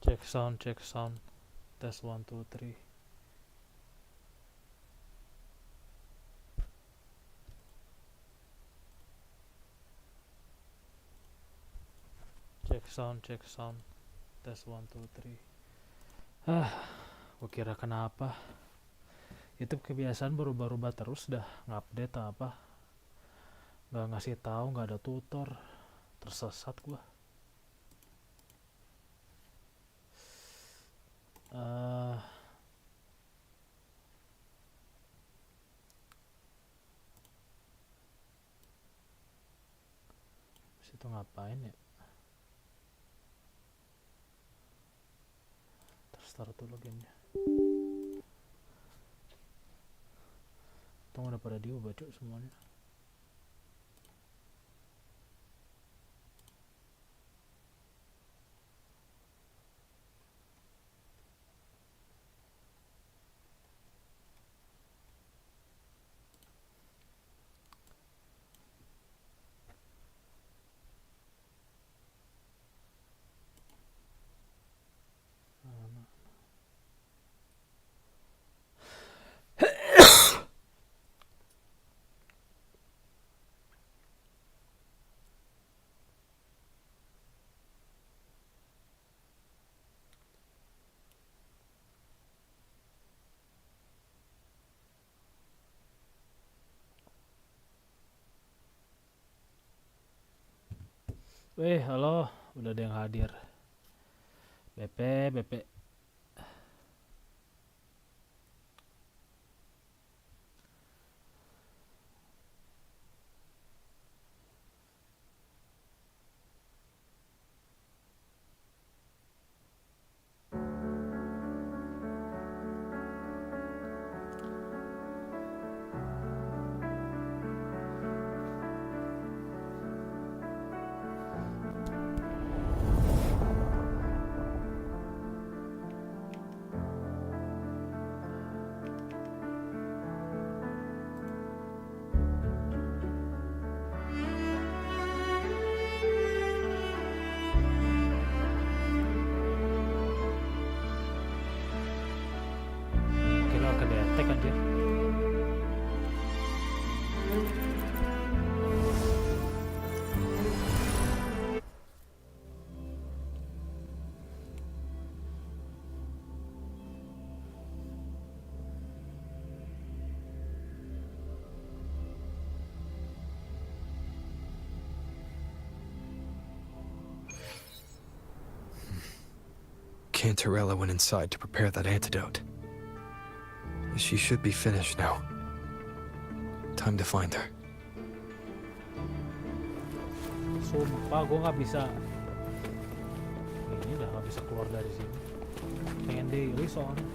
Check sound. Tes 1 2 3. Check sound. Tes 1 2 3. Gua kira kenapa? YouTube kebiasaan berubah-ubah terus dah, ngupdate apa? Nggak ngasih tahu, nggak ada tutor. Tersesat gua. Situ ngapain ya? Start dulu gamenya. Tunggu udah pada diubah cuk semuanya. Halo, udah ada yang hadir. BP. Kira kedetek anjir. Cantarella went inside to prepare that antidote. She should be finished now. Time to find her. Sumpah gue nggak bisa. Ini udah nggak bisa keluar dari sini. Pengen daily soalnya.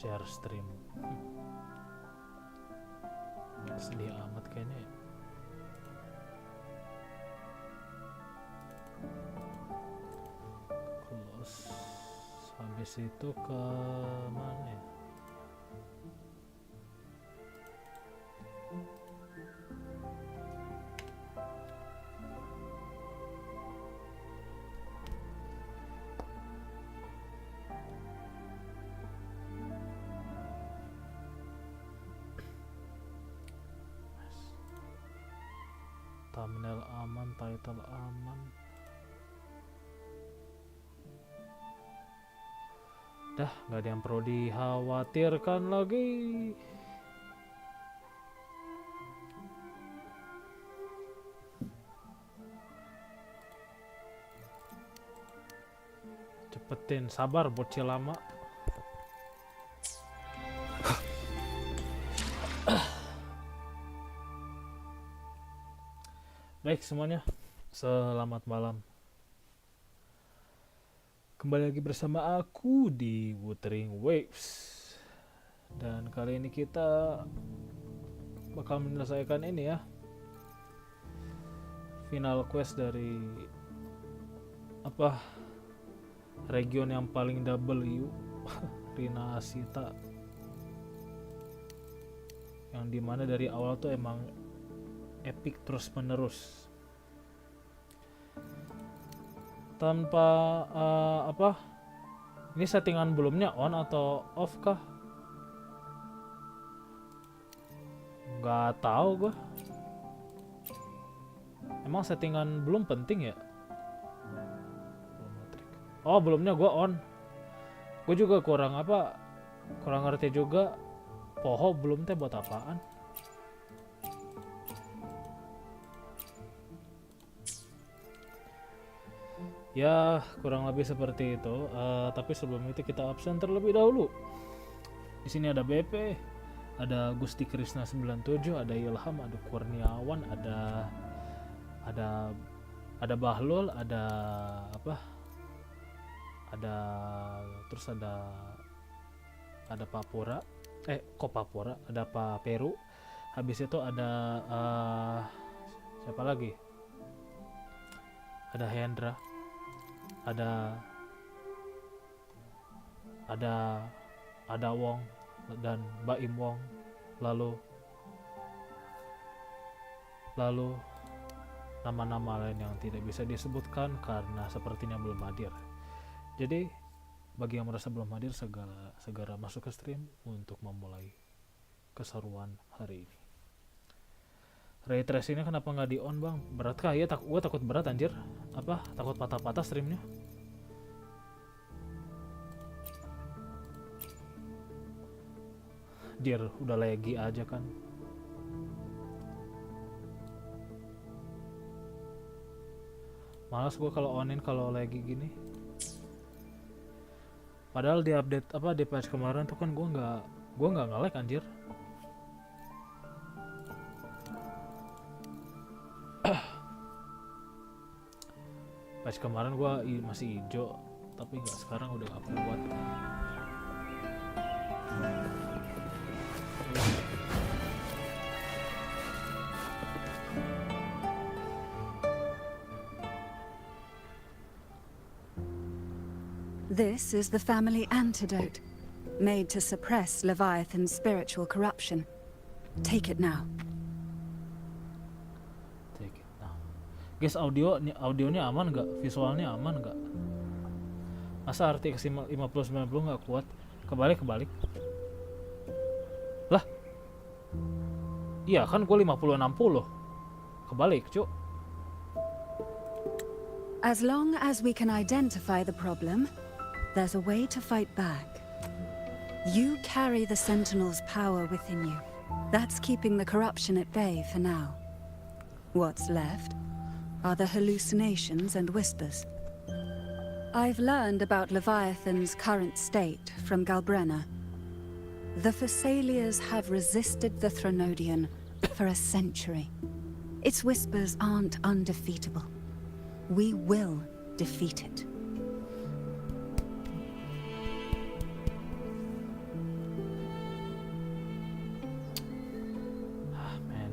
Share stream. Sedih amat kayaknya ya. Close. Habis itu ke mana ya? Thumbnail aman, title aman. Dah, nggak ada yang perlu dikhawatirkan lagi. Cepetin, sabar bocil lama. Baik semuanya, selamat malam. Kembali lagi bersama aku di Wuthering Waves. Dan kali ini kita bakal menyelesaikan ini ya, final quest dari region yang paling W. RINASCITA, yang dimana dari awal tuh emang epic terus menerus tanpa ini settingan belumnya on atau off kah? Nggak tahu gue. Emang settingan belum penting ya? Oh, belumnya gue on. Gue juga kurang ngerti juga. Poho belum teh buat apaan? Ya, kurang lebih seperti itu. Tapi sebelum itu kita absen terlebih dahulu. Di sini ada BP, ada Gusti Krisna 97, ada Ilham, ada Kurniawan, ada Bahlul, ada terus ada Papura, kok Papura, ada Pak Peru. Habis itu ada siapa lagi? Ada Hendra, ada Wong dan Baim Wong, lalu nama-nama lain yang tidak bisa disebutkan karena sepertinya belum hadir. Jadi bagi yang merasa belum hadir, segera masuk ke stream untuk memulai keseruan hari ini. Ray tracing-nya kenapa nggak di on bang? Berat kah? Ya gue takut berat anjir. Takut patah-patah streamnya. Anjir, udah lagi aja kan. Malas gue kalau onin kalau lagi gini. Padahal di update di patch kemarin tuh kan gue nggak nge-lag anjir. Patch kemarin gue masih hijau, tapi sekarang udah nggak kuat. This is the family antidote, made to suppress Leviathan's spiritual corruption. Take it now. Take it now. Guys, audionya aman nggak? Visualnya aman nggak? Masa RTX 5090 nggak kuat? Kebalik. Lah? Iya kan gue 5060. Kebalik, cuk. As long as we can identify the problem, there's a way to fight back. You carry the Sentinel's power within you. That's keeping the corruption at bay for now. What's left are the hallucinations and whispers. I've learned about Leviathan's current state from Galbrenna. The Thessalias have resisted the Thronodian for a century. Its whispers aren't undefeatable. We will defeat it.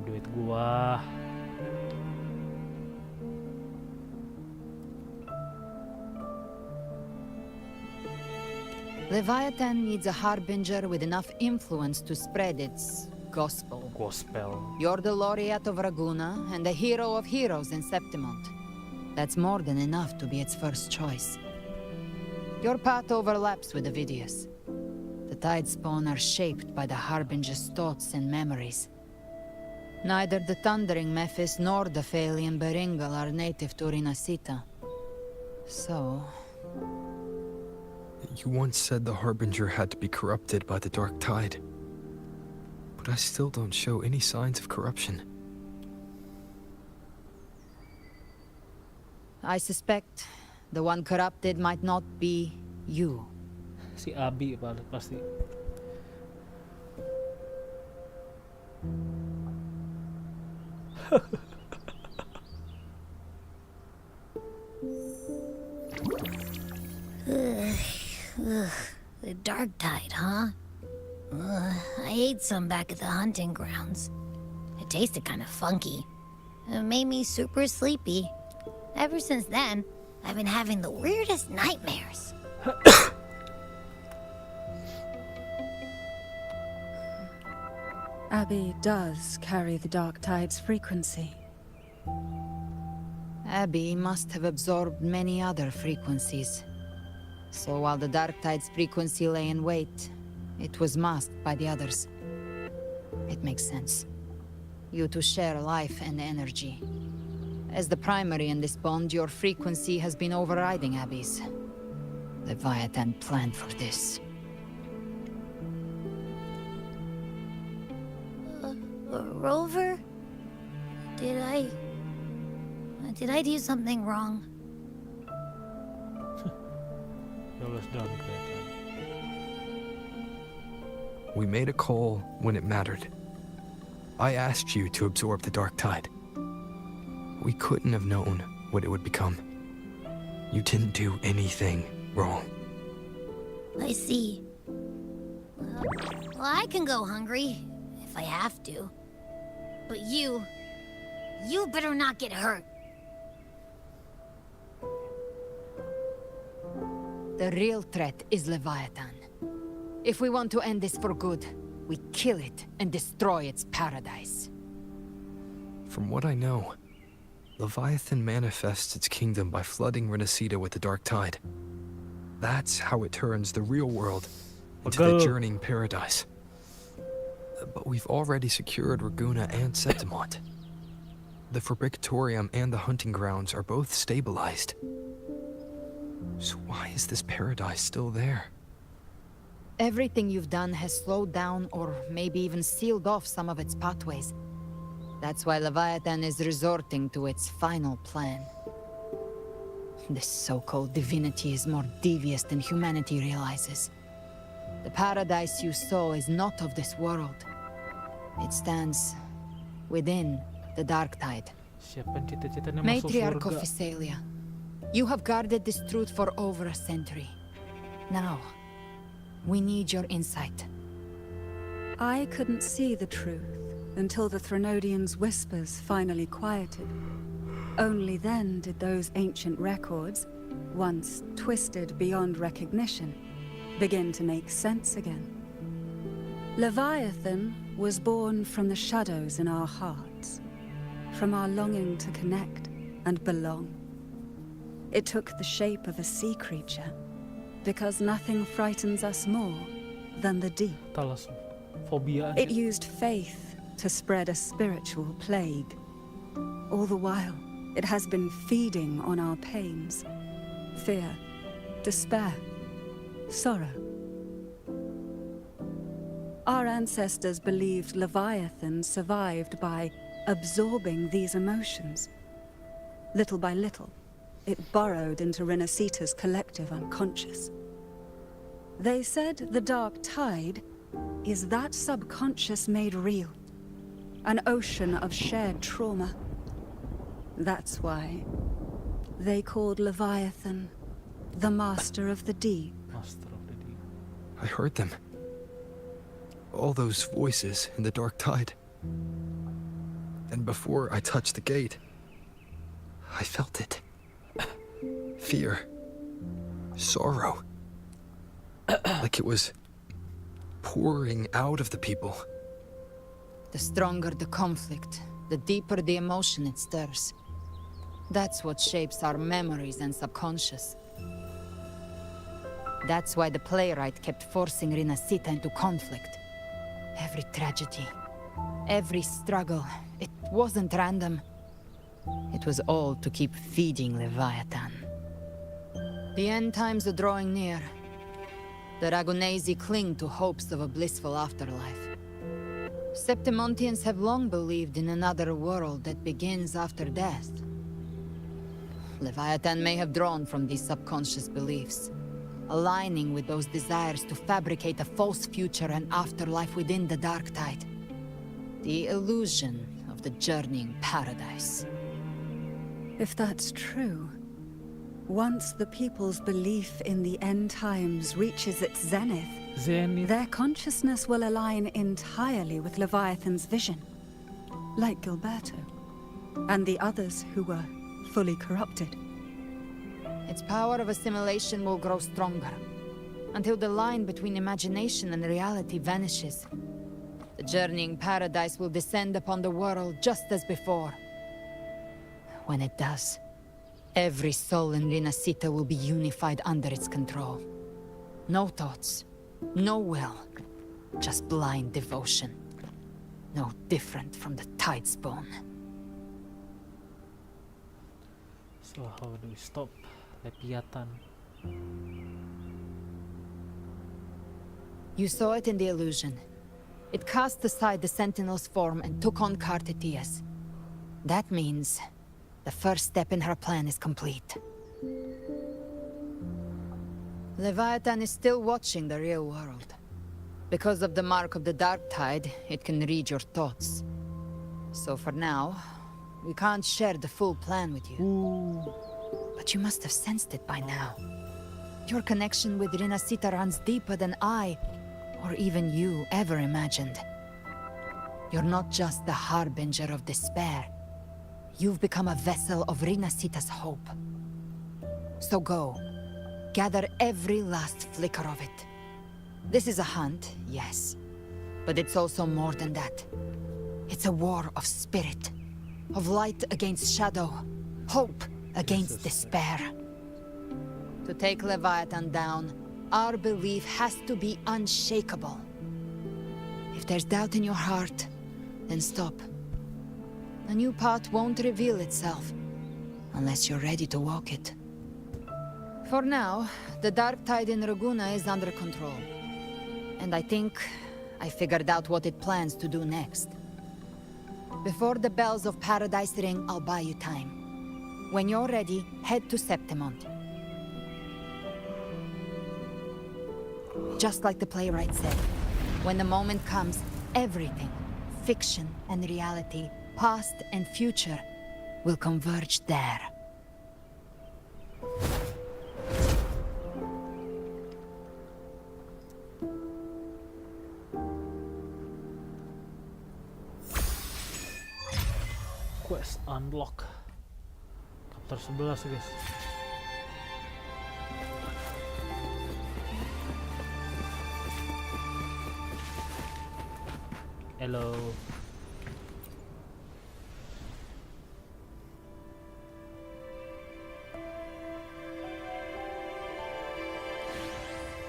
Duit gua. Leviathan needs a harbinger with enough influence to spread its gospel. You're the laureate of Raguna and the hero of heroes in Septimont. That's more than enough to be its first choice. Your path overlaps with Ovidius. The Tidespawn are shaped by the harbinger's thoughts and memories. Neither the Thundering Mephis nor the Phalian Beringal are native to RINASCITA. So... You once said the Harbinger had to be corrupted by the Dark Tide. But I still don't show any signs of corruption. I suspect the one corrupted might not be you. Si Abi pasti. The Dark Tide, huh? I ate some back at the hunting grounds. It tasted kind of funky. It made me super sleepy. Ever since then, I've been having the weirdest nightmares. Abby does carry the Dark Tide's frequency. Abby must have absorbed many other frequencies. So while the Dark Tide's frequency lay in wait, it was masked by the others. It makes sense. You two share life and energy. As the primary in this bond, your frequency has been overriding Abby's. Leviathan planned for this. Rover? Did I do something wrong? Ya was done kelihatan. We made a call when it mattered. I asked you to absorb the Dark Tide. We couldn't have known what it would become. You didn't do anything wrong. I see. Well, I can go hungry, if I have to. But you better not get hurt. The real threat is Leviathan. If we want to end this for good, we kill it and destroy its paradise. From what I know, Leviathan manifests its kingdom by flooding RINASCITA with the Dark Tide. That's how it turns the real world into the journeying paradise. But we've already secured Raguna and Septimont. The Fabricatorium and the hunting grounds are both stabilized. So why is this paradise still there? Everything you've done has slowed down or maybe even sealed off some of its pathways. That's why Leviathan is resorting to its final plan. This so-called divinity is more devious than humanity realizes. The paradise you saw is not of this world. It stands within the Dark Tide. Siapa yang cita-citanya masuk Matriarch of surga? Physalia, you have guarded this truth for over a century. Now, we need your insight. I couldn't see the truth until the Threnodians' whispers finally quieted. Only then did those ancient records, once twisted beyond recognition, begin to make sense again. Leviathan was born from the shadows in our hearts, from our longing to connect and belong. It took the shape of a sea creature, because nothing frightens us more than the deep. Phobia. It used faith to spread a spiritual plague. All the while, it has been feeding on our pains, fear, despair, sorrow. Our ancestors believed Leviathan survived by absorbing these emotions. Little by little, it burrowed into RINASCITA's collective unconscious. They said the Dark Tide is that subconscious made real. An ocean of shared trauma. That's why they called Leviathan the Master of the Deep. Master of the Deep. I heard them. All those voices in the Dark Tide. And before I touched the gate, I felt it. Fear. Sorrow. Like it was pouring out of the people. The stronger the conflict, the deeper the emotion it stirs. That's what shapes our memories and subconscious. That's why the playwright kept forcing RINASCITA into conflict. Every tragedy, every struggle, it wasn't random. It was all to keep feeding Leviathan. The end times are drawing near. The Ragunesi cling to hopes of a blissful afterlife. Septimontians have long believed in another world that begins after death. Leviathan may have drawn from these subconscious beliefs, aligning with those desires to fabricate a false future and afterlife within the Dark Tide. The illusion of the journeying paradise. If that's true, once the people's belief in the end times reaches its zenith, their consciousness will align entirely with Leviathan's vision, like Gilberto, and the others who were fully corrupted. its power of assimilation will grow stronger, until the line between imagination and reality vanishes. The journeying paradise will descend upon the world just as before. When it does, every soul in RINASCITA will be unified under its control. No thoughts, no will, just blind devotion. No different from the Tidespawn. So how do we stop Leviathan? You saw it in the illusion. It cast aside the Sentinel's form and took on Cartetius. That means the first step in her plan is complete. Leviathan is still watching the real world. Because of the mark of the Dark Tide, it can read your thoughts. So for now, we can't share the full plan with you. But you must have sensed it by now. Your connection with RINASCITA runs deeper than I, or even you, ever imagined. You're not just the harbinger of despair. You've become a vessel of RINASCITA's hope. So go, gather every last flicker of it. This is a hunt, yes, but it's also more than that. It's a war of spirit, of light against shadow, hope against despair. To take Leviathan down, our belief has to be unshakable. If there's doubt in your heart, then stop. A new path won't reveal itself, unless you're ready to walk it. For now, the Dark Tide in Raguna is under control. And I think I figured out what it plans to do next. Before the bells of Paradise ring, I'll buy you time. When you're ready, head to Septimont. Just like the playwright said, when the moment comes, everything, fiction and reality, past and future, will converge there. Quest unlock chapter 11 guys. Hello.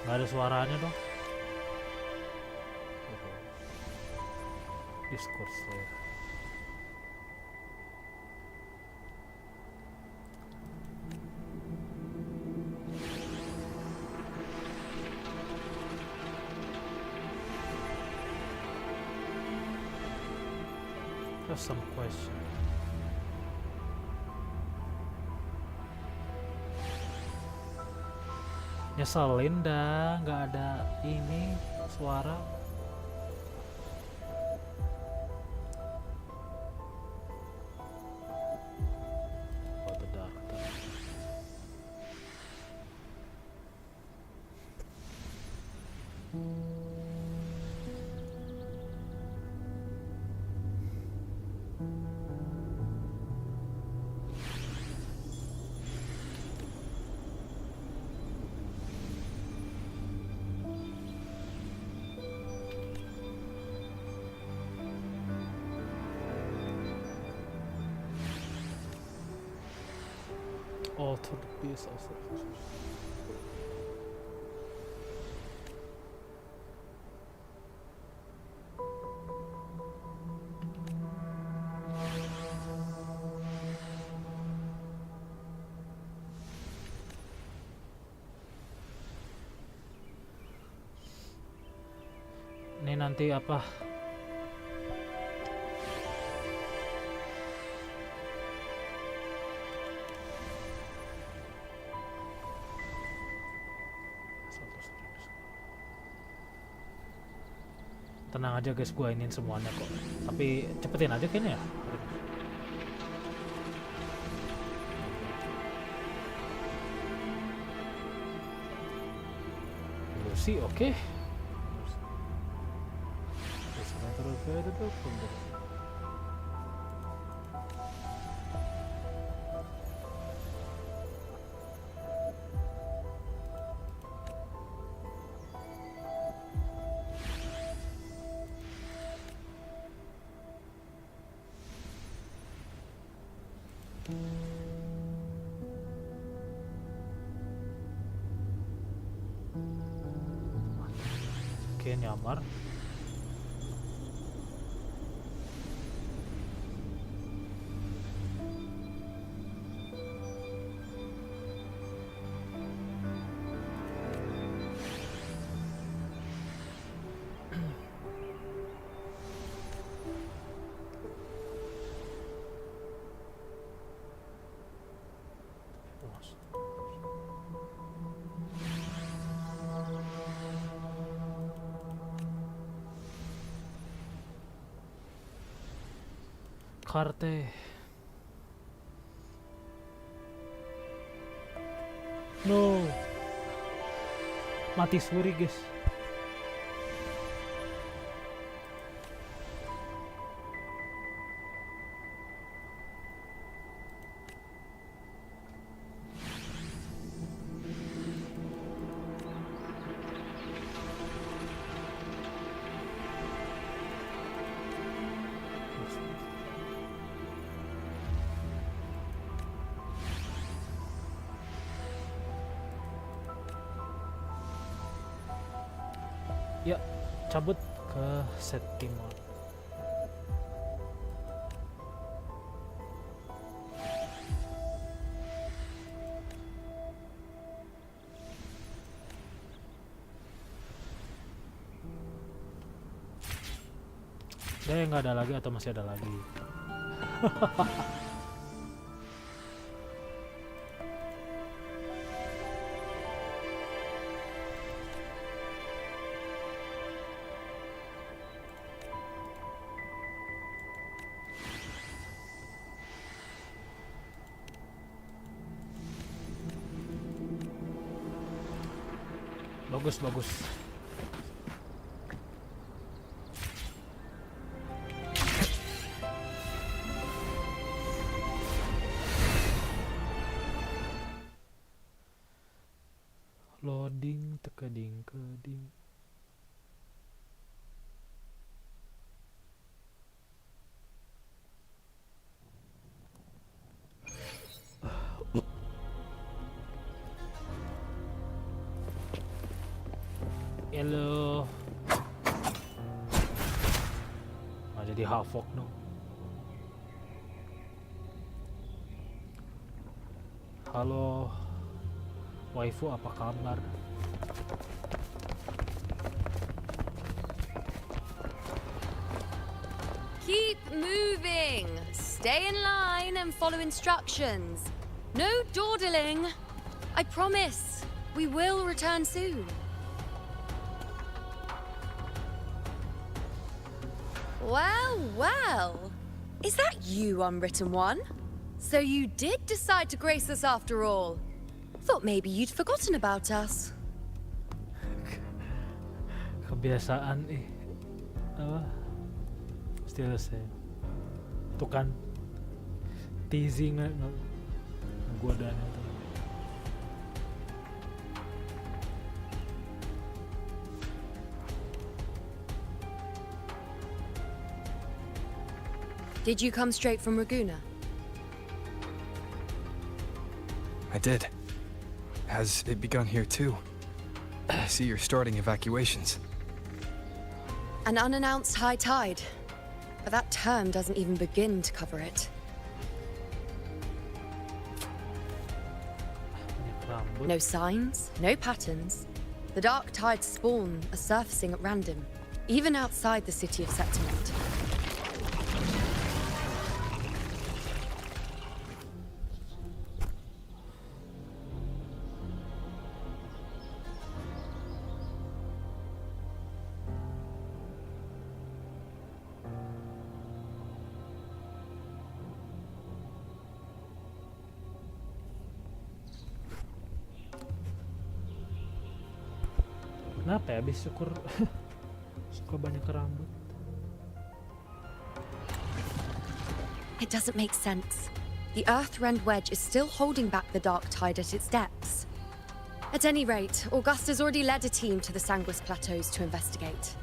Gak ada suaranya dong. Discord ya. Have some question. Nyeselin dah, nggak ada ini suara. Oh, the Dark Tide. Alter the piece of ini nanti apa? Tenang aja guys, gua iniin semuanya kok. Tapi cepetin aja kayaknya ya. Lucy, oke. yang nyamar. Karte. No. Mati suri, guys. Ya, cabut ke Settimon. Dia nggak ada lagi atau masih ada lagi? Bagus. Loading, keding. Hello. Jadi hafok dong. Halo, waifu, apa kabar? Keep moving. Stay in line and follow instructions. No dawdling. I promise. We will return soon. Well. Is that you, Unwritten One? So you did decide to grace us after all. Thought maybe you'd forgotten about us. Kebiasaan apa? Still the same. Tuh kan teasing godaan itu. Did you come straight from Raguna? I did. Has it begun here too? I see you're starting evacuations. An unannounced high tide. But that term doesn't even begin to cover it. No signs, no patterns. The dark tide's spawn are surfacing at random, even outside the city of Septimont. Kenapa ya? Habis syukur suka banyak rambut. It doesn't make sense. The Earthrend Wedge is still holding back the dark tide at its depths. At any rate, Augusta's already led a team to the Sanguis Plateaus to investigate.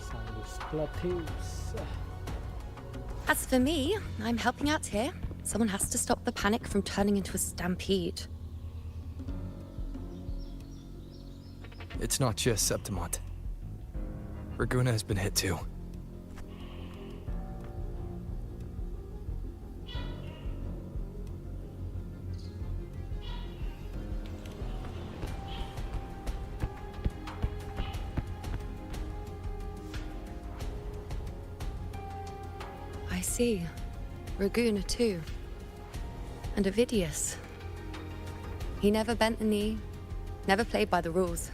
Sanguis Plateaus. As for me, I'm helping out here. Someone has to stop the panic from turning into a stampede. It's not just Septimont. Raguna has been hit too. I see. Raguna too. And Ovidius. He never bent the knee, never played by the rules.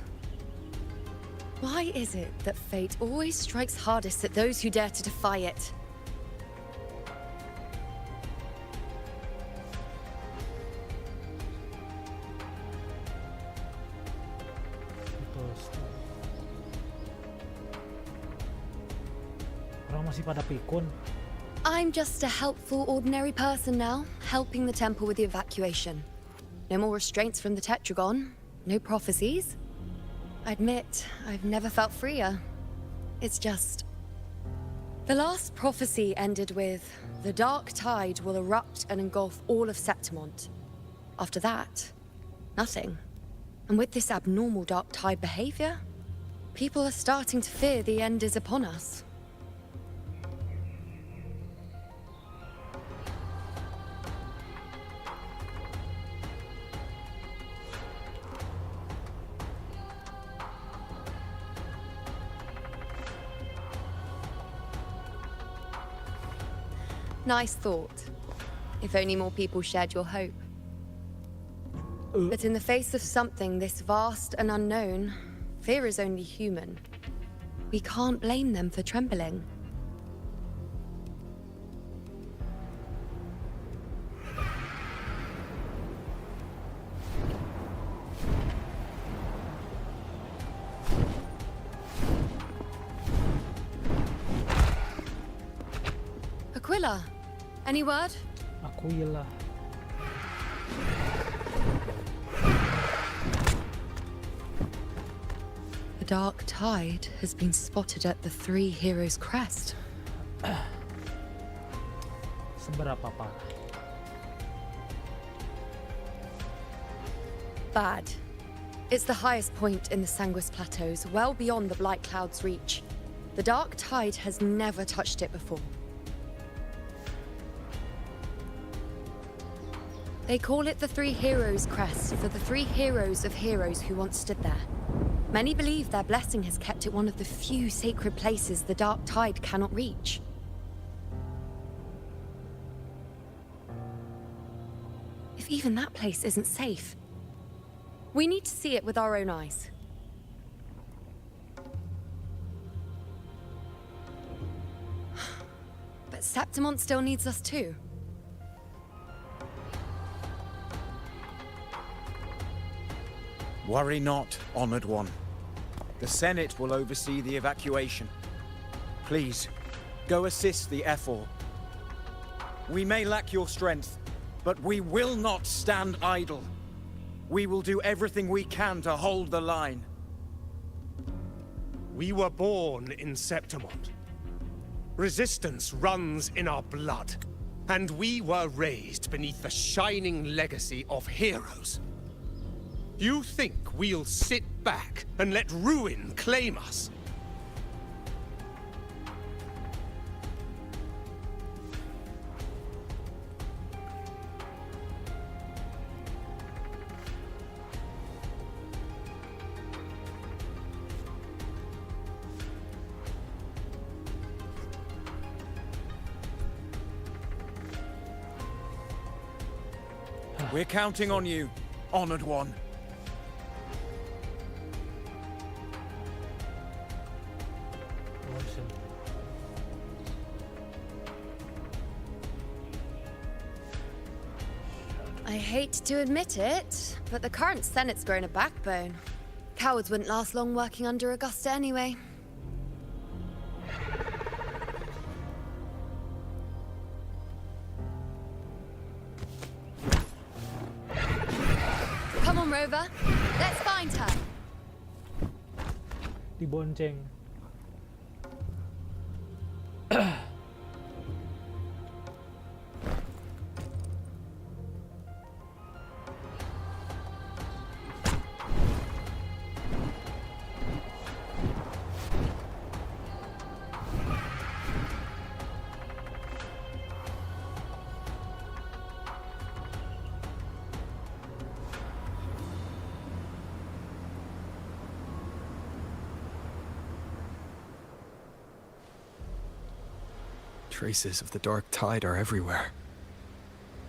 Why is it that fate always strikes hardest at those who dare to defy it? Orang masih pada pikun. I'm just a helpful, ordinary person now, helping the temple with the evacuation. No more restraints from the Tetragon, no prophecies. I admit, I've never felt freer. It's just... The last prophecy ended with, the dark tide will erupt and engulf all of Septimont. After that, nothing. And with this abnormal dark tide behavior, people are starting to fear the end is upon us. Nice thought. If only more people shared your hope. But in the face of something this vast and unknown, fear is only human. We can't blame them for trembling. Aquila, any word? Aquila. The dark tide has been spotted at the Three Heroes' crest. Seberapa parah? Bad. It's the highest point in the Sanguis Plateaus, well beyond the Blight Cloud's reach. The dark tide has never touched it before. They call it the Three Heroes' Crest for the three heroes of heroes who once stood there. Many believe their blessing has kept it one of the few sacred places the dark tide cannot reach. If even that place isn't safe, we need to see it with our own eyes. But Septimont still needs us too. Worry not, Honored One. The Senate will oversee the evacuation. Please, go assist the Ephor. We may lack your strength, but we will not stand idle. We will do everything we can to hold the line. We were born in Septimont. Resistance runs in our blood. And we were raised beneath the shining legacy of heroes. You think we'll sit back and let ruin claim us? We're counting on you, Honored One. I hate to admit it, but the current Senate's grown a backbone. Cowards wouldn't last long working under Augusta anyway. Come on, Rover. Let's find her. Dibonceng. Traces of the dark tide are everywhere.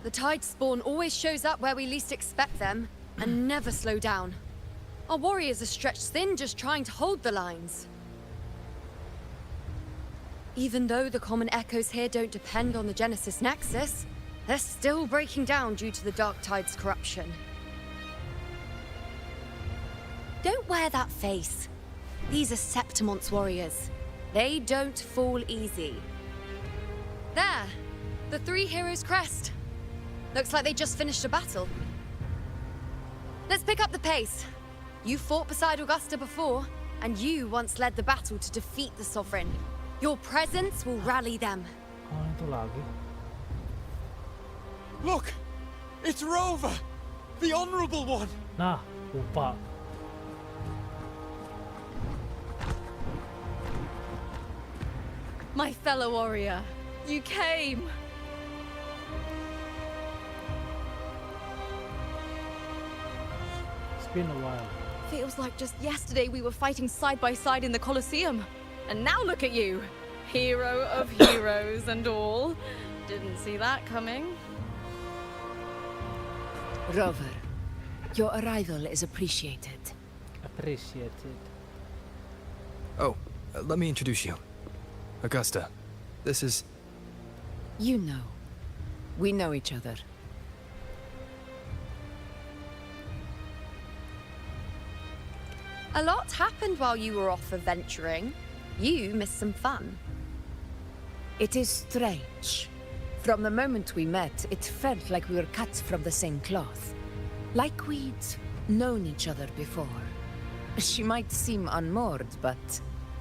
The tide spawn always shows up where we least expect them, and never slow down. Our warriors are stretched thin just trying to hold the lines. Even though the common echoes here don't depend on the Genesis Nexus, they're still breaking down due to the dark tide's corruption. Don't wear that face. These are Septimont's warriors. They don't fall easy. There! The three heroes' crest. Looks like they just finished a battle. Let's pick up the pace. You fought beside Augusta before, and you once led the battle to defeat the Sovereign. Your presence will rally them. Oh, itu lagi. Look! It's Rover! The Honorable One! Nah, lupa. My fellow warrior, you came! It's been a while. Feels like just yesterday we were fighting side by side in the Colosseum. And now look at you! Hero of heroes and all. Didn't see that coming. Rover, your arrival is appreciated. Appreciated. Oh, let me introduce you. Augusta, this is... You know. We know each other. A lot happened while you were off adventuring. You missed some fun. It is strange. From the moment we met, it felt like we were cut from the same cloth. Like we'd known each other before. She might seem unmoored, but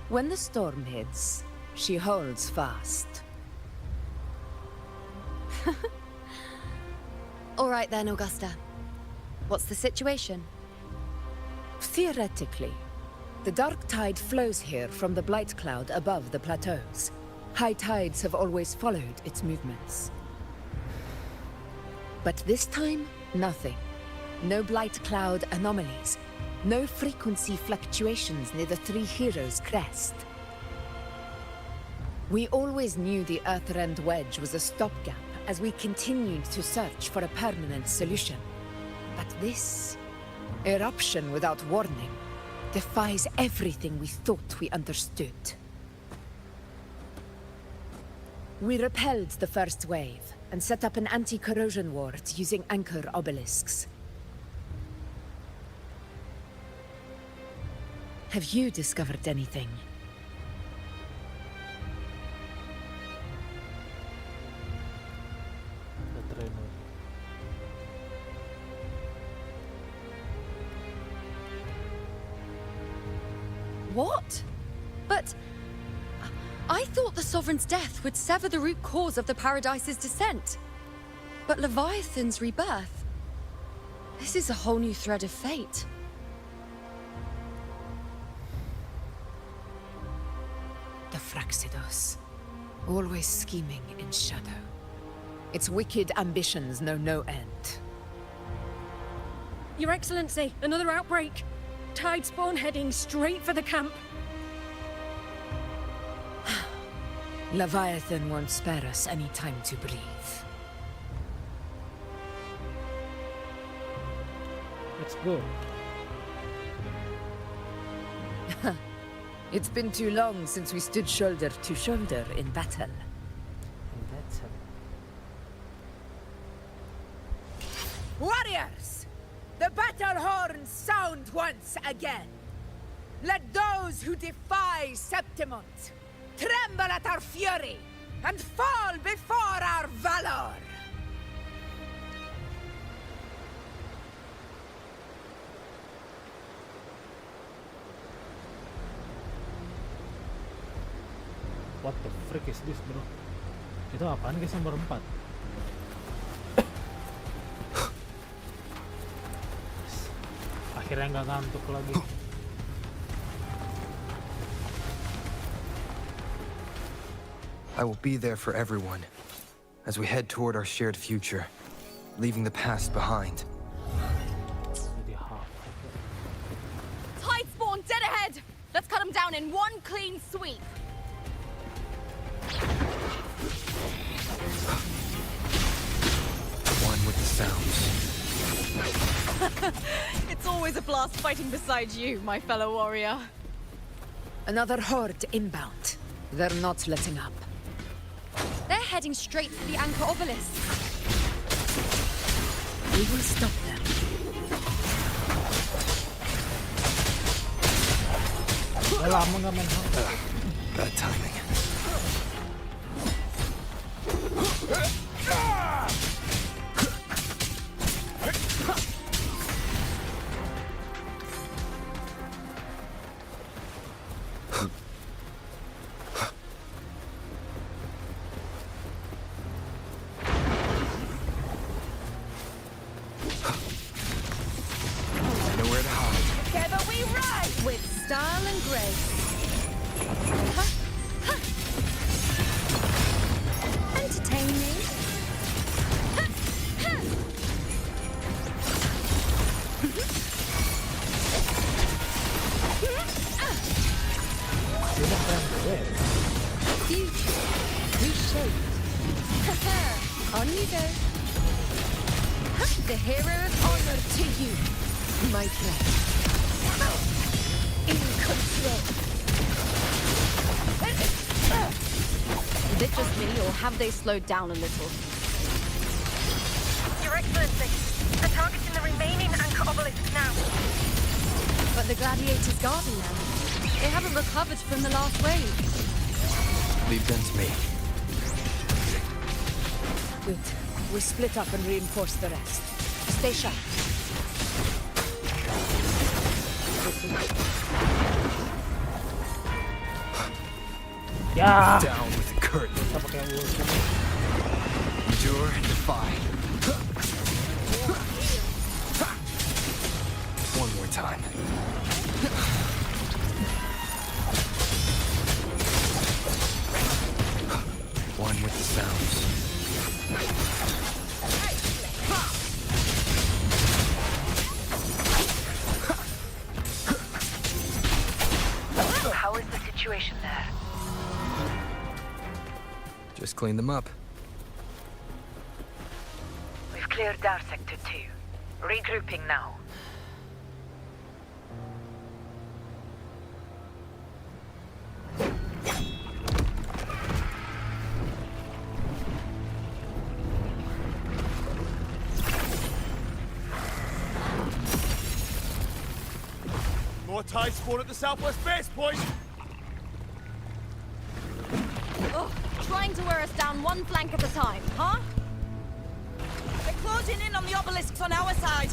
when the storm hits, she holds fast. All right then, Augusta. What's the situation? Theoretically, the dark tide flows here from the blight cloud above the plateaus. High tides have always followed its movements. But this time, nothing. No blight cloud anomalies. No frequency fluctuations near the Three Heroes' crest. We always knew the Earthrend Wedge was a stopgap as we continued to search for a permanent solution. But this eruption without warning defies everything we thought we understood. We repelled the first wave and set up an anti-corrosion ward using anchor obelisks. Have you discovered anything? The trainer. What? But... I thought the Sovereign's death would sever the root cause of the Paradise's descent. But Leviathan's rebirth... This is a whole new thread of fate. The Fraxidos. Always scheming in shadow. Its wicked ambitions know no end. Your Excellency, another outbreak. Tide spawn heading straight for the camp. Leviathan won't spare us any time to breathe. Let's go. It's been too long since we stood shoulder to shoulder in battle. And that's it. Warriors! The battle horns sound once again! Let those who defy Septimont tremble at our fury and fall before our valor! What the frick is this, bro? Itu apaan guys yang berempat? Akhirnya nggak ngantuk lagi. I will be there for everyone as we head toward our shared future, leaving the past behind. Jadi half. Tide spawn dead ahead! Let's cut them down in one clean sweep! One with the sounds. It's always a blast fighting beside you, my fellow warrior. Another horde inbound. They're not letting up. They're heading straight for the Anchor obelisk. We will stop them. Lama nggak main Hunter. Bad timing. Nowhere to hide. Together we rise with style and grace. Entertaining. Future reshaped. On you go. The hero of honor to you, my friend. In control. Is it just me, or have they slowed down a little? Your Excellency, they're targeting the remaining Anchor obelisks now. But the gladiators guarding them, they haven't recovered from the last wave. Leave them to me. Good. We split up and reinforce the rest. Stay sharp. Ya. Down with the curtain. Kita pakai ulti. Endure and defy. One more time. One with the sounds. How is the situation there? Just clean them up. We've cleared our sector 2. Regrouping now. More tide spawn at the southwest base point! Ugh, trying to wear us down one flank at a time, huh? They're closing in on the obelisks on our side.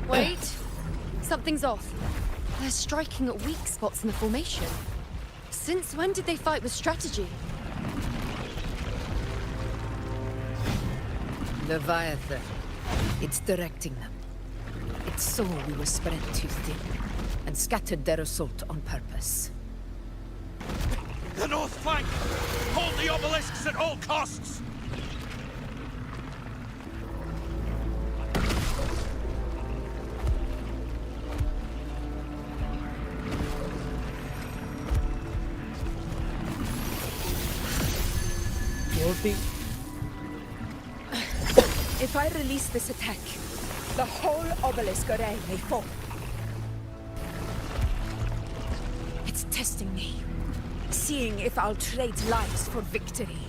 Wait. Something's off. They're striking at weak spots in the formation. Since when did they fight with strategy? Leviathan. It's directing them. It saw we were spread too thin, and scattered their assault on purpose. The north flank! Hold the obelisks at all costs! Ulti. If I release this attack, the whole obelisk array may fall. It's testing me, seeing if I'll trade lives for victory.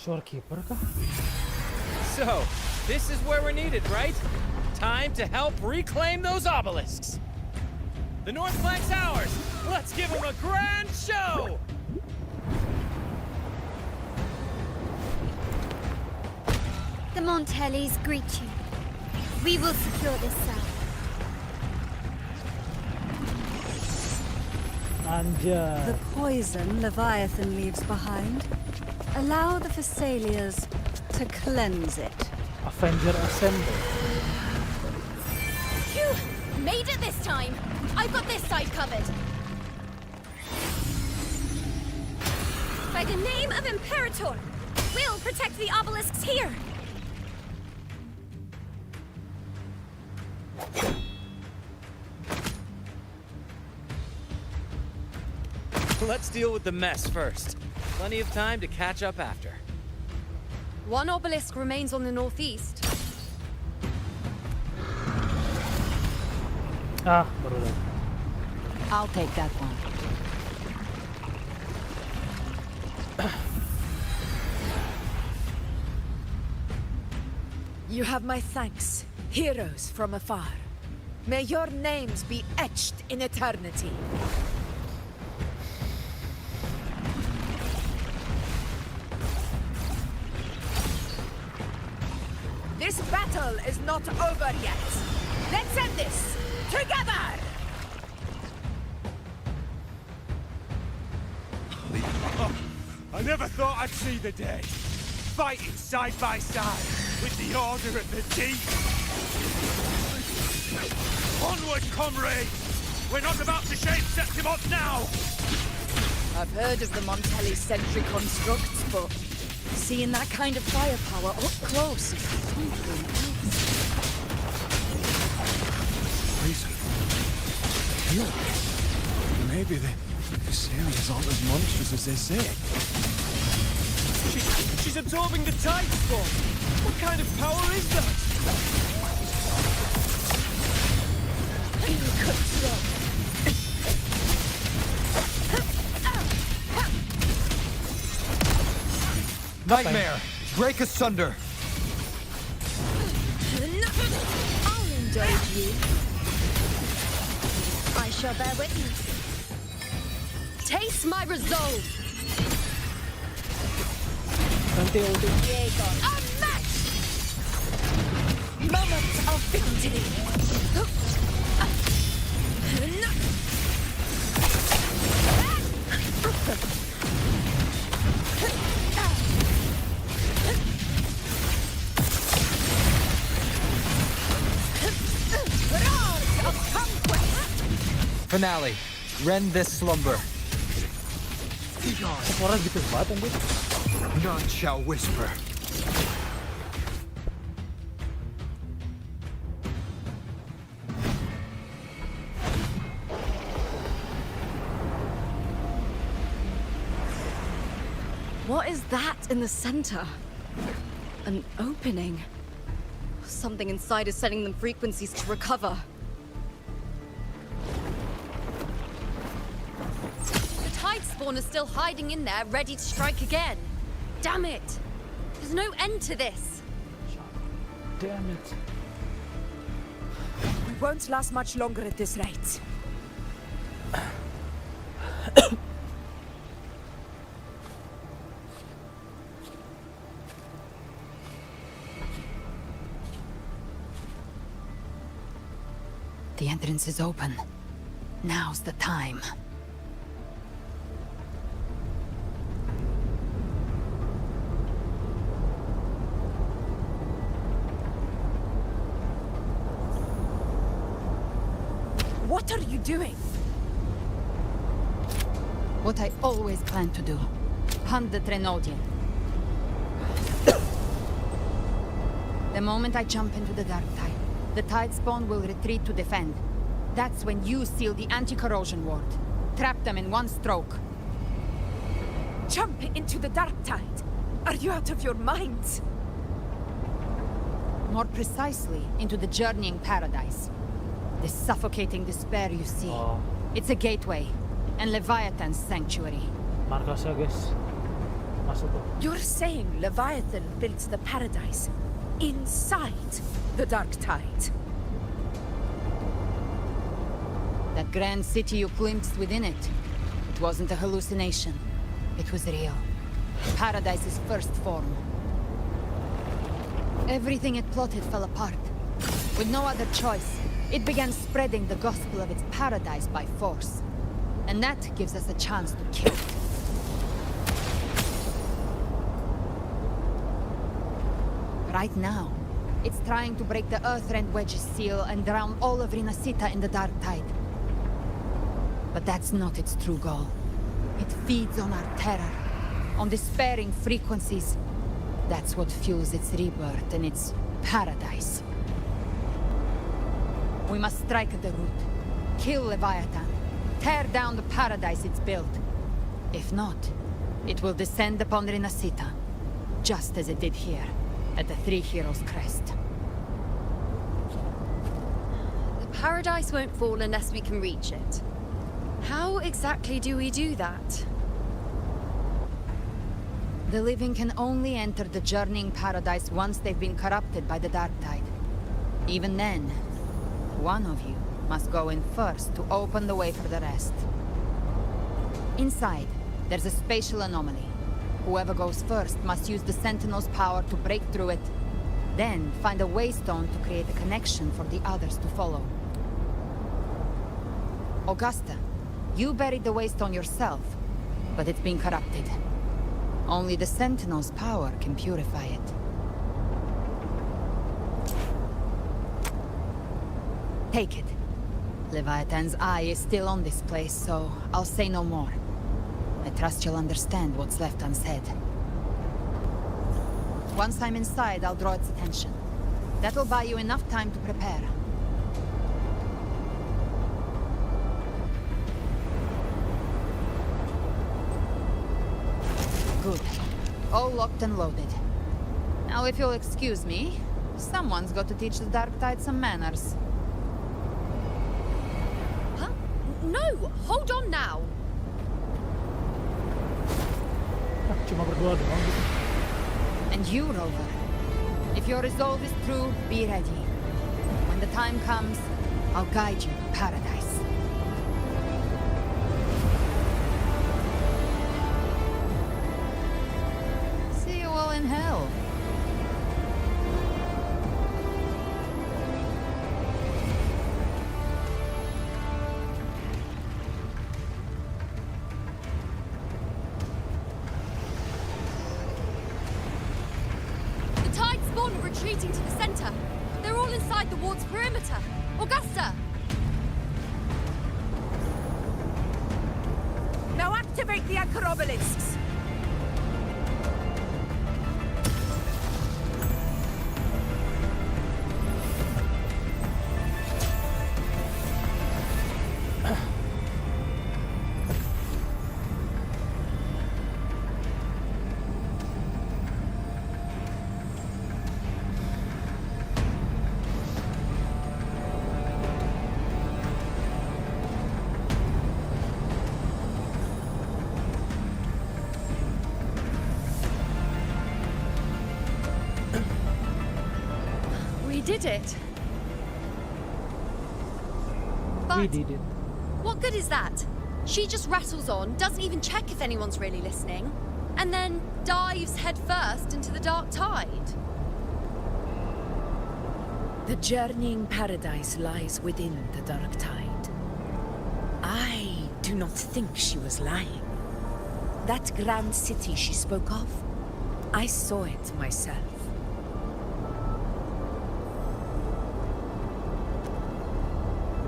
Shorekeeper kah? So, this is where we're needed, right? Time to help reclaim those obelisks. The north flank's ours. Let's give them a grand show! The Montellis greet you. We will secure this cell. Anjay. The poison Leviathan leaves behind, allow the Thessalians to cleanse it. Avenger Assemble. Phew! Made it this time! I've got this side covered. By the name of Imperator, we'll protect the obelisks here! Let's deal with the mess first. Plenty of time to catch up after. One obelisk remains on the northeast. Ah, baru tahu. I'll take that one. You have my thanks, heroes from afar. May your names be etched in eternity. This battle is not over yet. Let's end this together! I never thought I'd see the day. Fighting side by side with the Order of the Deep. Onward, comrades! We're not about to shake Septimont now! I've heard of the Montelli sentry constructs, but seeing that kind of firepower up close is something else. Reason. Maybe the series aren't as monstrous as they say. She's absorbing the tide storm. What kind of power is that? In control. Nightmare! Break asunder! I'll indulge you. I shall bear witness. Taste my resolve! Nanti ulti. A match! Moment of victory! Finale. Rend this slumber. Suara gitu banget anjir. None shall whisper. What is that in the center? An opening. Something inside is sending them frequencies to recover. The tide spawn is still hiding in there, ready to strike again. Damn it! There's no end to this. Damn it. We won't last much longer at this rate. The entrance is open. Now's the time. What are you doing? What I always planned to do. Hunt the Trenodian. The moment I jump into the dark tide, the tide spawn will retreat to defend. That's when you seal the anti-corrosion ward. Trap them in one stroke. Jump into the dark tide. Are you out of your minds? More precisely, into the journeying paradise. The suffocating despair you see. Oh, It's a gateway, and Leviathan's sanctuary. markasnya guys. Masuk tuh. You're saying Leviathan built the paradise inside the dark tide? That grand city you glimpsed within it, it wasn't a hallucination. It was real. Paradise's first form. Everything it plotted fell apart. With no other choice, it began spreading the gospel of its paradise by force. and that gives us a chance to kill it. Right now, it's trying to break the Earthrend Wedge's seal and drown all of RINASCITA in the dark tide. But that's not its true goal. It feeds on our terror, on despairing frequencies. That's what fuels its rebirth and its paradise. We must strike at the root, kill Leviathan, tear down the paradise it's built. If not, it will descend upon RINASCITA, just as it did here, at the Three Heroes' Crest. The paradise won't fall unless we can reach it. How exactly do we do that? The living can only enter the journeying paradise once they've been corrupted by the dark tide. Even then, one of you must go in first to open the way for the rest. Inside, there's a spatial anomaly. Whoever goes first must use the Sentinel's power to break through it, then find a waystone to create a connection for the others to follow. Augusta, you buried the waystone yourself, but it's been corrupted. Only the Sentinel's power can purify it. Take it. Leviathan's eye is still on this place, so I'll say no more. I trust you'll understand what's left unsaid. Once I'm inside, I'll draw its attention. That'll buy you enough time to prepare. Good. All locked and loaded. Now, if you'll excuse me, someone's got to teach the Dark Tide some manners. Huh? No! Hold on now! Cuma berdua doang gitu. And you, Rover. If your resolve is true, be ready. When the time comes, I'll guide you to paradise. See you all in hell. Retreating to the center. They're all inside the ward's perimeter. Augusta! Now activate the anchor obelisks! We did it. We But did it. what good is that? She just rattles on, doesn't even check if anyone's really listening, and then dives headfirst into the dark tide. The journeying paradise lies within the dark tide. I do not think she was lying. That grand city she spoke of, I saw it myself.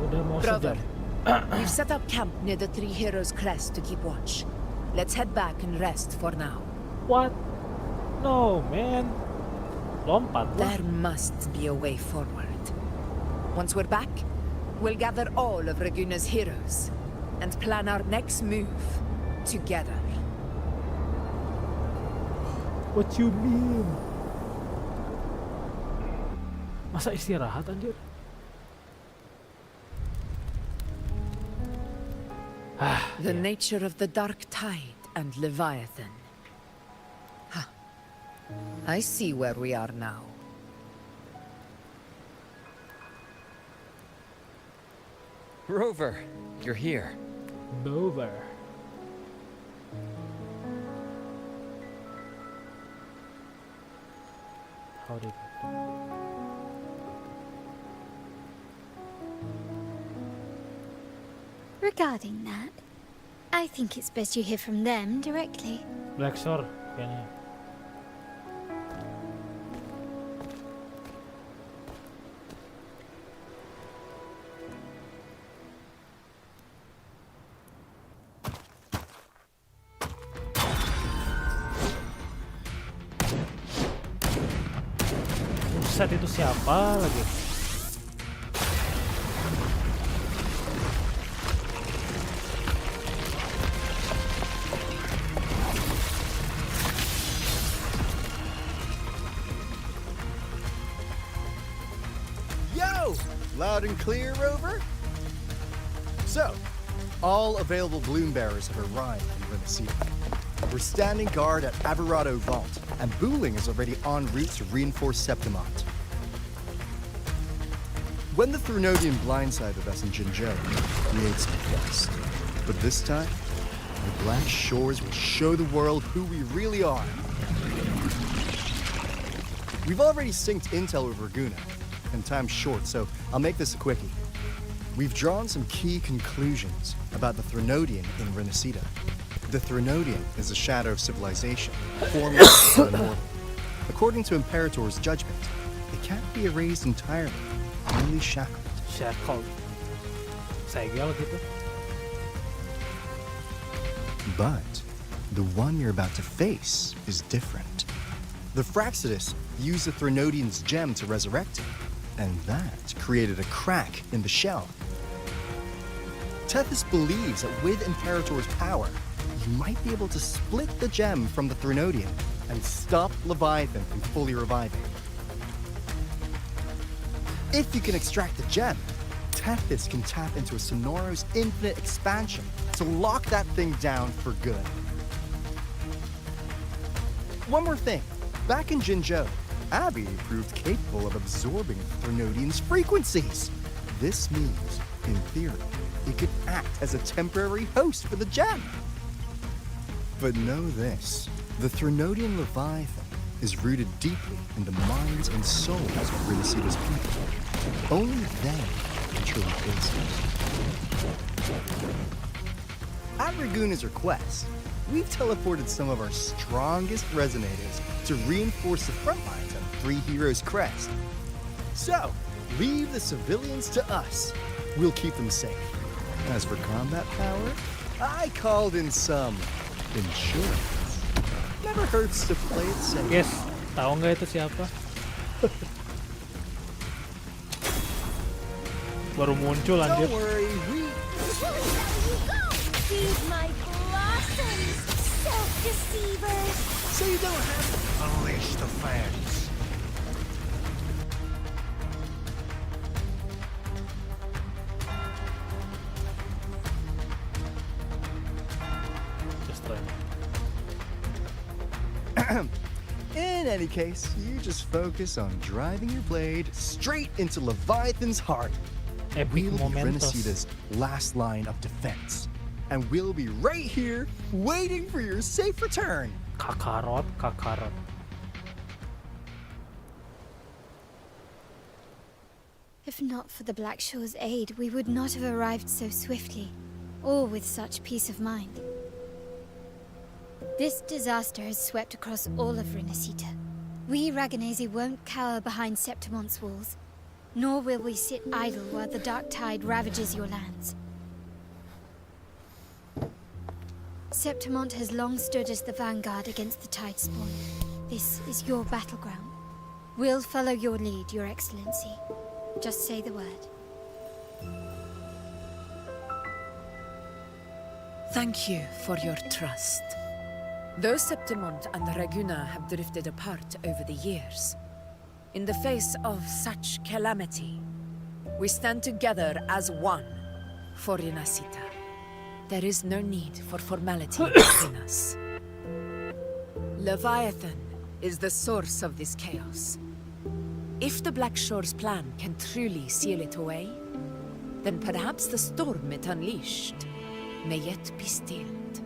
Udah mau Brother, sejam. we've set up camp near the Three Heroes' Crest to keep watch. Let's head back and rest for now. What? No, man. Lompat lah. There must be a way forward. Once we're back, we'll gather all of Raguna's heroes and plan our next move together. What you mean? Masa istirahat anjir? The nature of the dark tide and Leviathan. Huh. I see where we are now. Rover, you're here. Dover. How did Regarding that, I think it's best you hear from them directly. Black Shore kayaknya. Buset, itu siapa lagi? Yo! Loud and clear, Rover? So, all available bloom bearers have arrived in RINASCITA. We're standing guard at Averado Vault, and Booling is already en route to reinforce Septimont. When the Threnodian blindsided us in Jinzhou, we made some quest. But this time, the Black Shores will show the world who we really are. We've already synced intel with Raguna, and time's short, so I'll make this a quickie. We've drawn some key conclusions about the Threnodian in RINASCITA. The Threnodian is a shadow of civilization, formless and immortal. According to Imperator's judgment, it can't be erased entirely, only shackled. Shackled. Segel gitu. But the one you're about to face is different. The Fraxidus used the Threnodian's gem to resurrect him, and that created a crack in the shell. Tethys believes that with Imperator's power, you might be able to split the gem from the Threnodian and stop Leviathan from fully reviving. If you can extract the gem, Tethys can tap into a Sonoro's infinite expansion to lock that thing down for good. One more thing. Back in Jinzhou, Abby proved capable of absorbing the Threnodian's frequencies. This means, in theory, it could act as a temporary host for the gem. But know this, the Threnodian Leviathan is rooted deeply in the minds and souls of RINASCITA's people. Only they can truly face it. At Raguna's request, we've teleported some of our strongest resonators to reinforce the front lines on Three Heroes Crest. So, leave the civilians to us. We'll keep them safe. As for combat power, I called in some insurance. Never hurts to play it safe. Yes, tahu nggak itu siapa? Baru muncul anjir. Don't worry, Feed my blossoms, self-deceivers! So you don't have to unleash the fans. Just try. In any case, you just focus on driving your blade straight into Leviathan's heart. Epic We'll be momentos. RINASCITA's last line of defense. And we'll be right here, waiting for your safe return. Kakarot, Kakarot. If not for the Black Shore's aid, we would not have arrived so swiftly, or with such peace of mind. This disaster has swept across all of RINASCITA. We Raganese won't cower behind Septimont's walls, nor will we sit idle while the dark tide ravages your lands. Septimont has long stood as the vanguard against the tide spawn. This is your battleground. We'll follow your lead, Your Excellency. Just say the word. Thank you for your trust. Though Septimont and Raguna have drifted apart over the years, in the face of such calamity, we stand together as one for RINASCITA. There is no need for formality between us. Leviathan is the source of this chaos. If the Black Shore's plan can truly seal it away, then perhaps the storm it unleashed may yet be stilled.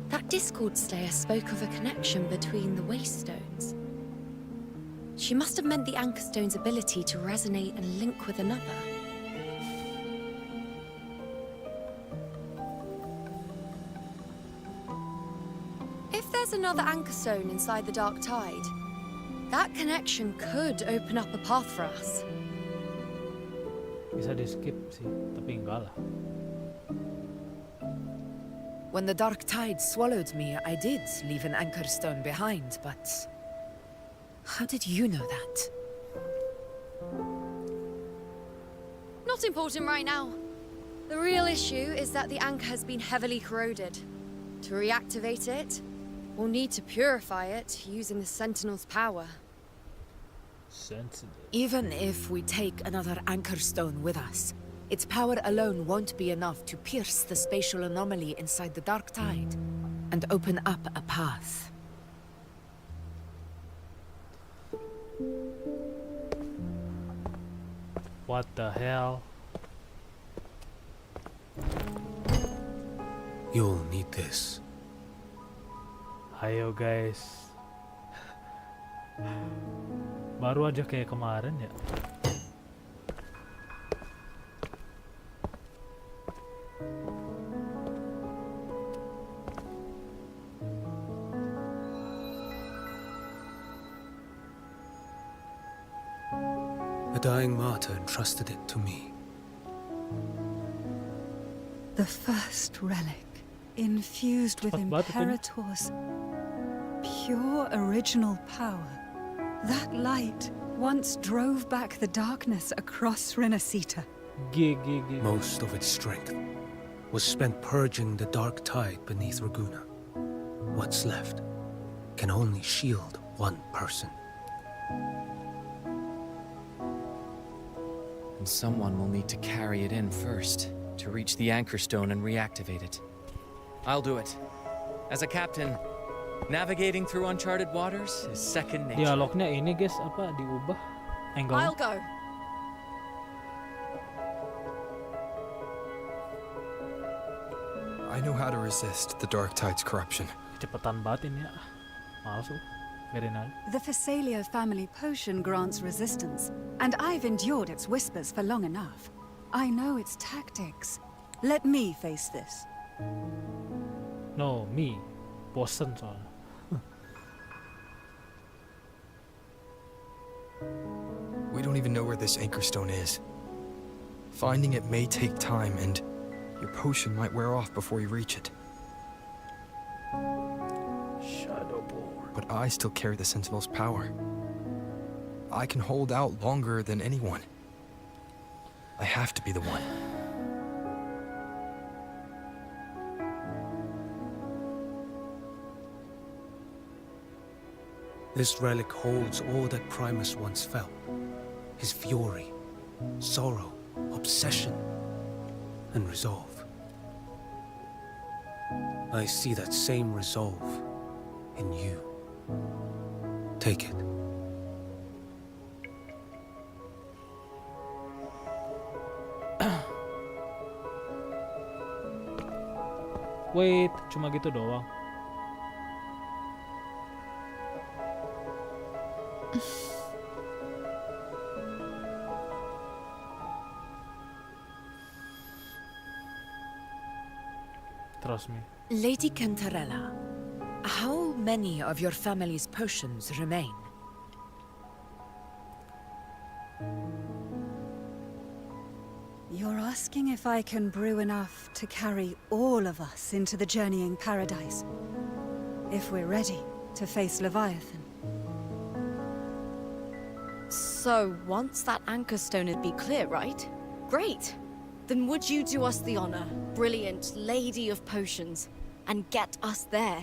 That Discord Slayer spoke of a connection between the Wastestones. She must have meant the Anchorstone's ability to resonate and link with another. there's another anchor stone inside the Dark Tide, that connection could open up a path for us. Bisa di skip sih, tapi enggak lah. When the Dark Tide swallowed me, I did leave an anchor stone behind, but... how did you know that? Not important right now. The real issue is that the anchor has been heavily corroded. To reactivate it, we'll need to purify it using the Sentinel's power. Sensitive. Even if we take another anchor stone with us, its power alone won't be enough to pierce the spatial anomaly inside the Dark Tide and open up a path. What the hell? You'll need this. Ayo guys. Baru aja kayak kemarin ya. A dying martyr entrusted it to me. The first relic, infused with Imperator's pure original power. That light once drove back the darkness across RINASCITA. Most of its strength was spent purging the dark tide beneath Raguna. What's left can only shield one person. And someone will need to carry it in first, to reach the anchor stone and reactivate it. I'll do it. As a captain, navigating through uncharted waters is second nature. Dialognya ini guys, apa diubah angle? I'll go. I know how to resist the Dark Tide's corruption. Cepetan banget ini ya. Males lu. Biarin aja. The Phasalia family potion grants resistance, and I've endured its whispers for long enough. I know its tactics. Let me face this. No, me. Bosen soalnya. We don't even know where this anchor stone is. Finding it may take time, and your potion might wear off before you reach it. But I still carry the Sentinel's power. I can hold out longer than anyone. I have to be the one. This relic holds all that Primus once felt. His fury, sorrow, obsession, and resolve. I see that same resolve in you. Take it. Wait, cuma gitu doang. Trust me. Lady Cantarella, how many of your family's potions remain? You're asking if I can brew enough to carry all of us into the journeying paradise. If we're ready to face Leviathan. So, once that anchor stone would be clear, right? Great! Then would you do us the honor, brilliant lady of potions, and get us there?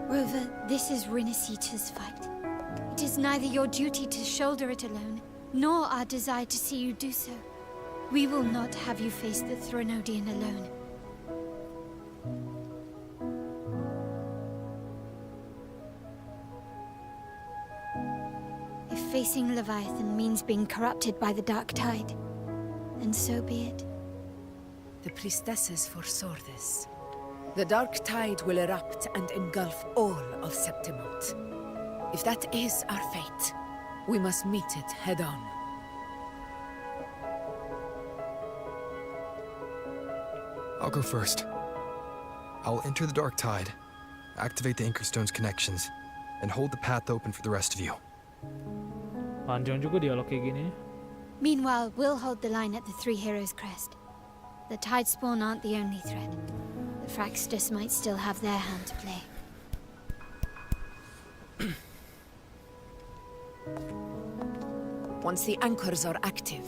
Rover, this is RINASCITA's fight. It is neither your duty to shoulder it alone, nor our desire to see you do so. We will not have you face the Threnodian alone. If facing Leviathan means being corrupted by the Dark Tide, then so be it. The priestesses foresaw this. The Dark Tide will erupt and engulf all of Septimont. If that is our fate, we must meet it head-on. I'll go first. I'll enter the dark tide, activate the Anchorstone's connections, and hold the path open for the rest of you. Panjang juga dialog kayak gini. Meanwhile, we'll hold the line at the Three Heroes Crest. The Tidespawn aren't the only threat. The Fraxtus might still have their hand to play. Once the anchors are active,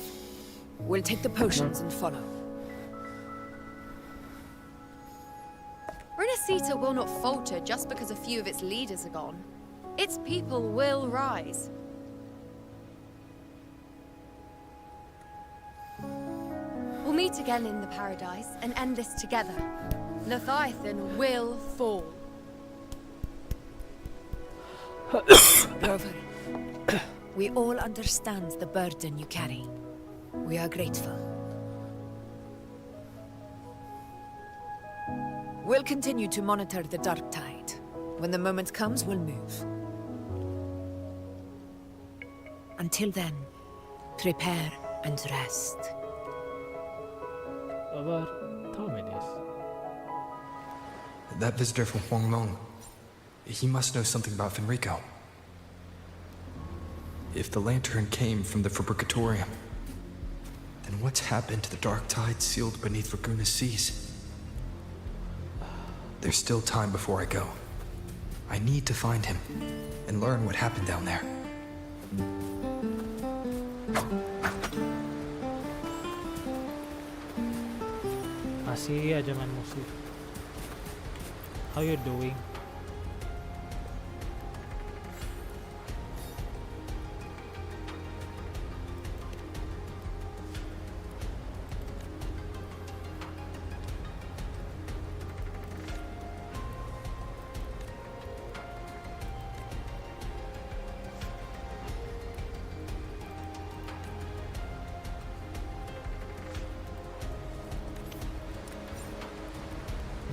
we'll take the potions and follow. RINASCITA will not falter just because a few of its leaders are gone. Its people will rise. We'll meet again in the Paradise and end this together. Leviathan will fall. Grover, we all understand the burden you carry. We are grateful. We'll continue to monitor the dark tide. When the moment comes, we'll move. Until then, prepare and rest. Tell me this. That visitor from Huanglong, he must know something about Fenrico. If the lantern came from the Fabricatorium, then what's happened to the dark tide sealed beneath Raguna's seas? There's still time before I go. I need to find him and learn what happened down there. Masih aja main musik. How you doing?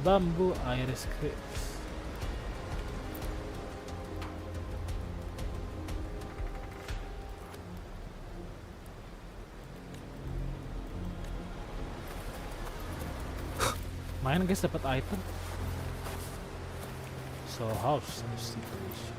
Bambu iris crisp. Main guys, dapat item. So how's the situation?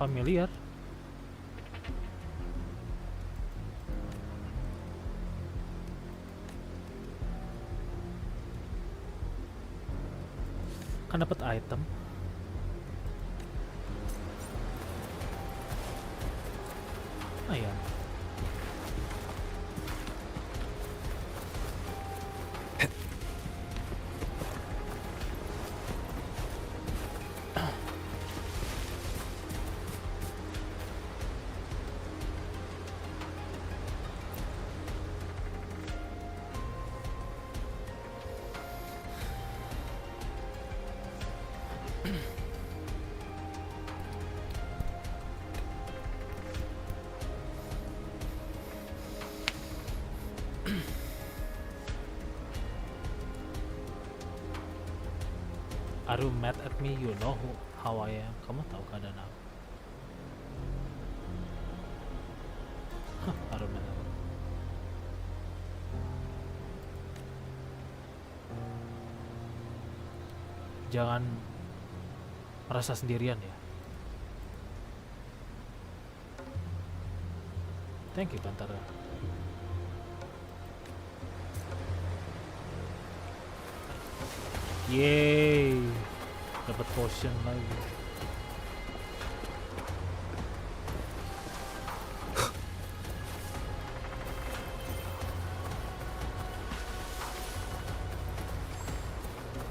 Familiar. Kan dapat item. Ayan. Are you mad at me? You know how I am. Kamu tahu keadaan aku. Are you mad at me? Jangan merasa sendirian ya. Thank you, Pantara. Yeay, dapat potion lagi.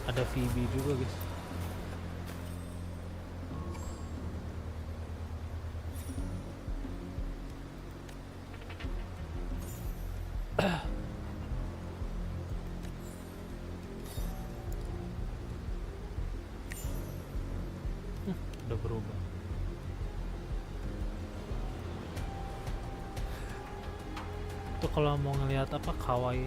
Ada Phoebe juga guys. Udah berubah. Itu kalau mau ngelihat apa kawaii.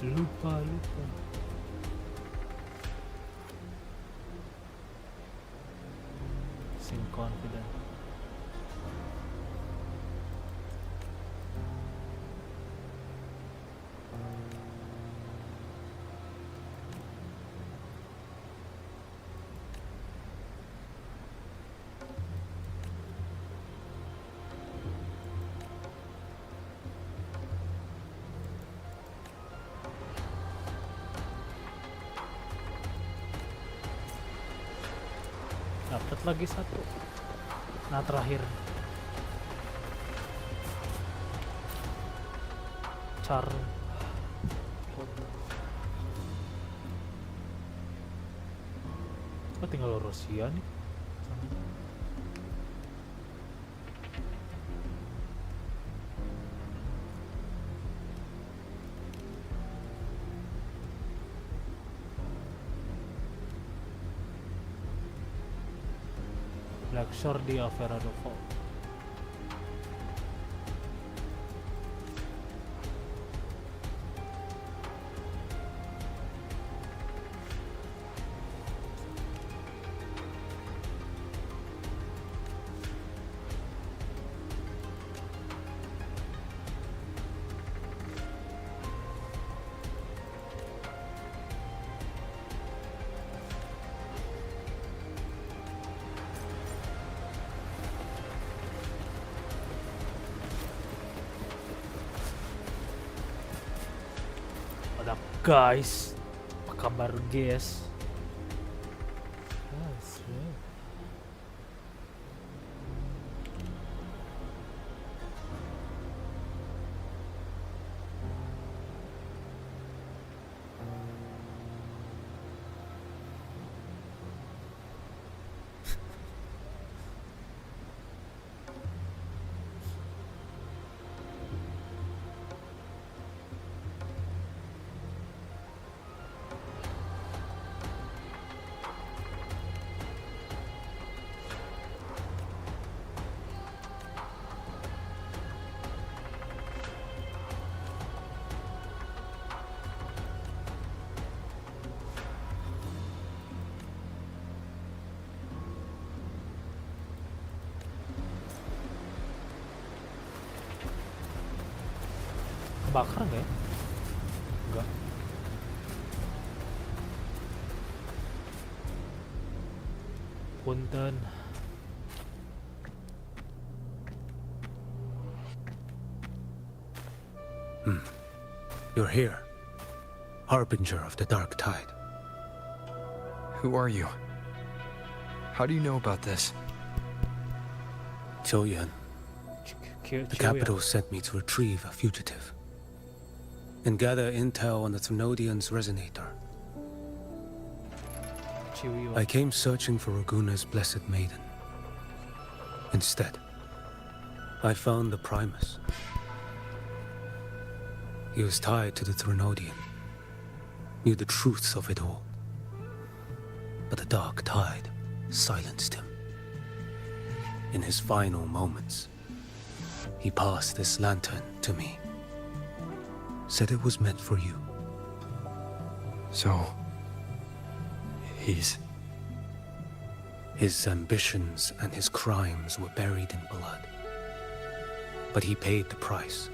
Lupa. Seem confident. Dapat lagi satu. Nah, terakhir Char. Oh, tinggal Rusia nih. Black Shore di Averado Fall. Guys, apa kabar guys? Kebakar nggak ya? Enggak. Punten. You're here, harbinger of the dark tide. Who are you? How do you know about this? Choyan. The capital sent me to retrieve a fugitive and gather intel on the Thrunodian's resonator. I came searching for Raguna's blessed maiden. Instead, I found the Primus. He was tied to the Thrunodian, knew the truths of it all. But the dark tide silenced him. In his final moments, he passed this lantern to me. Said it was meant for you. So, his ambitions and his crimes were buried in blood. But he paid the price.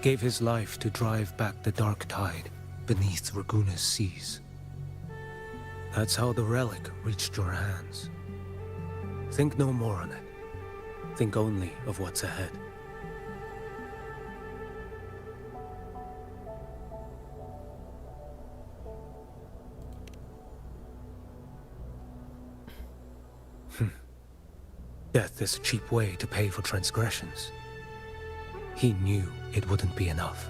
Gave his life to drive back the dark tide beneath Raguna's seas. That's how the relic reached your hands. Think no more on it. Think only of what's ahead. Death is a cheap way to pay for transgressions. He knew it wouldn't be enough.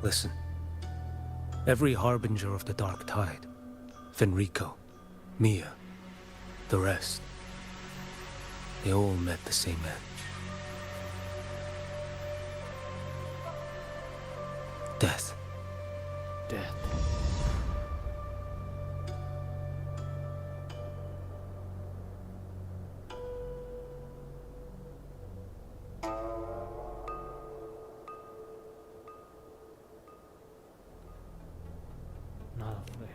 Listen. Every harbinger of the Dark Tide, Fenrico, Mia, the rest, they all met the same end. Death. Death. Not afraid.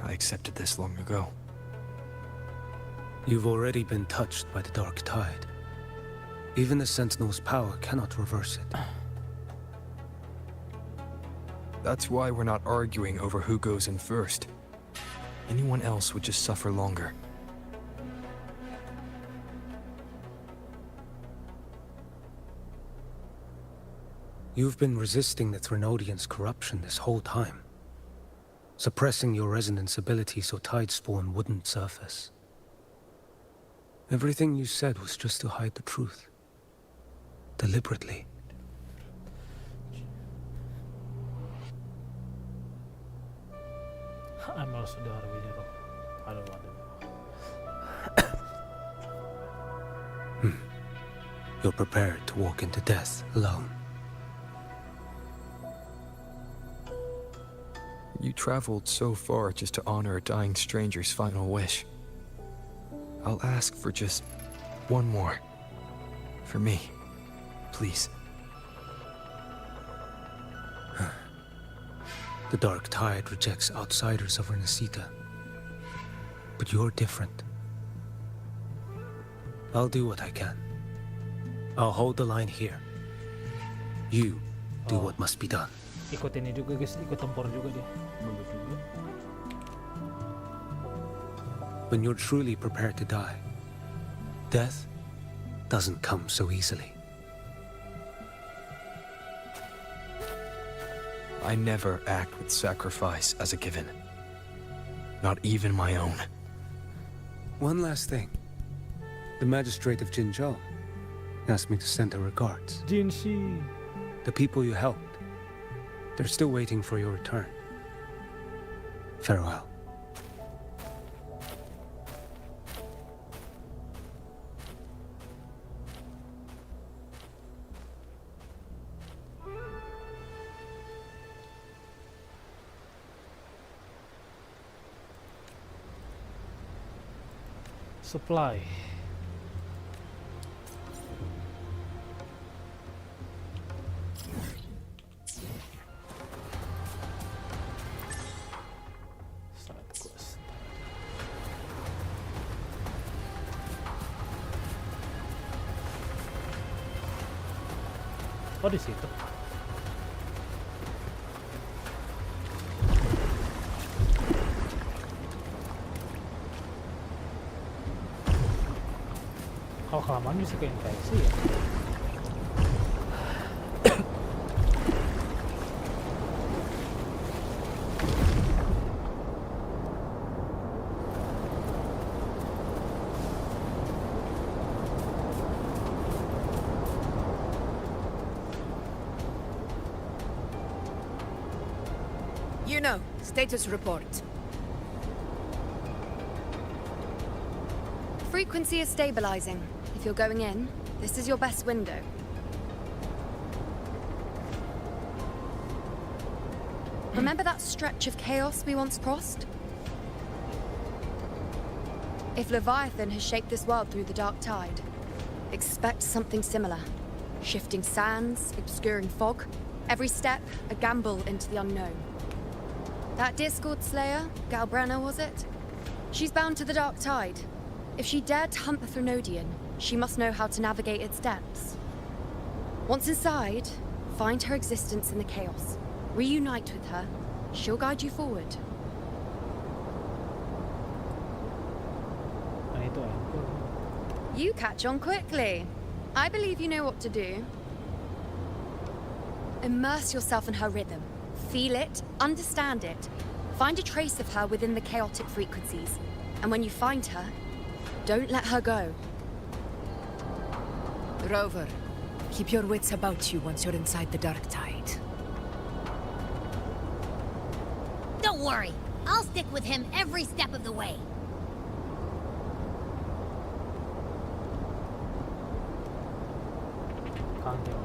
I accepted this long ago. You've already been touched by the Dark Tide. Even the Sentinel's power cannot reverse it. That's why we're not arguing over who goes in first. Anyone else would just suffer longer. You've been resisting the Threnodians' corruption this whole time. Suppressing your resonance ability so Tidespawn wouldn't surface. Everything you said was just to hide the truth. Deliberately. I'm also Darwi, I don't want them. You're prepared to walk into death alone. You traveled so far just to honor a dying stranger's final wish. I'll ask for just one more. For me. Please. The Dark Tide rejects outsiders of RINASCITA. But you're different. I'll do what I can. I'll hold the line here. You do what must be done. Ikut ini juga guys, ikut tempur juga dia. When you're truly prepared to die, death doesn't come so easily. I never act with sacrifice as a given. Not even my own. One last thing. The magistrate of Jinzhou asked me to send her regards. Jinxi. The people you helped. They're still waiting for your return. Farewell. Supply. Oh, di situ. Kalau kelamaan bisa keinfeksi ya. You know, status report. Frequency is stabilizing. If you're going in, this is your best window. Remember that stretch of chaos we once crossed? If Leviathan has shaped this world through the Dark Tide, expect something similar. Shifting sands, obscuring fog, every step a gamble into the unknown. That Discord Slayer, Galbrenna was it? She's bound to the Dark Tide. If she dared to hunt the Threnodian, she must know how to navigate its depths. Once inside, find her existence in the chaos. Reunite with her, She'll guide you forward. Nah itu anchor. You catch on quickly. I believe you know what to do. Immerse yourself in her rhythm. Feel it, understand it. Find a trace of her within the chaotic frequencies. And when you find her, don't let her go. Rover, keep your wits about you once you're inside the dark tide. Don't worry. I'll stick with him every step of the way.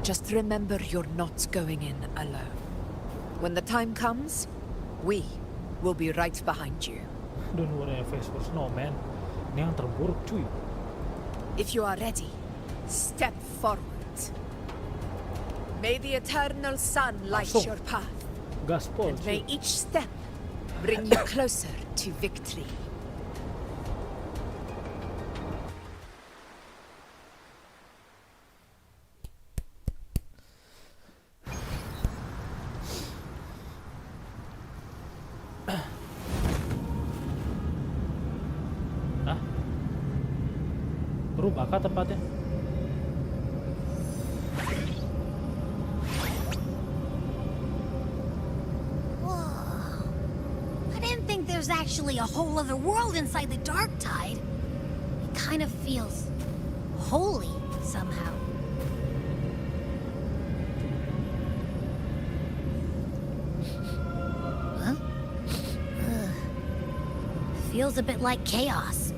Just remember you're not going in alone. When the time comes, we will be right behind you. Don't worry, face for snowman. Ini yang terburuk cuy. If you are ready, step forward. May the eternal sun light your path. Gaspol, and may each step bring you closer to victory. Berubah kah tempatnya? Whoa. I didn't think there's actually a whole other world inside the dark tide. It kind of feels holy somehow. Huh? Feels a bit like chaos.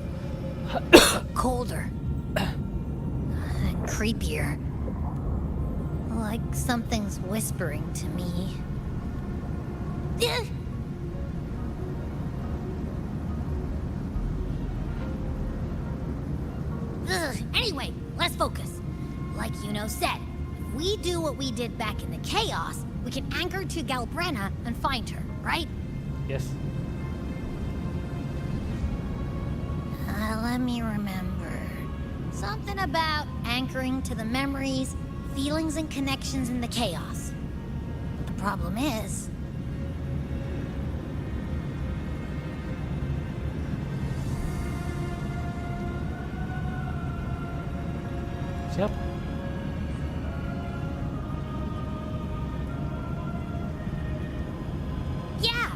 Colder. And creepier. Like something's whispering to me. Anyway, let's focus. Like Yuno said, if we do what we did back in the chaos, we can anchor to Galbrenna and find her, right? Yes. Let me remember. Something about anchoring to the memories, feelings, and connections in the chaos. But the problem is... Siap. Yeah!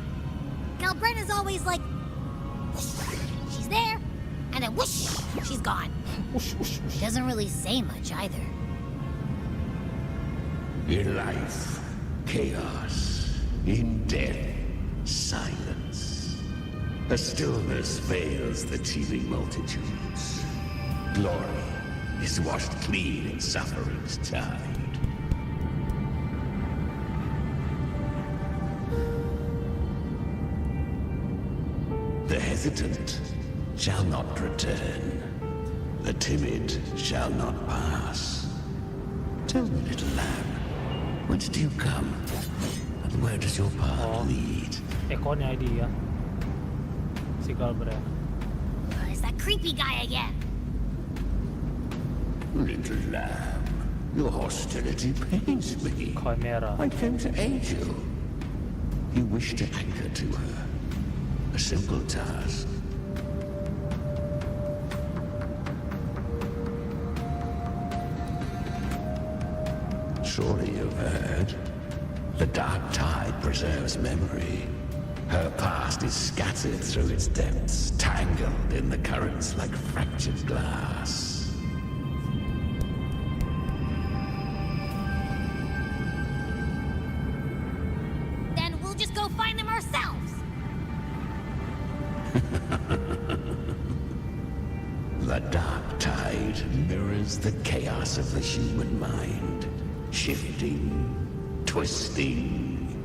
Galbrenna's always like... she's there, and then whoosh, she's gone. Doesn't really say much either. In life, chaos. In death, silence. A stillness veils the teeming multitudes. Glory is washed clean in suffering's tide. The hesitant shall not return. The timid shall not pass. Tell me, little lamb, whence do you come? And where does your path lead? Ekornya dia. Si Galbrenna. It's that creepy guy again. Little lamb, your hostility pains me. Chimera. I came to aid you. You wish to anchor to her. A simple task. Surely you've heard. The dark tide preserves memory. Her past is scattered through its depths, tangled in the currents like fractured glass. Then we'll just go find them ourselves. The dark tide mirrors the chaos of the human mind. Shifting, twisting.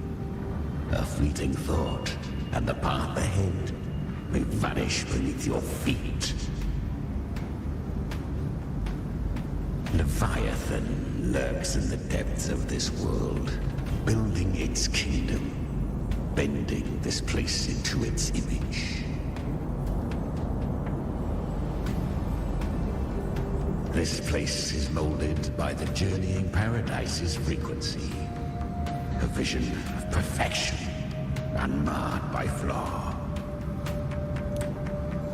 A fleeting thought, and the path ahead may vanish beneath your feet. Leviathan lurks in the depths of this world, building its kingdom, bending this place into its image. This place is molded by the journeying paradise's frequency. A vision of perfection, unmarred by flaw.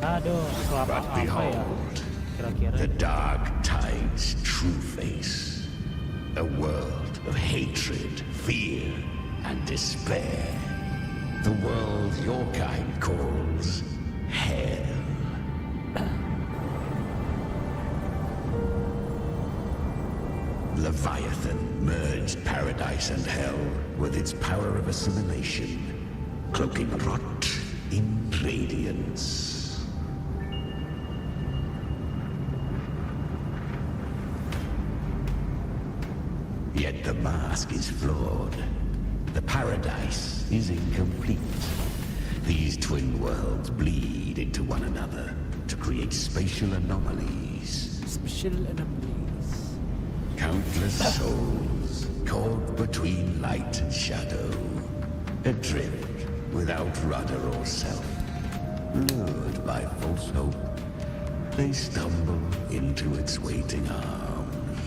Aduh, selama But apa ya? behold, Kira-kira the dark tide's true face. A world of hatred, fear, and despair. The world your kind calls hell. Leviathan merged paradise and hell with its power of assimilation, cloaking rot in radiance. Yet the mask is flawed. The paradise is incomplete. These twin worlds bleed into one another to create spatial anomalies. Spatial anomalies. Countless souls caught between light and shadow, adrift without rudder or self, lured by false hope, they stumble into its waiting arms.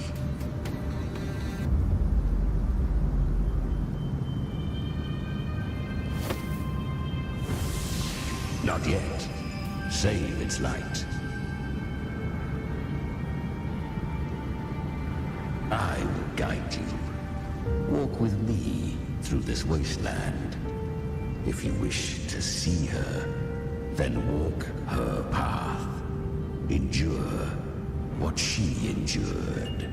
Not yet. Save its light. I will guide you. Walk with me through this wasteland. If you wish to see her, then walk her path. Endure what she endured.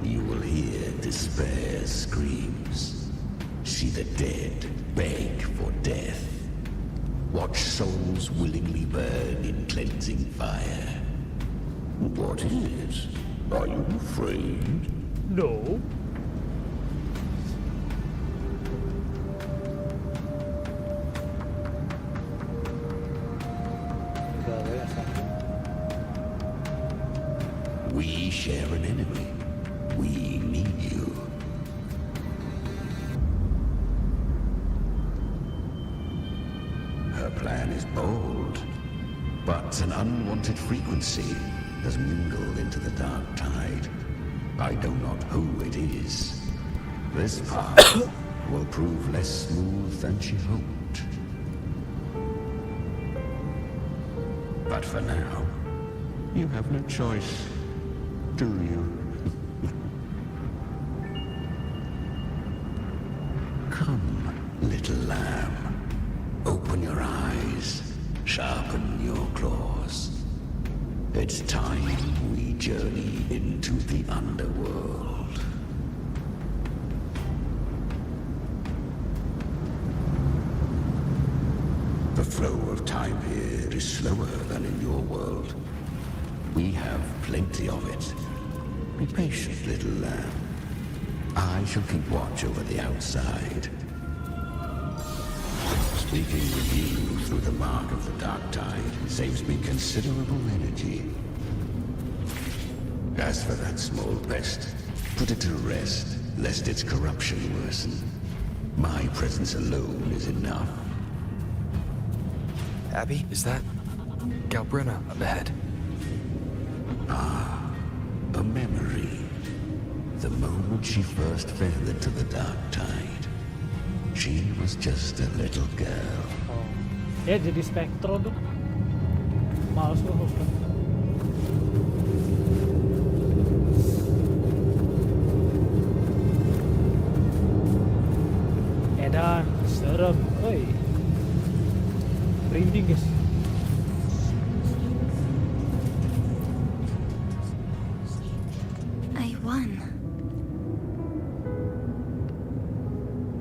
You will hear despair's screams. See the dead beg for death. Watch souls willingly burn in cleansing fire. What is it? Are you afraid? No. We share an enemy. We need you. Her plan is bold, but an unwanted frequency has mingled into the dark tide. I know not who it is. This path will prove less smooth than she hoped. But for now, you have no choice, do you? Come, little lamb. Open your eyes, sharpen your claws. It's time we journey into the underworld. The flow of time here is slower than in your world. We have plenty of it. Be patient, little lamb. I shall keep watch over the outside. Speaking with you through the mark of the dark tide saves me considerable energy. As for that small pest, put it to rest, lest its corruption worsen. My presence alone is enough. Abby, is that Galbrina up ahead? Ah, a memory. The moment she first fell into the dark tide. She was just a little girl. Oh. Ya jadi Spectro dong. Males gue hostnya. Edan, serem. Oi. Merinding guys. I won.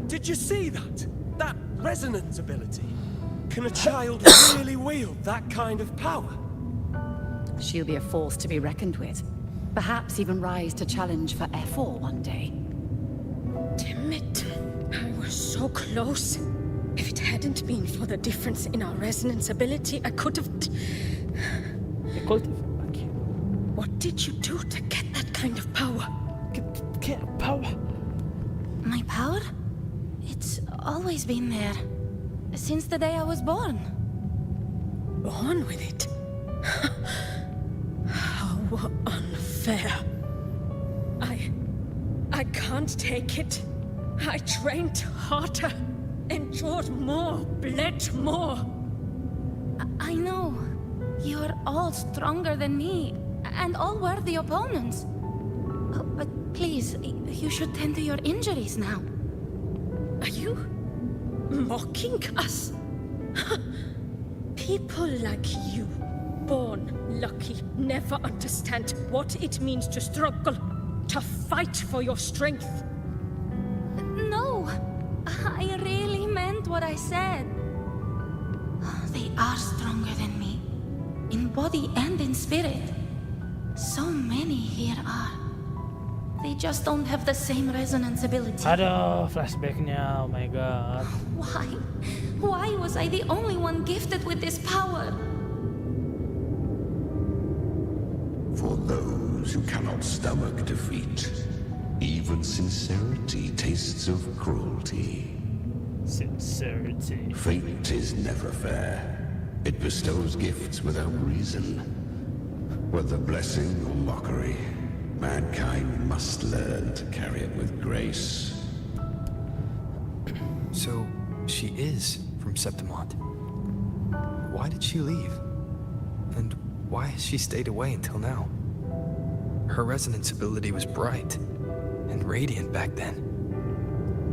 Did you see that? That resonance ability? Can a child really wield that kind of power? She'll be a force to be reckoned with. Perhaps even rise to challenge for F4 one day. Damn it. I was so close. If it hadn't been for the difference in our resonance ability, I could have... What did you do to get that kind of power? Get power? My power? It's always been there. Since the day I was born. Born with it? How unfair. I can't take it. I trained harder, endured more, bled more. I know. You're all stronger than me, and all worthy opponents. But please, you should tend to your injuries now. Are you mocking us? People like you, born lucky, never understand what it means to struggle, to fight for your strength. No, I really meant what I said. They are stronger than me, in body and in spirit. So many here are. They just don't have the same resonance ability. Aduh, flashbacknya, oh my god. Why? Why was I the only one gifted with this power? For those who cannot stomach defeat, even sincerity tastes of cruelty. Sincerity. Fate is never fair. It bestows gifts without reason. Whether blessing or mockery, mankind must learn to carry it with grace. So, she is from Septimont. Why did she leave? And why has she stayed away until now? Her resonance ability was bright and radiant back then.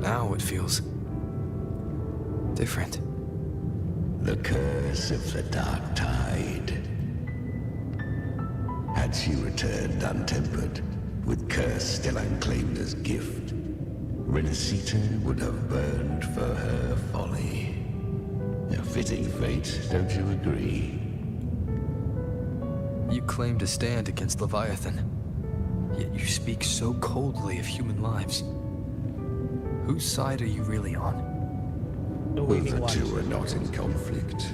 Now it feels different. The curse of the dark tide. Had she returned untempered, with curse still unclaimed as gift, RINASCITA would have burned for her folly. A fitting fate, don't you agree? You claim to stand against Leviathan, yet you speak so coldly of human lives. Whose side are you really on? The two are not in conflict.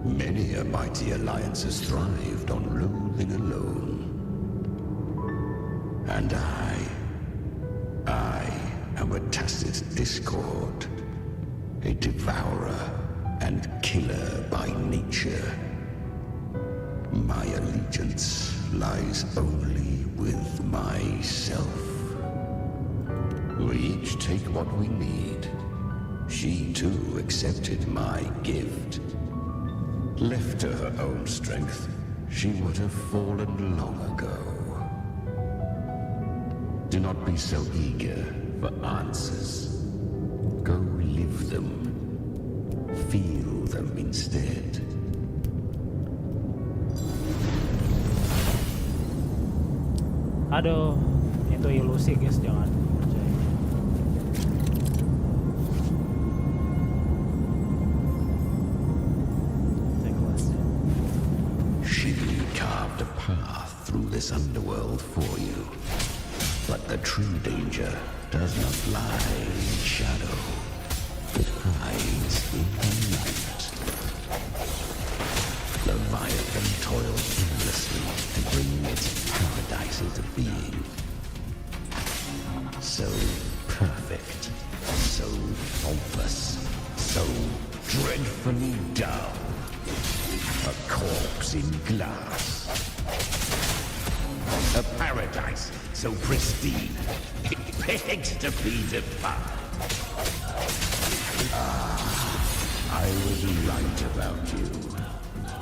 Many a mighty alliance has thrived on loathing alone. And I am a tacit discord, a devourer and killer by nature. My allegiance lies only with myself. We each take what we need. She too accepted my gift. Left to her own strength, she would have fallen long ago. Do not be so eager for answers. Go live them. Feel them instead. Aduh, itu ilusi guys, jangan percaya. She carved a path through this underworld for you. But the true danger does not lie in shadow. It hides in the light. Leviathan toils endlessly to bring its paradise into being. So perfect, so faultless, so dreadfully dull. A corpse in glass. A paradise so pristine, it begs to be devoured. I was right about you.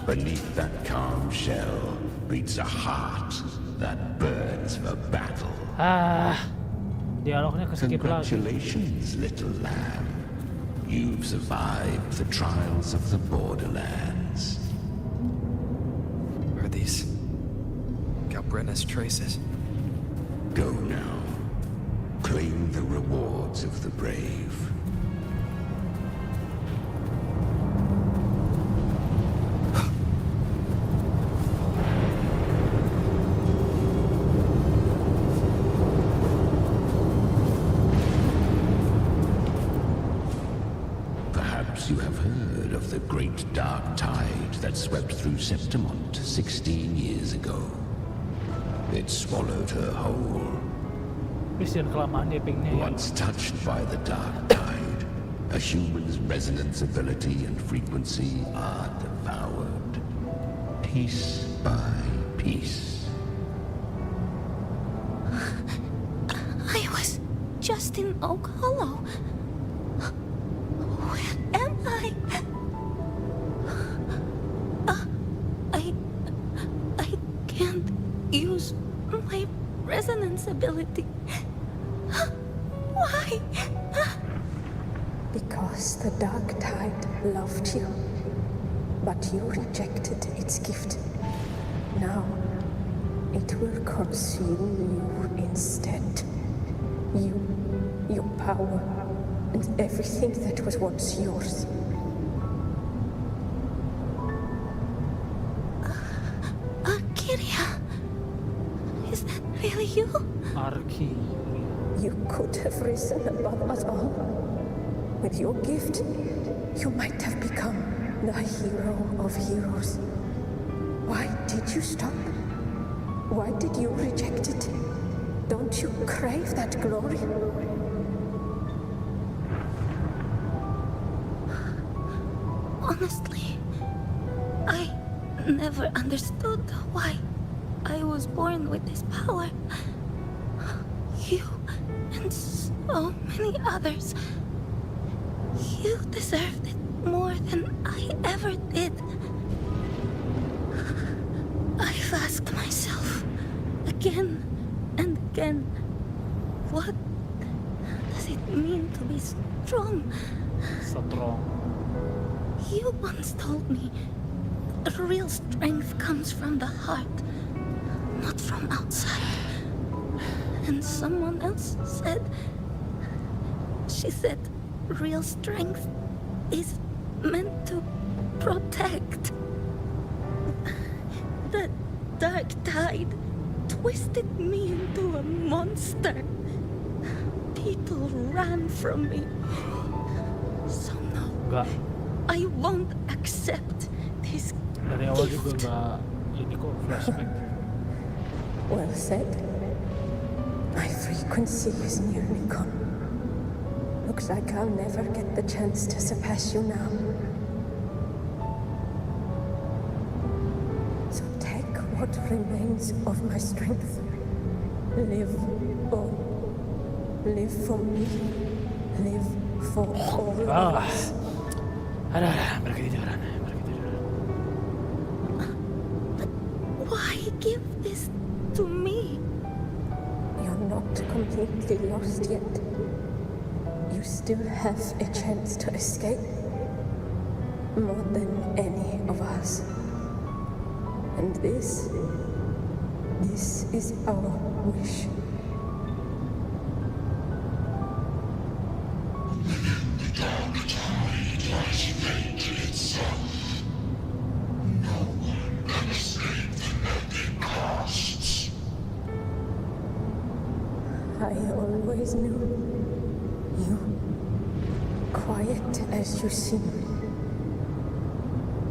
Beneath that calm shell beats a heart that burns for battle. Dialognya keskip lagi. Congratulations, little lamb. You've survived the trials of the borderlands. Are these Galbrenna's traces? Go now. Claim the rewards of the brave. Perhaps you have heard of the great dark tide that swept through Septimont 16 years ago. It swallowed her whole. Once touched by the dark tide, a human's resonance ability and frequency are devoured, piece by piece. just in Oak Hollow. Where am I? I can't use my resonance ability. Why? Because the Dark Tide loved you, but you rejected its gift. Now, it will consume you instead. You, your power, and everything that was once yours. Kyria, is that really you? Arki. You could have risen above us all. With your gift, you might have become the hero of heroes. Why did you stop? Why did you reject it? Don't you crave that glory? Honestly, I never understood why I was born with this power. You and so many others, you deserved it more than I ever did. I've asked myself again and again, what does it mean to be strong? Strong. You once told me real strength comes from the heart, not from outside. And someone else said, she said, real strength is meant to protect. The Dark Tide twisted me into a monster. People ran from me. So no, I won't accept this Dari awal gift. juga nggak ini kok flashback. Well said. My frequency is nearly gone. Looks like I'll never get the chance to surpass you now. So take what remains of my strength. Live on. Live for me. Live for all of us. Ada, mereka tiduran. Why give this to me? You're not completely lost yet. You still have a chance to escape. More than any of us. And this is our wish. The Dark Tide lies fate itself. No one can escape the net it casts. I always knew you, quiet as you seem.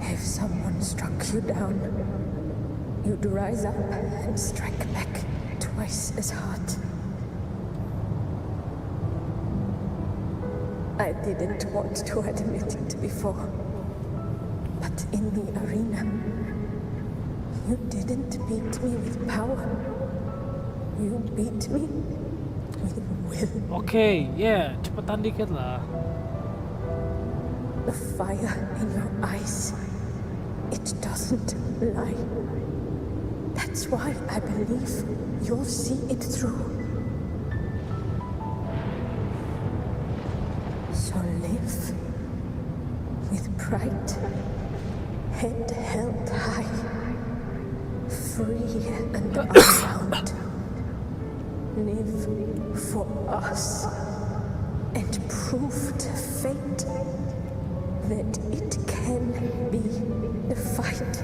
If someone struck you down, you'd rise up and strike back twice as hard. I didn't want to admit it before, but in the arena, you didn't beat me with power. You beat me with will. Oke, ya, cepetan dikit lah. The fire in your eyes, it doesn't lie. That's why I believe you'll see it through. So live with pride, head held high, free and unbound. Live for us and prove to fate that it can be the fight.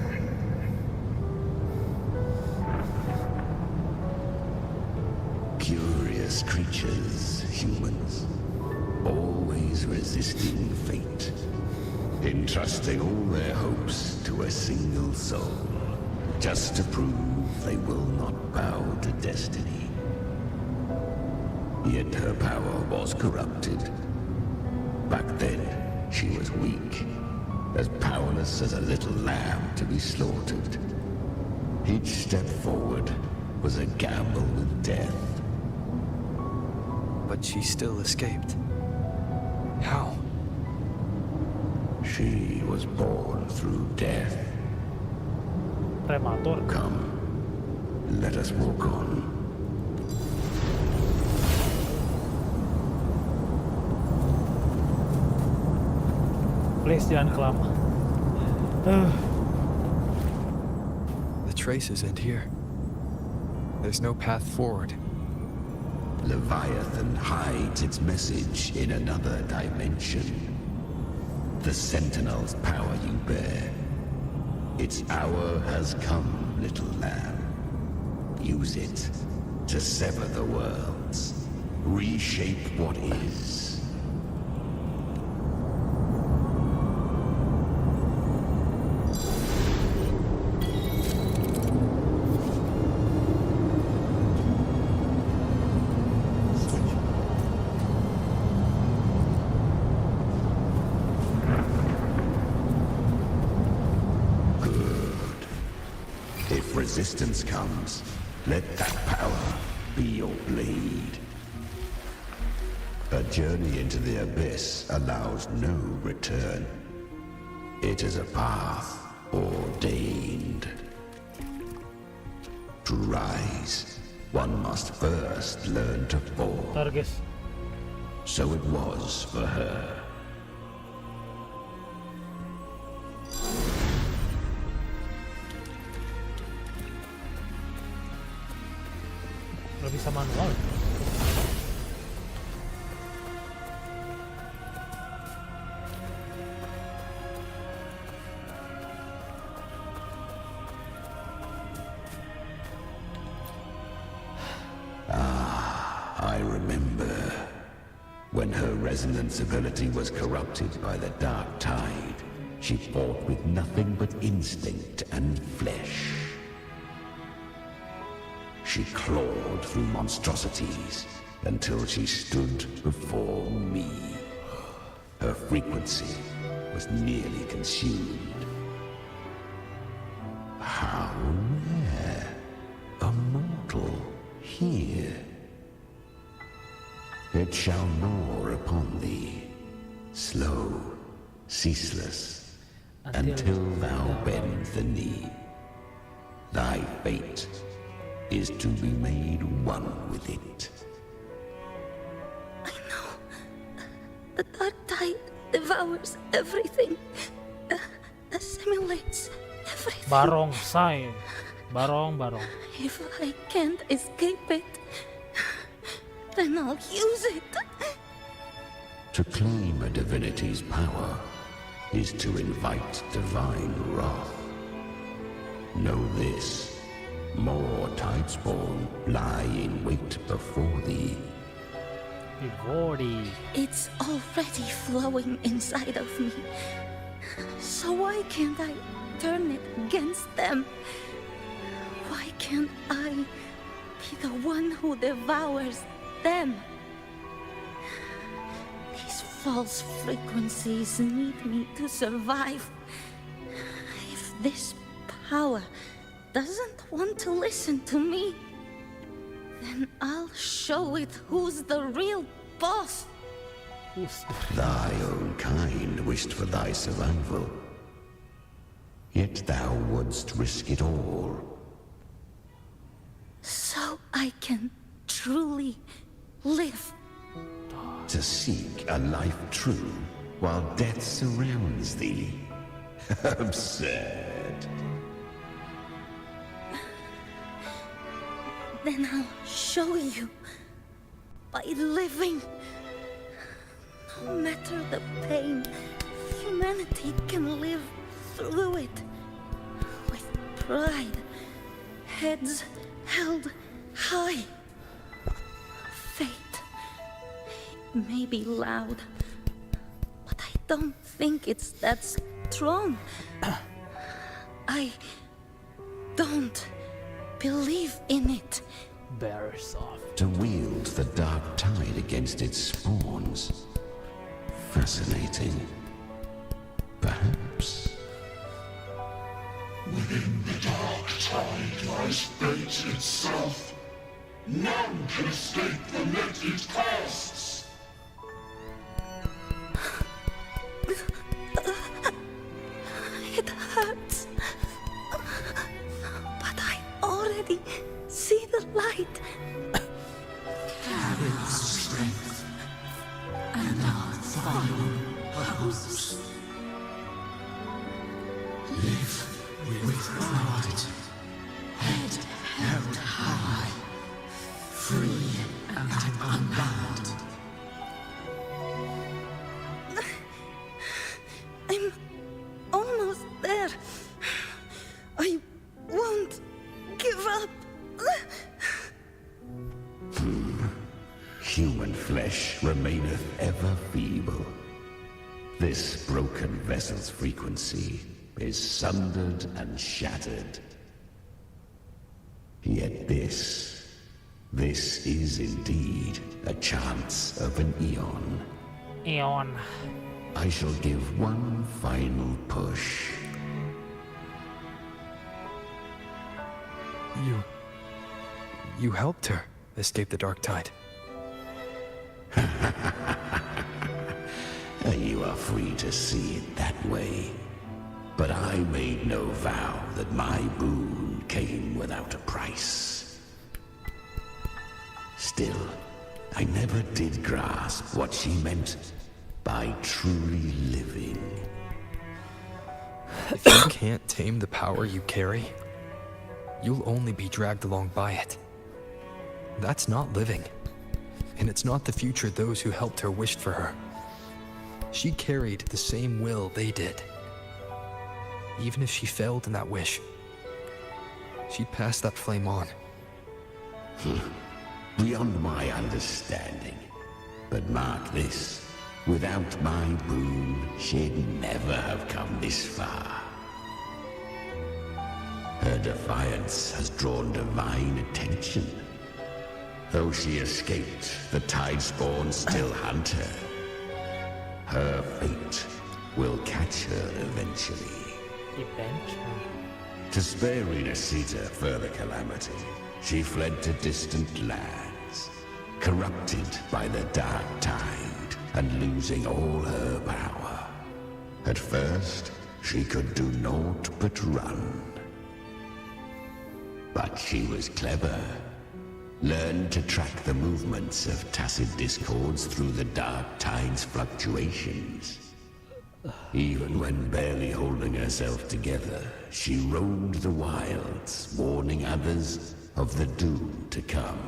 Curious creatures, humans, always resisting fate, entrusting all their hopes to a single soul, just to prove they will not bow to destiny. Yet her power was corrupted. Back then, she was weak, as powerless as a little lamb to be slaughtered. Each step forward was a gamble with death. but she still escaped. How? She was born through death. Prematur. Come, let us walk on. Please jangan kelama. The traces end here. There's no path forward. Leviathan hides its message in another dimension. The Sentinel's power you bear. Its hour has come, little lamb. Use it to sever the worlds. Reshape what is. Resistance comes, let that power be your blade. A journey into the abyss allows no return. It is a path ordained. To rise, one must first learn to fall. So it was for her. Bisa manual. I remember when her resonance ability was corrupted by the dark tide. She fought with nothing but instinct and flesh. She clawed through monstrosities until she stood before me. Her frequency was nearly consumed. How rare a mortal here. It shall gnaw upon thee, slow, ceaseless, until thou bend the knee. Thy fate is to be made one with it. I know. The dark tide devours everything. Assimilates everything. Barong say. Barong. If I can't escape it, then I'll use it. To claim a divinity's power is to invite divine wrath. Know this. More tidespawn lie in wait before thee. It's already flowing inside of me. So why can't I turn it against them? Why can't I be the one who devours them? These false frequencies need me to survive. If this power doesn't want to listen to me, then I'll show it who's the real boss. Thy own kind wished for thy survival. Yet thou wouldst risk it all. So I can truly live. To seek a life true while death surrounds thee. Absurd. Then I'll show you by living. No matter the pain, humanity can live through it with pride, heads held high. Fate may be loud, but I don't think it's that strong. I don't believe in it. Very soft. To wield the dark tide against its spawns. Fascinating. Perhaps. Within the dark tide lies fate itself. None can escape the net it casts. It hurts. But I already see the light. Carry the strength and our final hopes. Live with pride, head held high, free and unbound. I'm almost there. I won't give up. Human flesh remaineth ever feeble. This broken vessel's frequency is sundered and shattered. Yet this is indeed a chance of an eon. Eon. I shall give one final push. You helped her escape the dark tide. You are free to see it that way. But I made no vow that my boon came without a price. Still, I never did grasp what she meant by truly living. If you can't tame the power you carry, you'll only be dragged along by it. That's not living. And it's not the future those who helped her wished for her. She carried the same will they did. Even if she failed in that wish, she'd pass that flame on. Beyond my understanding. But mark this, without my boon, she'd never have come this far. Her defiance has drawn divine attention. Though she escaped, the Tidespawn still hunt her. Her fate will catch her eventually. To spare RINASCITA further calamity, she fled to distant lands, corrupted by the dark tide and losing all her power. At first, she could do naught but run. But she was clever. Learned to track the movements of tacit discords through the dark tide's fluctuations. Even when barely holding herself together, she roamed the wilds, warning others of the doom to come.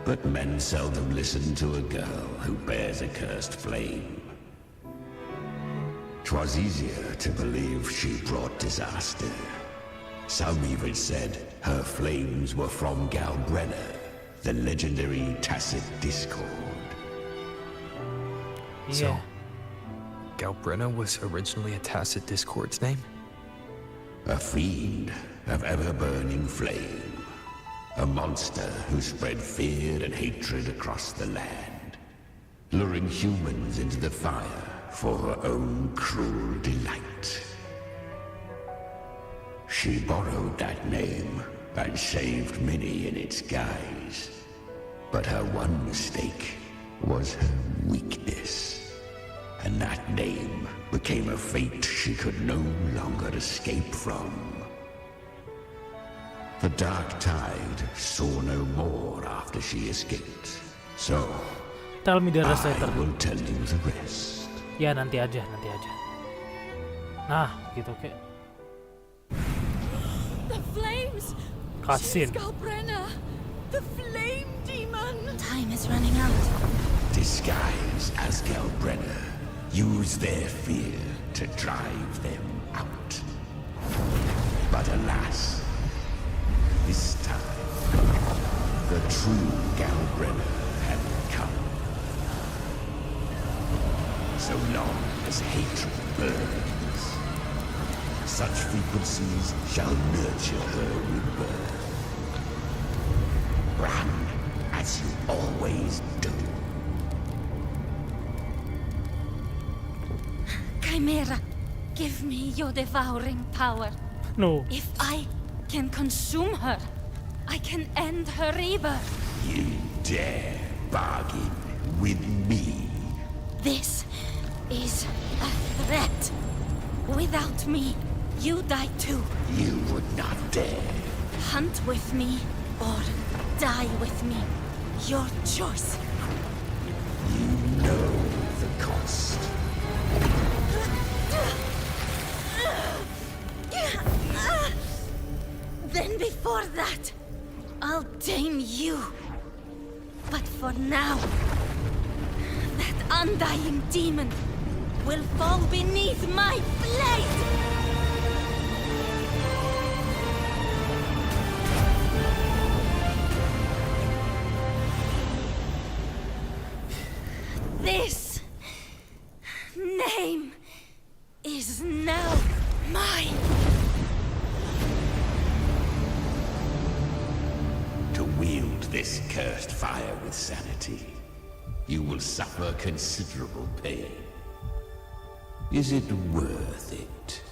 But men seldom listen to a girl who bears a cursed flame. 'Twas easier to believe she brought disaster. Some even said her flames were from Galbrenna, the legendary tacit discord. So, Galbrenna was originally a tacit discord's name? A fiend of ever-burning flame. A monster who spread fear and hatred across the land, luring humans into the fire for her own cruel delight. She borrowed that name and saved many in its guise. But her one mistake was her weakness. And that name became a fate she could no longer escape from. The dark tide saw no more after she escaped. So, tell me the rest later. I will tell you the rest. Ya nanti aja. Nah, gitu kayak. The flames! Cutscene. Galbrenna! The flame demon! Time is running out. Disguised as Galbrenna, use their fear to drive them out. But alas, this time, the true Galbrenna had come. So long as hatred burns, such frequencies shall nurture her rebirth. Run as you always do. Chimera, give me your devouring power. No. If I can consume her, I can end her rebirth. You dare bargain with me? This is a threat. Without me, you die too. You would not dare. Hunt with me or die with me. Your choice. You know the cost. Then before that, I'll tame you. But for now, that undying demon will fall beneath my blade! This name is now mine. To wield this cursed fire with sanity, you will suffer considerable pain. Is it worth it?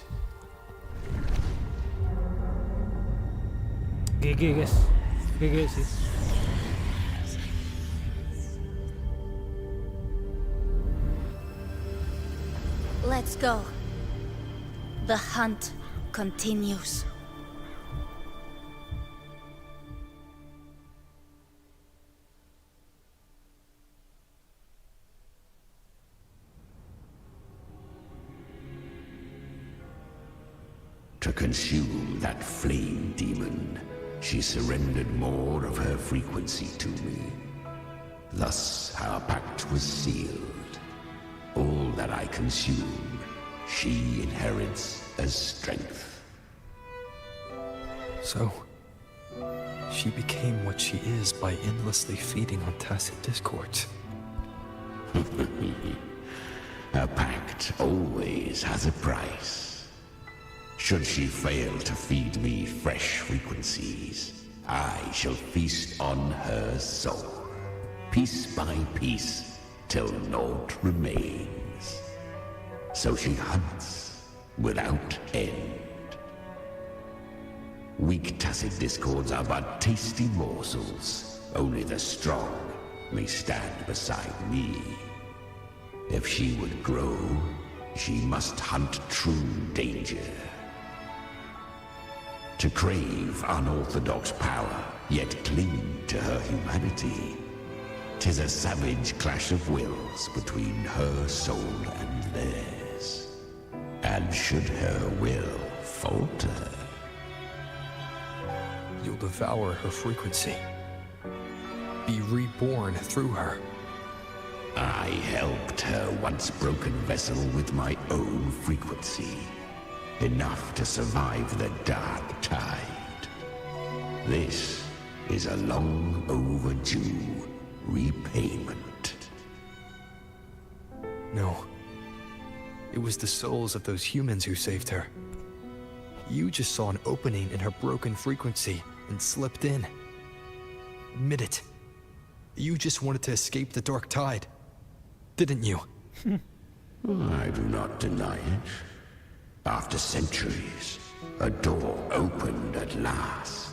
GG guys, GG sih. Let's go. The hunt continues. To consume that flame demon, she surrendered more of her frequency to me. Thus, our pact was sealed. All that I consume, she inherits as strength. So, she became what she is by endlessly feeding on tacit discords. A pact always has a price. Should she fail to feed me fresh frequencies, I shall feast on her soul, piece by piece, till naught remains. So she hunts without end. Weak tacit discords are but tasty morsels. Only the strong may stand beside me. If she would grow, she must hunt true danger. To crave unorthodox power, yet cling to her humanity, 'tis a savage clash of wills between her soul and theirs. And should her will falter, you'll devour her frequency. Be reborn through her. I helped her once broken vessel with my own frequency. Enough to survive the dark tide. This is a long overdue repayment. No. It was the souls of those humans who saved her. You just saw an opening in her broken frequency and slipped in. Admit it. You just wanted to escape the dark tide, didn't you? I do not deny it. After centuries, a door opened at last.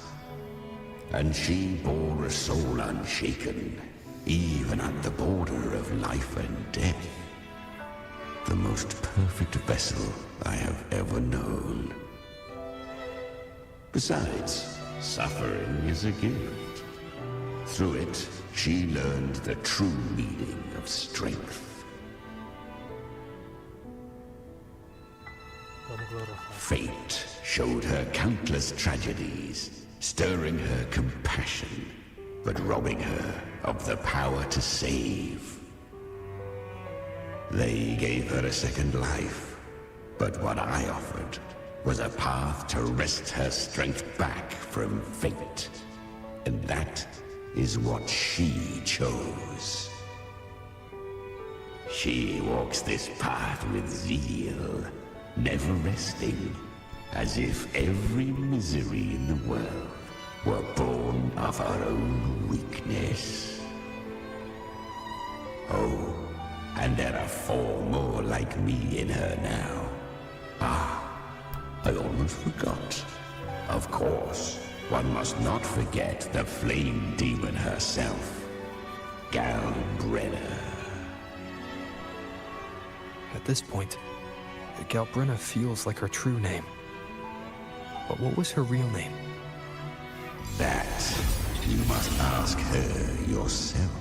And she bore a soul unshaken, even at the border of life and death. The most perfect vessel I have ever known. Besides, suffering is a gift. Through it, she learned the true meaning of strength. Fate showed her countless tragedies, stirring her compassion, but robbing her of the power to save. They gave her a second life, but what I offered was a path to wrest her strength back from fate. And that is what she chose. She walks this path with zeal, never resting, as if every misery in the world were born of her own weakness. Oh, and there are 4 more like me in her now. Ah, I almost forgot. Of course, One must not forget the flame demon herself, Galbrenna. At this point, Galbrenna feels like her true name. But what was her real name? That you must ask her yourself.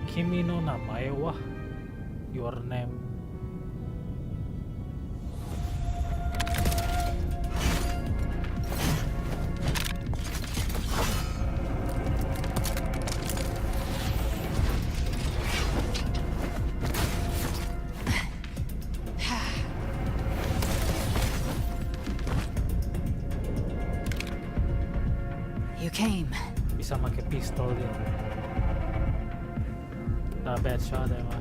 Kimi no namae wa. Your name. You came. Bisa pakai pistol dia. Not bad shot, emang.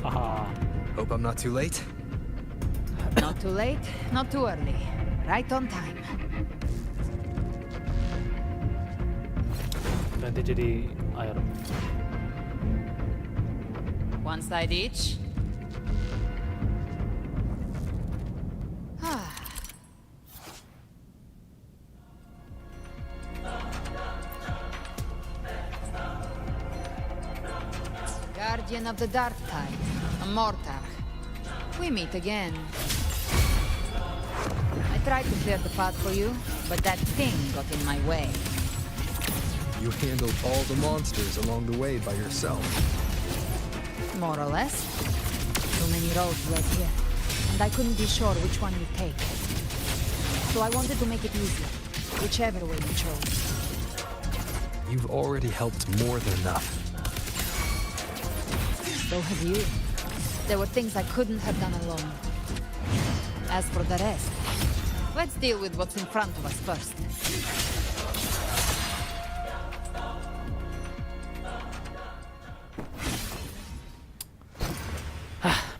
Haha. Hope I'm not too late. Not too late, not too early. Right on time. Ganti jadi air. One side each. Guardian of the Dark Tide, a mortar. We meet again. I tried to clear the path for you, but that thing got in my way. You handled all the monsters along the way by yourself. More or less. Too many roads led here, and I couldn't be sure which one you'd take. So I wanted to make it easier, whichever way you chose. You've already helped more than enough. So have you. There were things I couldn't have done alone. As for the rest, let's deal with what's in front of us first.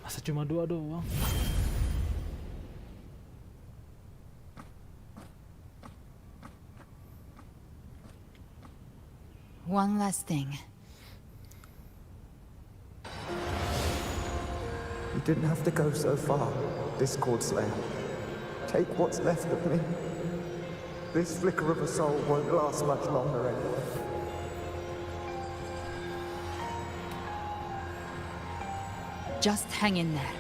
Masa cuma 2 doang. One last thing. You didn't have to go so far, Discord Slayer. Take what's left of me. This flicker of a soul won't last much longer anyway. Just hang in there.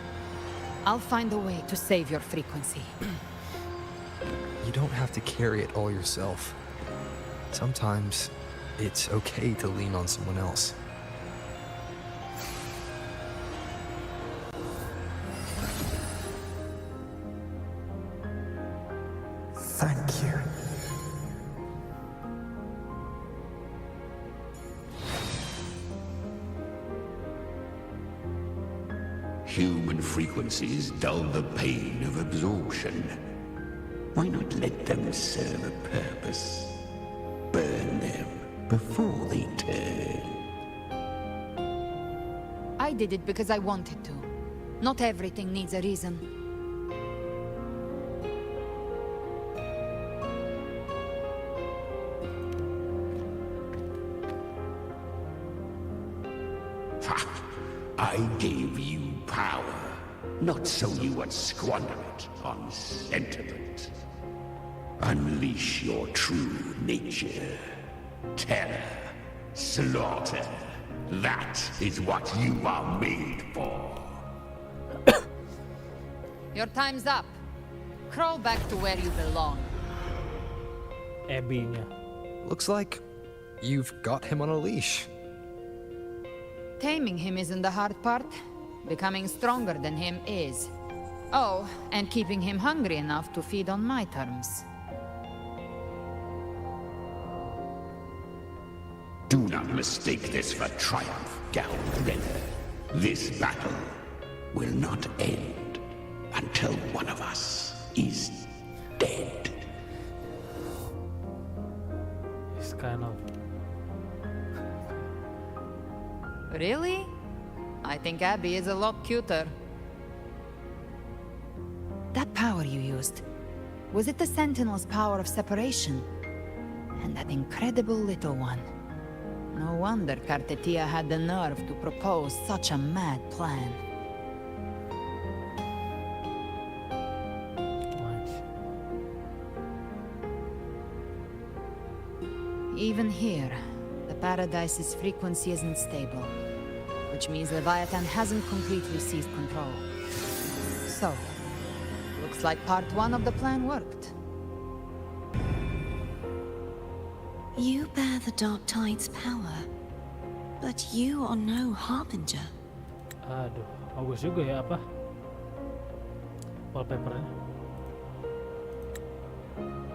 I'll find a way to save your frequency. You don't have to carry it all yourself. Sometimes it's okay to lean on someone else. Thank you. Human frequencies dull the pain of absorption. Why not let them serve a purpose? Burn them before they turn. I did it because I wanted to. Not everything needs a reason. I gave you power, not so you would squander it on sentiment. Unleash your true nature. Terror, slaughter. That is what you are made for. Your time's up. Crawl back to where you belong. Abby-nya. Looks like you've got him on a leash. Taming him isn't the hard part. Becoming stronger than him is. Oh, and keeping him hungry enough to feed on my terms. Do not mistake this for triumph, Galbrenna. This battle will not end until one of us is dead. It's kind of... Really? I think Abby is a lot cuter. That power you used, was it the Sentinel's power of separation? And that incredible little one. No wonder Kartetia had the nerve to propose such a mad plan. Even here, the Paradise's frequency isn't stable, which means Leviathan hasn't completely seized control. So, looks like part 1 of the plan worked. You bear the Dark Tide's power, but you are no harbinger. Aduh, bagus juga ya apa? Wallpapernya.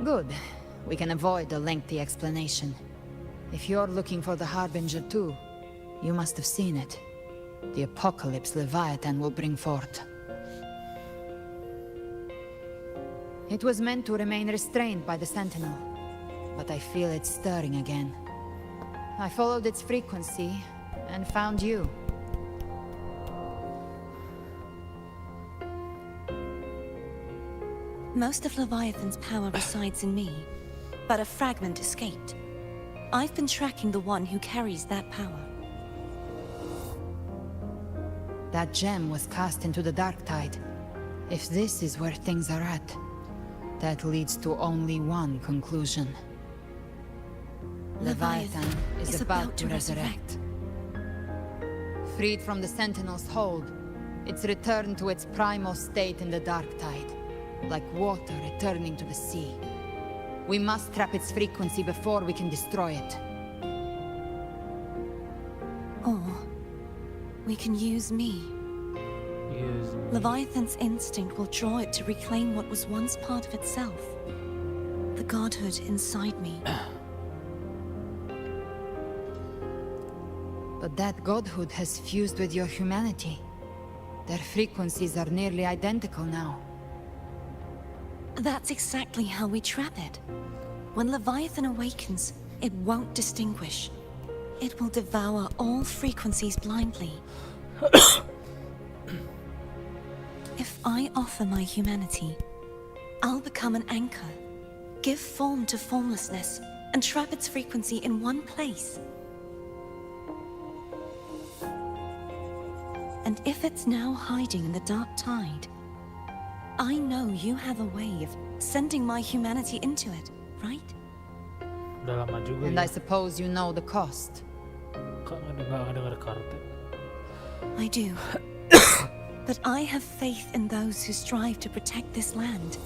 Good. We can avoid a lengthy explanation. If you're looking for the Harbinger too, you must have seen it. The apocalypse Leviathan will bring forth. It was meant to remain restrained by the Sentinel, but I feel it stirring again. I followed its frequency and found you. Most of Leviathan's power resides in me, but a fragment escaped. I've been tracking the one who carries that power. That gem was cast into the Dark Tide. If this is where things are at, that leads to only one conclusion. Leviathan is about to resurrect. Freed from the Sentinel's hold, it's returned to its primal state in the Dark Tide, like water returning to the sea. We must trap its frequency before we can destroy it. Or we can use me. Leviathan's instinct will draw it to reclaim what was once part of itself. The godhood inside me. But that godhood has fused with your humanity. Their frequencies are nearly identical now. That's exactly how we trap it. When Leviathan awakens, it won't distinguish. It will devour all frequencies blindly. If I offer my humanity, I'll become an anchor, give form to formlessness, and trap its frequency in one place. And if it's now hiding in the Dark Tide, I know you have a way of sending my humanity into it, right? And I suppose you know the cost. I do. But I have faith in those who strive to protect this land.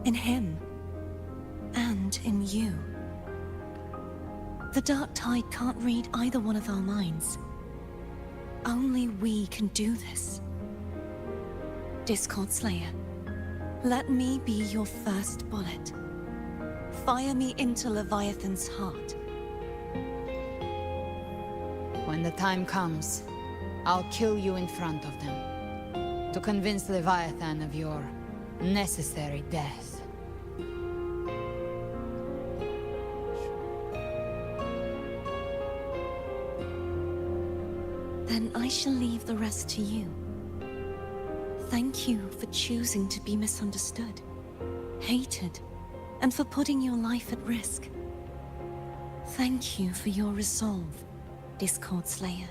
In him. And in you. The Dark Tide can't read either one of our minds. Only we can do this. Discord Slayer, let me be your first bullet. Fire me into Leviathan's heart. When the time comes, I'll kill you in front of them. To convince Leviathan of your necessary death. Then I shall leave the rest to you. Thank you for choosing to be misunderstood, hated, and for putting your life at risk. Thank you for your resolve, Discord Slayer.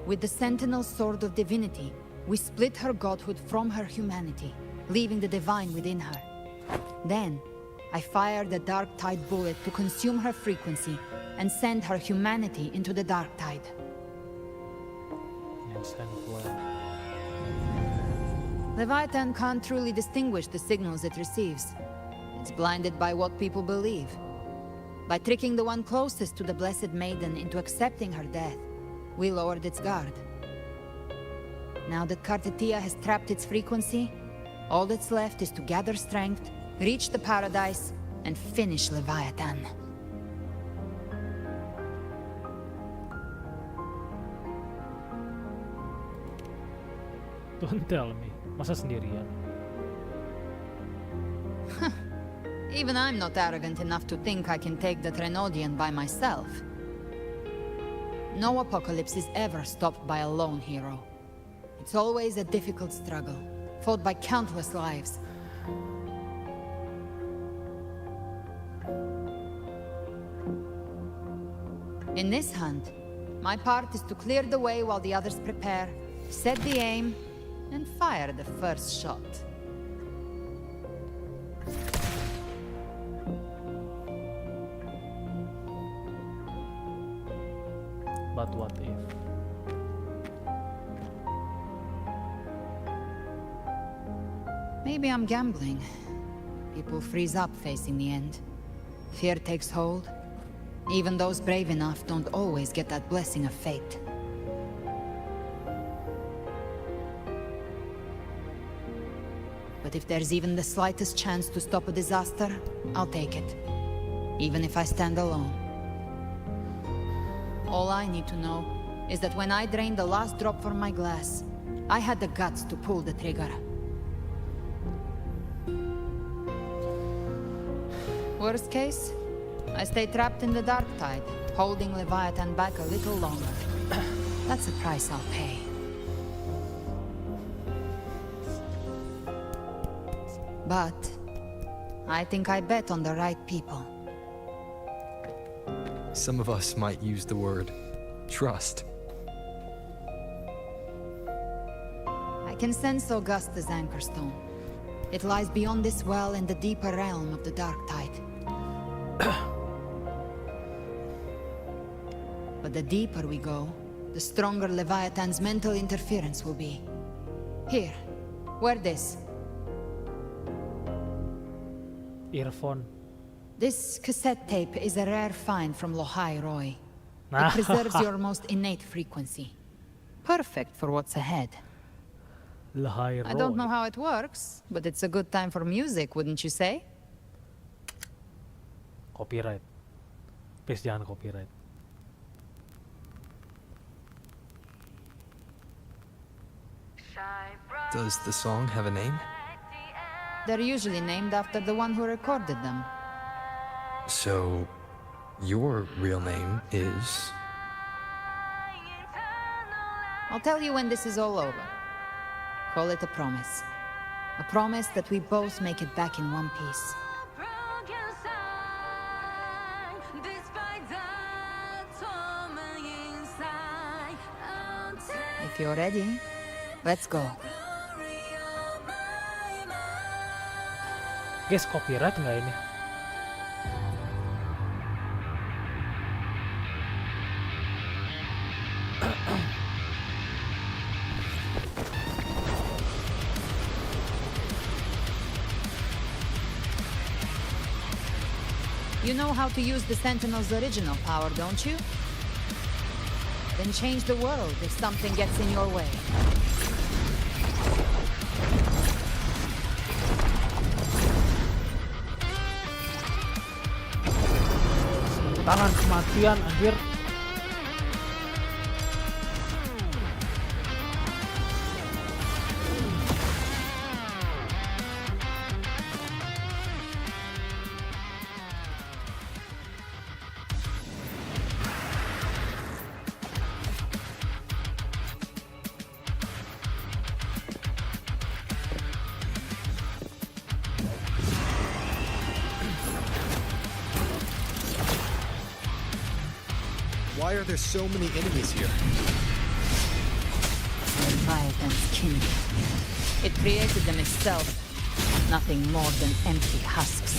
With the Sentinel's Sword of Divinity, we split her godhood from her humanity, leaving the divine within her. Then, I fired the Dark Tide bullet to consume her frequency and send her humanity into the Dark Tide. Leviathan can't truly distinguish the signals it receives. It's blinded by what people believe. By tricking the one closest to the Blessed Maiden into accepting her death, we lowered its guard. Now that Kartetia has trapped its frequency, all that's left is to gather strength, reach the Paradise, and finish Leviathan. Don't tell me, masa sendirian? Even I'm not arrogant enough to think I can take the Trenodian by myself. No apocalypse is ever stopped by a lone hero. It's always a difficult struggle, fought by countless lives. In this hunt, my part is to clear the way while the others prepare, set the aim, and fire the first shot. But what if? Maybe I'm gambling. People freeze up facing the end. Fear takes hold. Even those brave enough don't always get that blessing of fate. But if there's even the slightest chance to stop a disaster, I'll take it. Even if I stand alone. All I need to know is that when I drained the last drop from my glass, I had the guts to pull the trigger. Worst case, I stay trapped in the dark tide, holding Leviathan back a little longer. That's the price I'll pay. But I think I bet on the right people. Some of us might use the word trust. I can sense Augusta's anchorstone. It lies beyond this well in the deeper realm of the dark tide. But the deeper we go, the stronger Leviathan's mental interference will be. Here, wear this. Earphone. This cassette tape is a rare find from Lohai Roy. It preserves your most innate frequency. Perfect for what's ahead. Lohai Roy. I don't know how it works, but it's a good time for music, wouldn't you say? Copyright. Please jangan copyright. Does the song have a name? They're usually named after the one who recorded them. So, your real name is... I'll tell you when this is all over. Call it a promise. A promise that we both make it back in one piece. If you're ready, let's go. Guys, copyright nggak ini? You know how to use the Sentinel's original power, don't you? Then change the world if something gets in your way. Tangan kematian, anjir. Why are there so many enemies here? Leviathan's kindred. It created them itself. Nothing more than empty husks.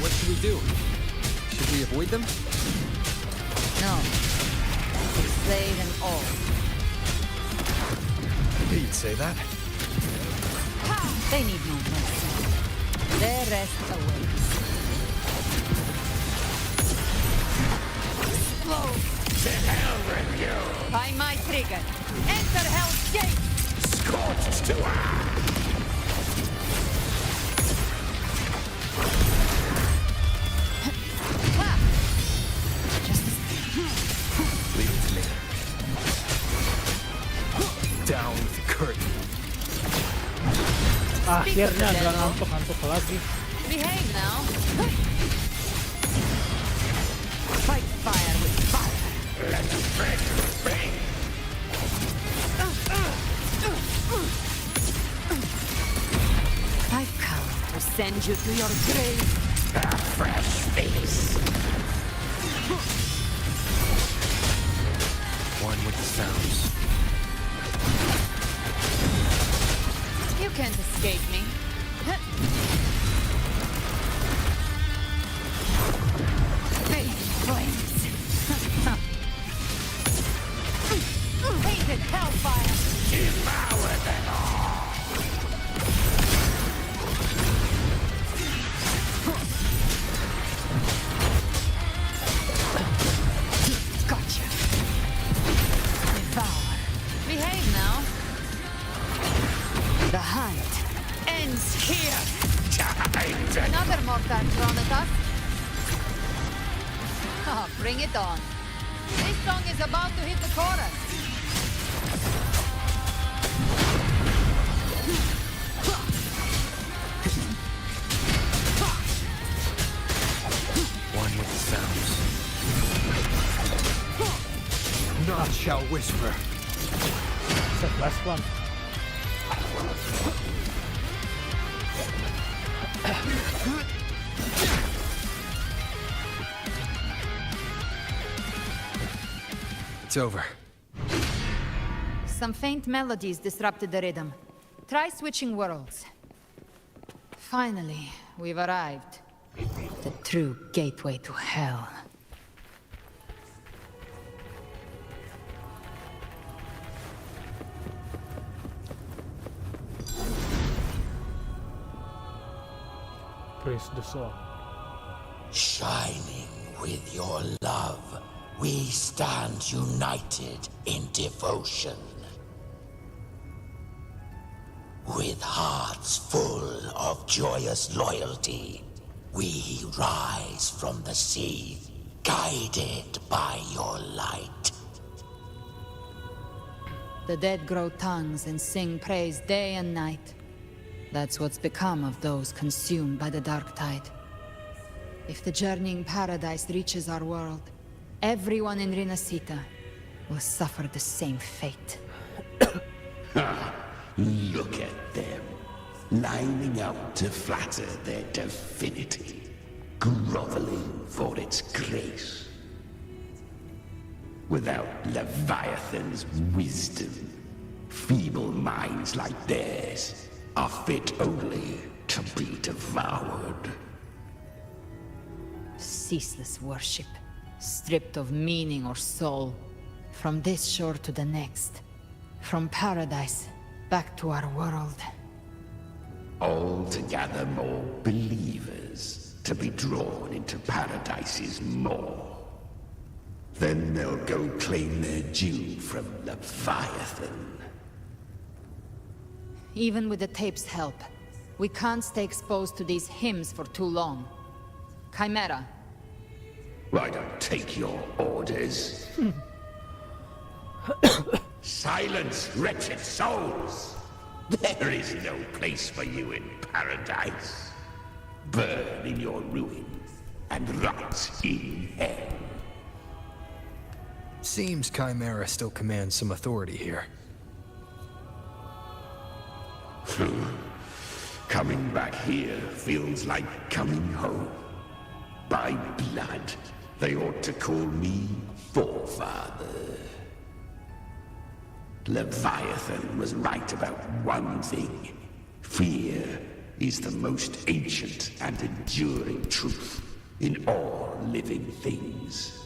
What should we do? Should we avoid them? No. Slay them all. You'd say that? They need no mercy. Their rest awaits. To hell with you! By my trigger. Enter Hell's Gate! Scorched to Leave it to me. Down with the curtain. Akhirnya gak ngantuk-ngantuk lagi. Behave now. Fight fire with fire. Let the pressure bang! I've come to send you to your grave. A fresh face. One with the sounds. You can't escape me. Fate flames. us? Oh, bring it on. This song is about to hit the chorus. One with the sounds. None shall whisper. The last one. It's over. Some faint melodies disrupted the rhythm. Try switching worlds. Finally, we've arrived. The true gateway to hell. Praise the song. Shining with your love, we stand united in devotion. With hearts full of joyous loyalty, we rise from the sea, guided by your light. The dead grow tongues and sing praise day and night. That's what's become of those consumed by the dark tide. If the journeying paradise reaches our world, everyone in RINASCITA will suffer the same fate. Look at them, lining up to flatter their divinity, groveling for its grace. Without Leviathan's wisdom, feeble minds like theirs are fit only to be devoured. Ceaseless worship, stripped of meaning or soul. From this shore to the next. From paradise back to our world. All to gather more believers to be drawn into Paradise's maw. Then they'll go claim their due from Leviathan. Even with the tape's help, we can't stay exposed to these hymns for too long. Chimera. I don't take your orders. Silence, wretched souls! There is no place for you in paradise. Burn in your ruin and rot in hell. Seems Chimera still commands some authority here. Coming back here feels like coming home. By blood, they ought to call me Forefather. Leviathan was right about one thing. Fear is the most ancient and enduring truth in all living things.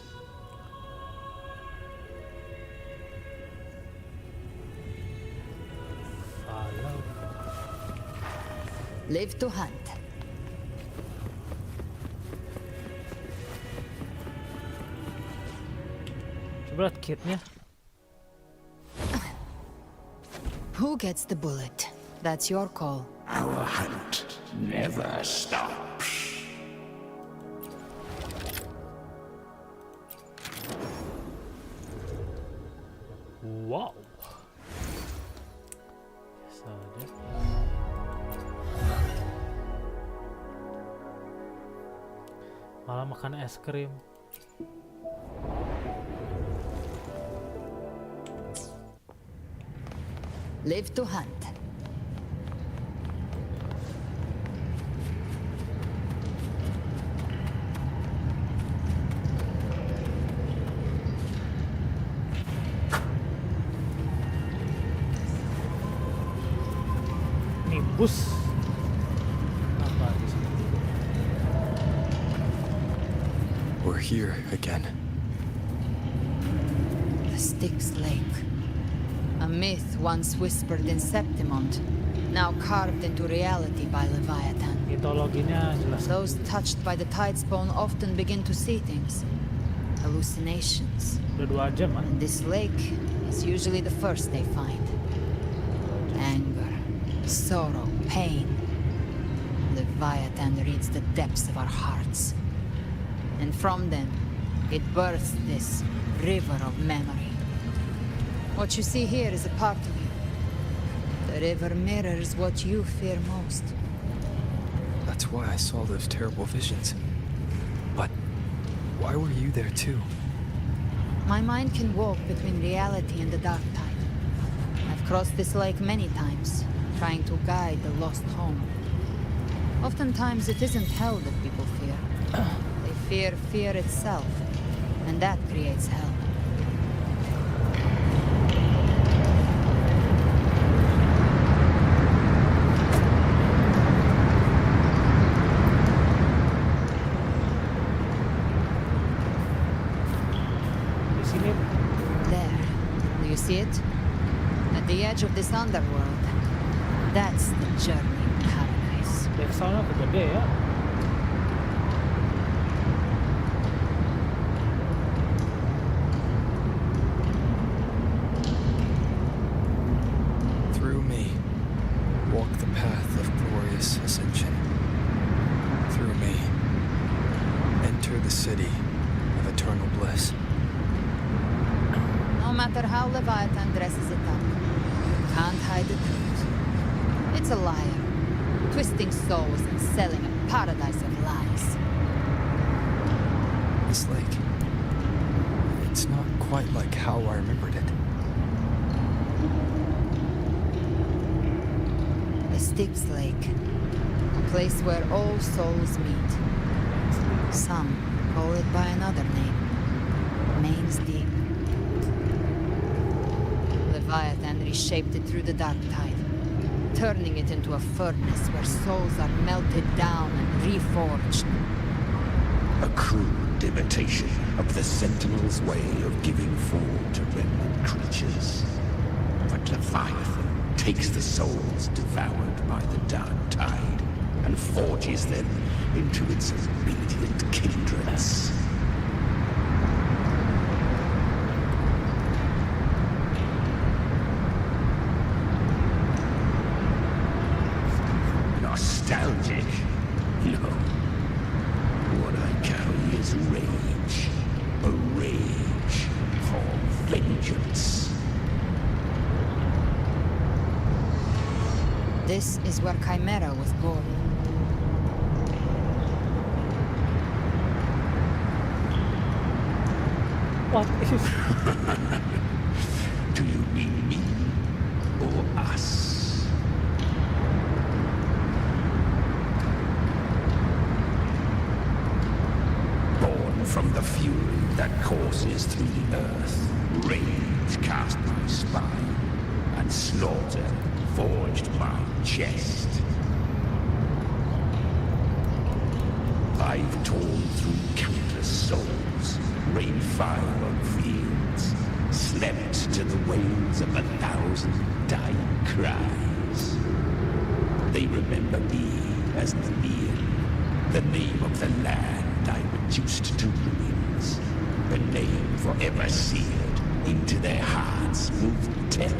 Live to hunt. Coba lihat kitnya. Who gets the bullet? That's your call. Our hunt never stops. Wow. Saja. Malah makan es krim. Live to hunt. Nimbus. Apa di sini? We're here again. The Styx Lake. A myth once whispered in Septimont, now carved into reality by Leviathan. Mitologinya jelas. Those touched by the tide spawn often begin to see things. Hallucinations. Udah 2 jam, ah. And this lake is usually the first they find. Anger, sorrow, pain. The Leviathan reads the depths of our hearts. And from them, it births this river of memory. What you see here is a part of you. The river mirrors what you fear most. That's why I saw those terrible visions. But why were you there too? My mind can walk between reality and the dark tide. I've crossed this lake many times, trying to guide the lost home. Oftentimes it isn't hell that people fear. They fear fear itself, and that creates hell. There. Do you see it? At the edge of this underworld. That's the journey to paradise. Dari sana ke gede ya. Through me, walk the path of glorious ascension. Through me, enter the city of eternal bliss. No matter how Leviathan dresses it up, you can't hide the truth. It's a liar, twisting souls and selling a paradise of lies. This lake, it's not quite like how I remembered it. The Styx Lake, a place where all souls meet. Some call it by another name, Main's Deep. Leviathan reshaped it through the dark tide, turning it into a furnace where souls are melted down and reforged. A crude imitation of the Sentinel's way of giving form to remnant creatures. But Leviathan takes the souls devoured by the dark tide and forges them into its obedient kindreds. Nostalgic? No. What I carry is rage. A rage for vengeance. This is where Chimera was born. What is... Do you mean me or us? From the fury that courses through the earth, rage cast my spine, and slaughter forged my chest. I've torn through countless souls, rained fire on fields, slept to the wails of 1,000 dying cries. They remember me as Nemean, the name of the land I reduced to ruins, a name forever seared into their hearts with terror.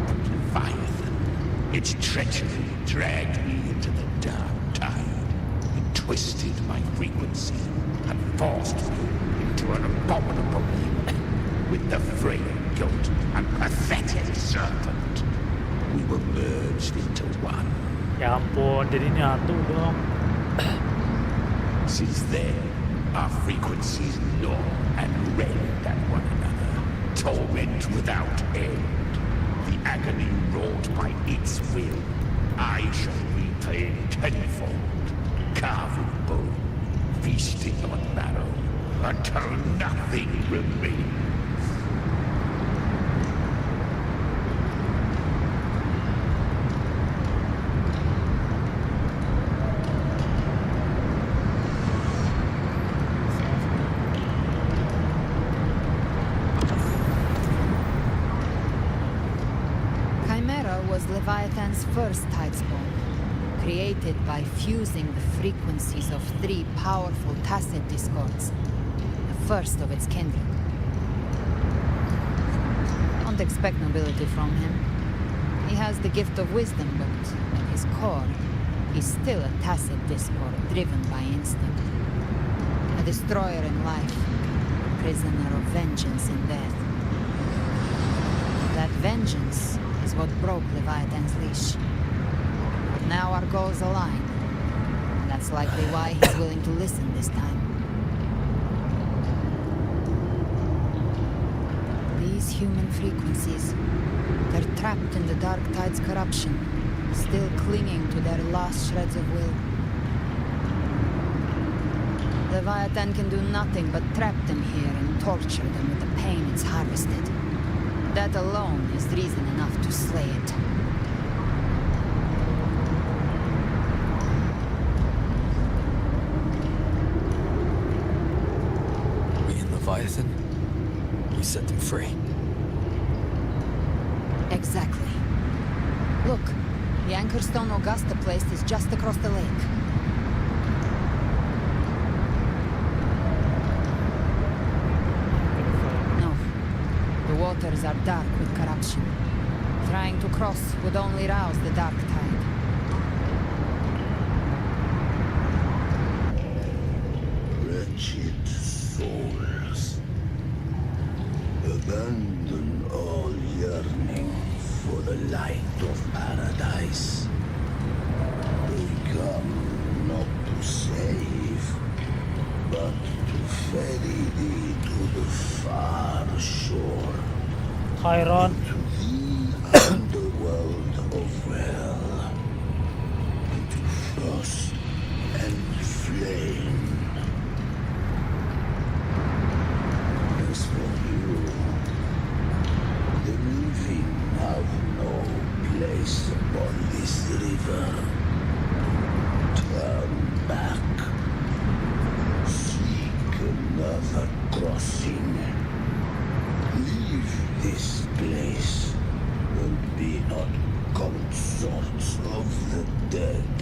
But Leviathan, its treachery dragged me into the dark tide. It twisted my frequency and forced me into an abominable union with the frail goat and pathetic serpent. We were merged into one. Ya ampun, jadi nyatu dong. Since then, our frequencies gnaw and rend at one another. Torment without end. The agony wrought by its will, I shall repay tenfold. Carving bone, feasting on marrow, until nothing remains. Leviathan's first tidespawn, created by fusing the frequencies of 3 powerful tacit discords, the first of its kindred. Don't expect nobility from him. He has the gift of wisdom, but at his core, he's still a tacit despot driven by instinct. A destroyer in life, a prisoner of vengeance in death. That vengeance is what broke Leviathan's leash. But now our goals align. And that's likely why he's willing to listen this time. These human frequencies, they're trapped in the Dark Tide's corruption, still clinging to their last shreds of will. Leviathan can do nothing but trap them here and torture them with the pain it's harvested. That alone is reason enough to slay it. We and Leviathan? We set them free. Exactly. Look, the Anchorstone Augusta place is just across the lake. No. The waters are dark with corruption. Trying to cross would only rouse the Dark Tide. Wretched souls, abandon all yearning for the light of paradise. They come not to save, but to ferry thee to the far shore. Chiron. To the underworld of hell. Into frost and flame. As for you, the living have no place upon this river. Turn back. Seek another crossing. Leave this place and be not consorts of the dead.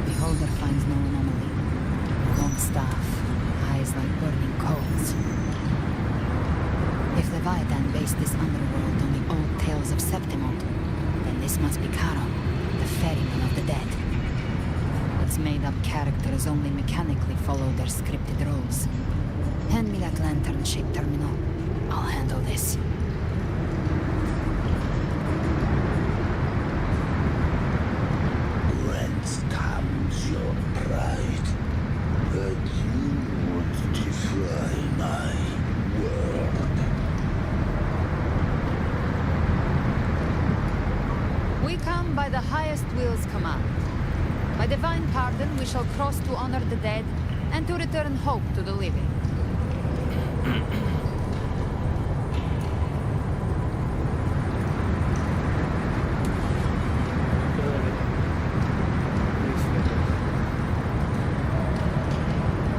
Beholder finds no anomaly. Long staff, eyes like burning coals. If Leviathan based this underworld on the old tales of Septimont, then this must be Charon, the ferryman of the dead. Its made-up characters only mechanically follow their scripted roles. Hand me that lantern-shaped terminal. I'll handle this. Whence comes your pride that you would defy my word? We come by the highest will's command. By divine pardon, we shall cross to honor the dead and to return hope to the living.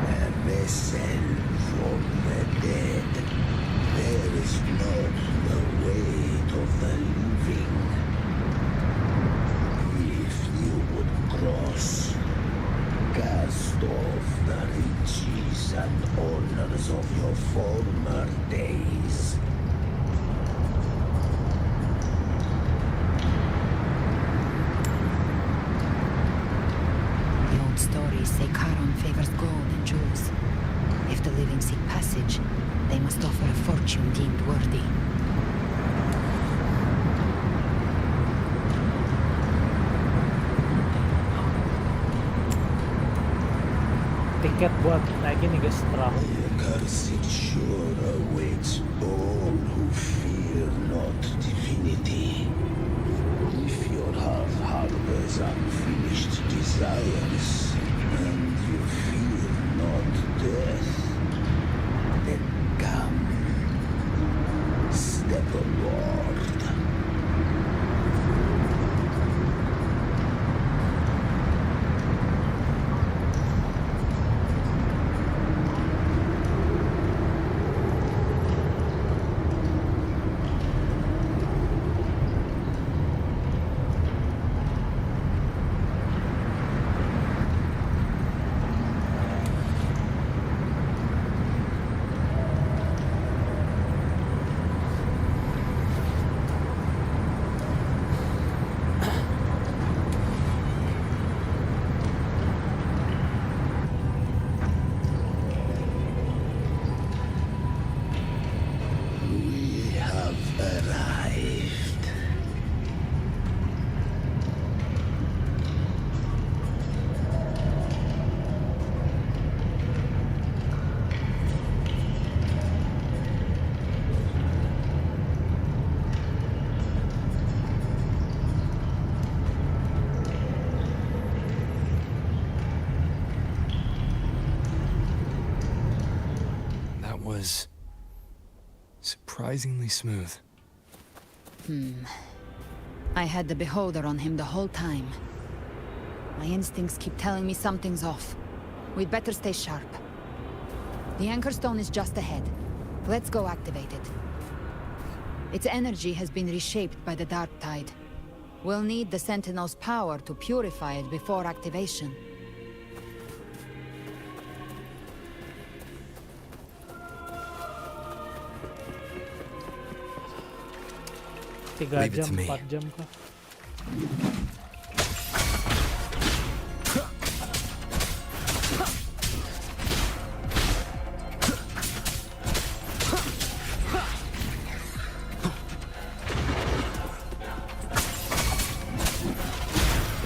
A vessel from the dead. There is not the weight of the living. If you would cross, cast off the riches and honors of your former days. The old stories say Charon favors gold and jewels. If the living seek passage, they must offer a fortune deemed worthy. Tiket buat naik ini guys, perahu. Cursed shore awaits all who fear not divinity. If your heart harbors unfinished desires, and you fear not death, then come, step aboard. was surprisingly smooth. I had the beholder on him the whole time. My instincts keep telling me something's off. We'd better stay sharp. The Anchor Stone is just ahead. Let's go activate it. Its energy has been reshaped by the Dark Tide. We'll need the Sentinel's power to purify it before activation. Leave it to me. 4 jam kah?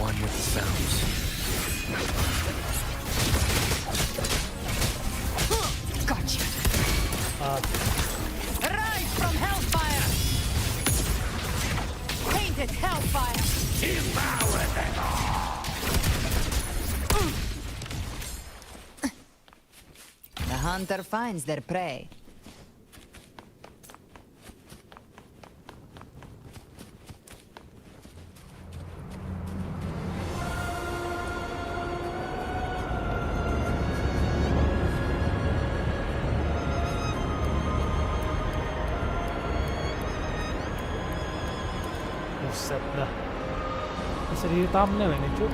One with the sounds. Gotcha. Rise from hellfire! Painted hellfire! Devour them all! The hunter finds their prey. Buset dah. Bisa di thumbnail ini, Cuk.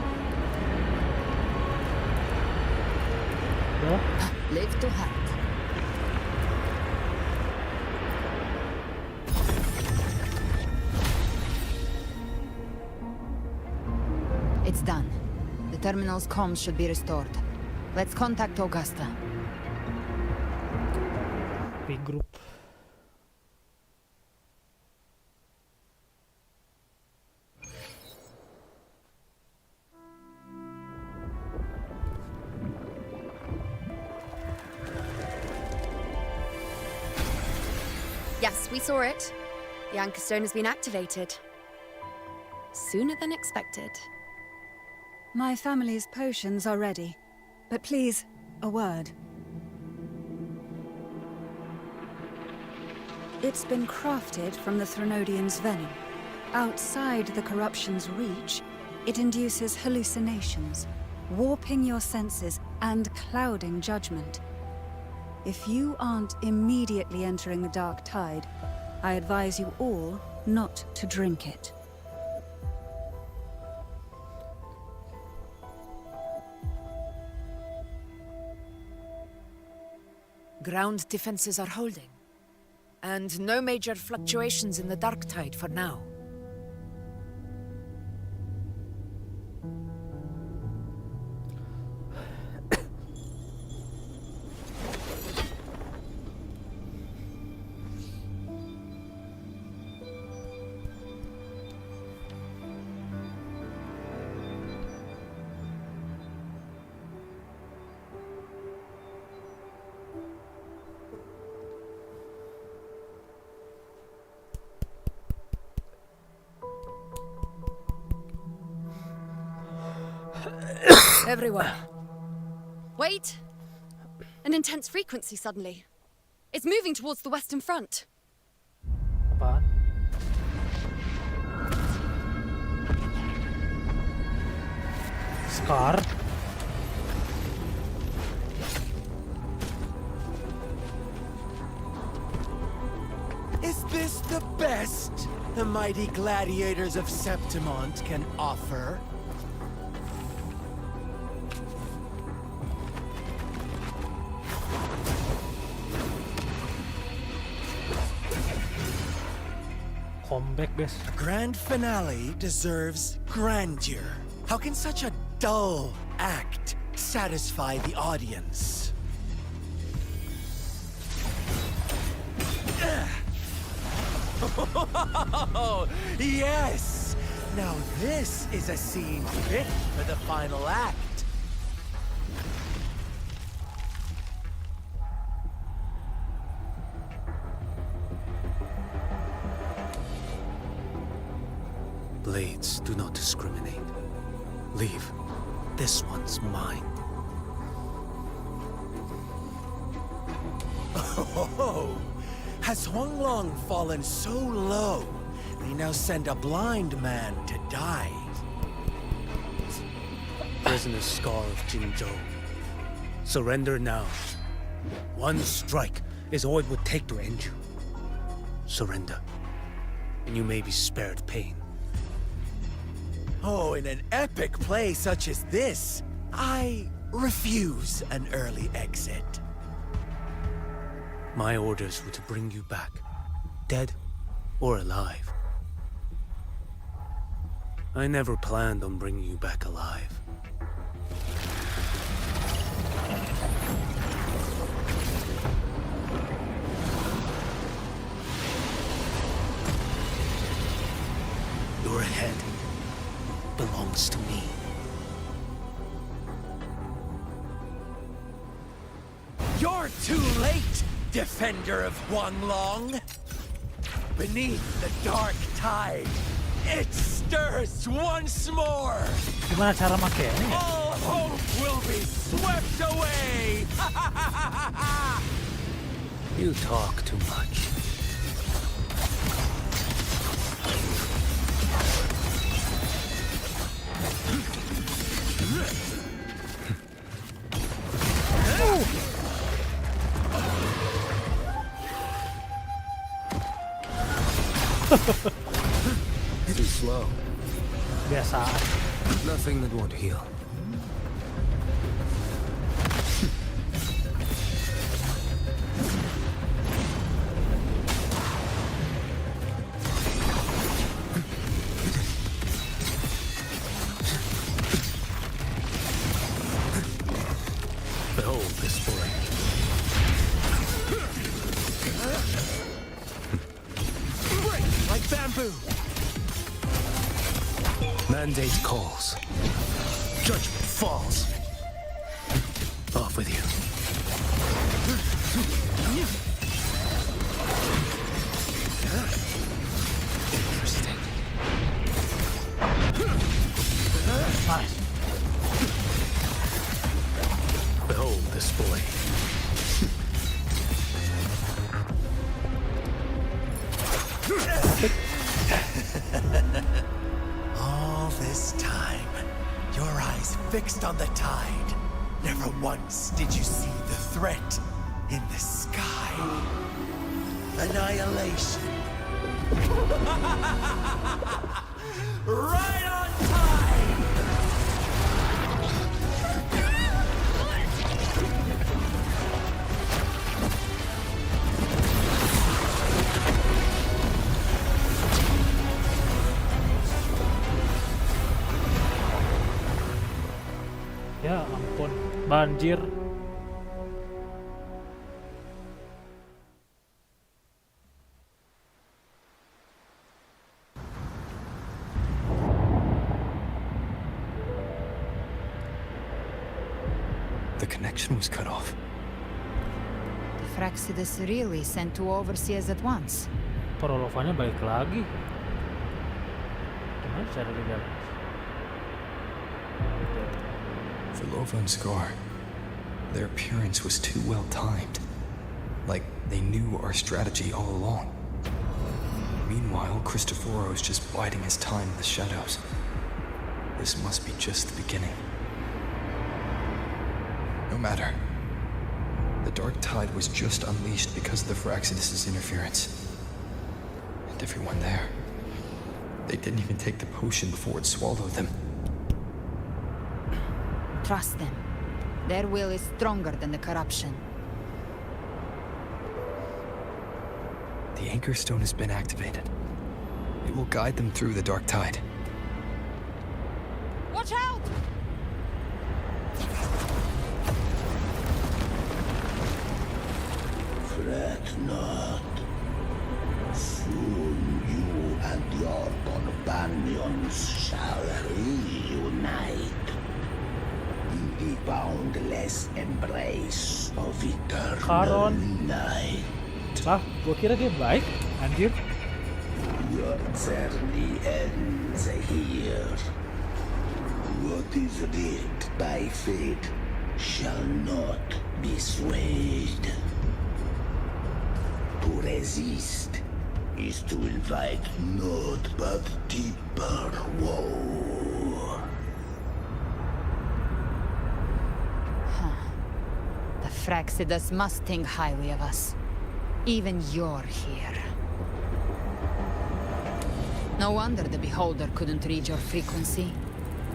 Dah. Live to hunt. It's done. The terminal's comms should be restored. Let's contact Augusta. Big group. Yes, we saw it. The Anchor Stone has been activated. Sooner than expected. My family's potions are ready. But please, a word. It's been crafted from the Threnodian's venom. Outside the corruption's reach, it induces hallucinations, warping your senses and clouding judgment. If you aren't immediately entering the Dark Tide, I advise you all not to drink it. Ground defenses are holding. And no major fluctuations in the Dark Tide for now. Everyone. Wait! An intense frequency suddenly. It's moving towards the Western Front. Apaan? Scar? Is this the best the mighty gladiators of Septimont can offer? Comeback, guys. A grand finale deserves grandeur. How can such a dull act satisfy the audience? Oh, yes! Now this is a scene fit for the final act. Blades do not discriminate. Leave. This one's mine. Oh, has Huanglong fallen so low, they now send a blind man to die? Prisoner Scar of Jinzhou. Surrender now. One strike is all it would take to end you. Surrender, and you may be spared pain. Oh, in an epic play such as this, I refuse an early exit. My orders were to bring you back, dead or alive. I never planned on bringing you back alive. Your head belongs to me. You're too late, defender of Huanglong. Beneath the dark tide, it stirs once more. Gimana cara makainya? All hope will be swept away. You talk too much. Too slow. Biasa. Nothing that won't heal. Behold this boy. Break like bamboo. Mandate calls. Judgment falls. Off with you. Interesting. Nice. Behold this boy. All this time, your eyes fixed on the tide. Never once did you see the threat in the sky. Annihilation. Right on time! Ya ampun, banjir. The connection was cut off. The Fraxidus really sent two overseers at once. Perolofannya balik lagi. Gimana cara digalang? Vilova and Scar, their appearance was too well timed. Like they knew our strategy all along. Meanwhile, Cristoforo's just biding his time in the shadows. This must be just the beginning. No matter. The dark tide was just unleashed because of the Fraxidus' interference. And everyone there, they didn't even take the potion before it swallowed them. Trust them. Their will is stronger than the corruption. The Anchor Stone has been activated. It will guide them through the dark tide. Watch out! Fret not. Soon you and your companions shall reunite in the boundless embrace of eternal night. Lah, gua kira dia baik, anjir. Your journey ends here. What is writ by fate shall not be swayed. To resist is to invite naught but deeper woe. The Fraxidas must think highly of us. Even you're here. No wonder the Beholder couldn't read your frequency.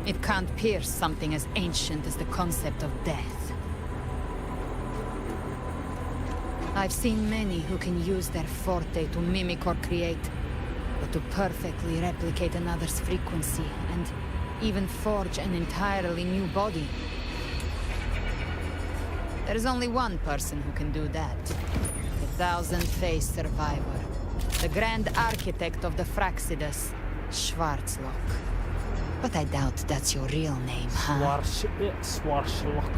It can't pierce something as ancient as the concept of death. I've seen many who can use their forte to mimic or create, but to perfectly replicate another's frequency and even forge an entirely new body. There's only one person who can do that. The thousand-faced survivor. The Grand Architect of the Fraxidas, Schwarzlock. But I doubt that's your real name, huh? Schwarzlock.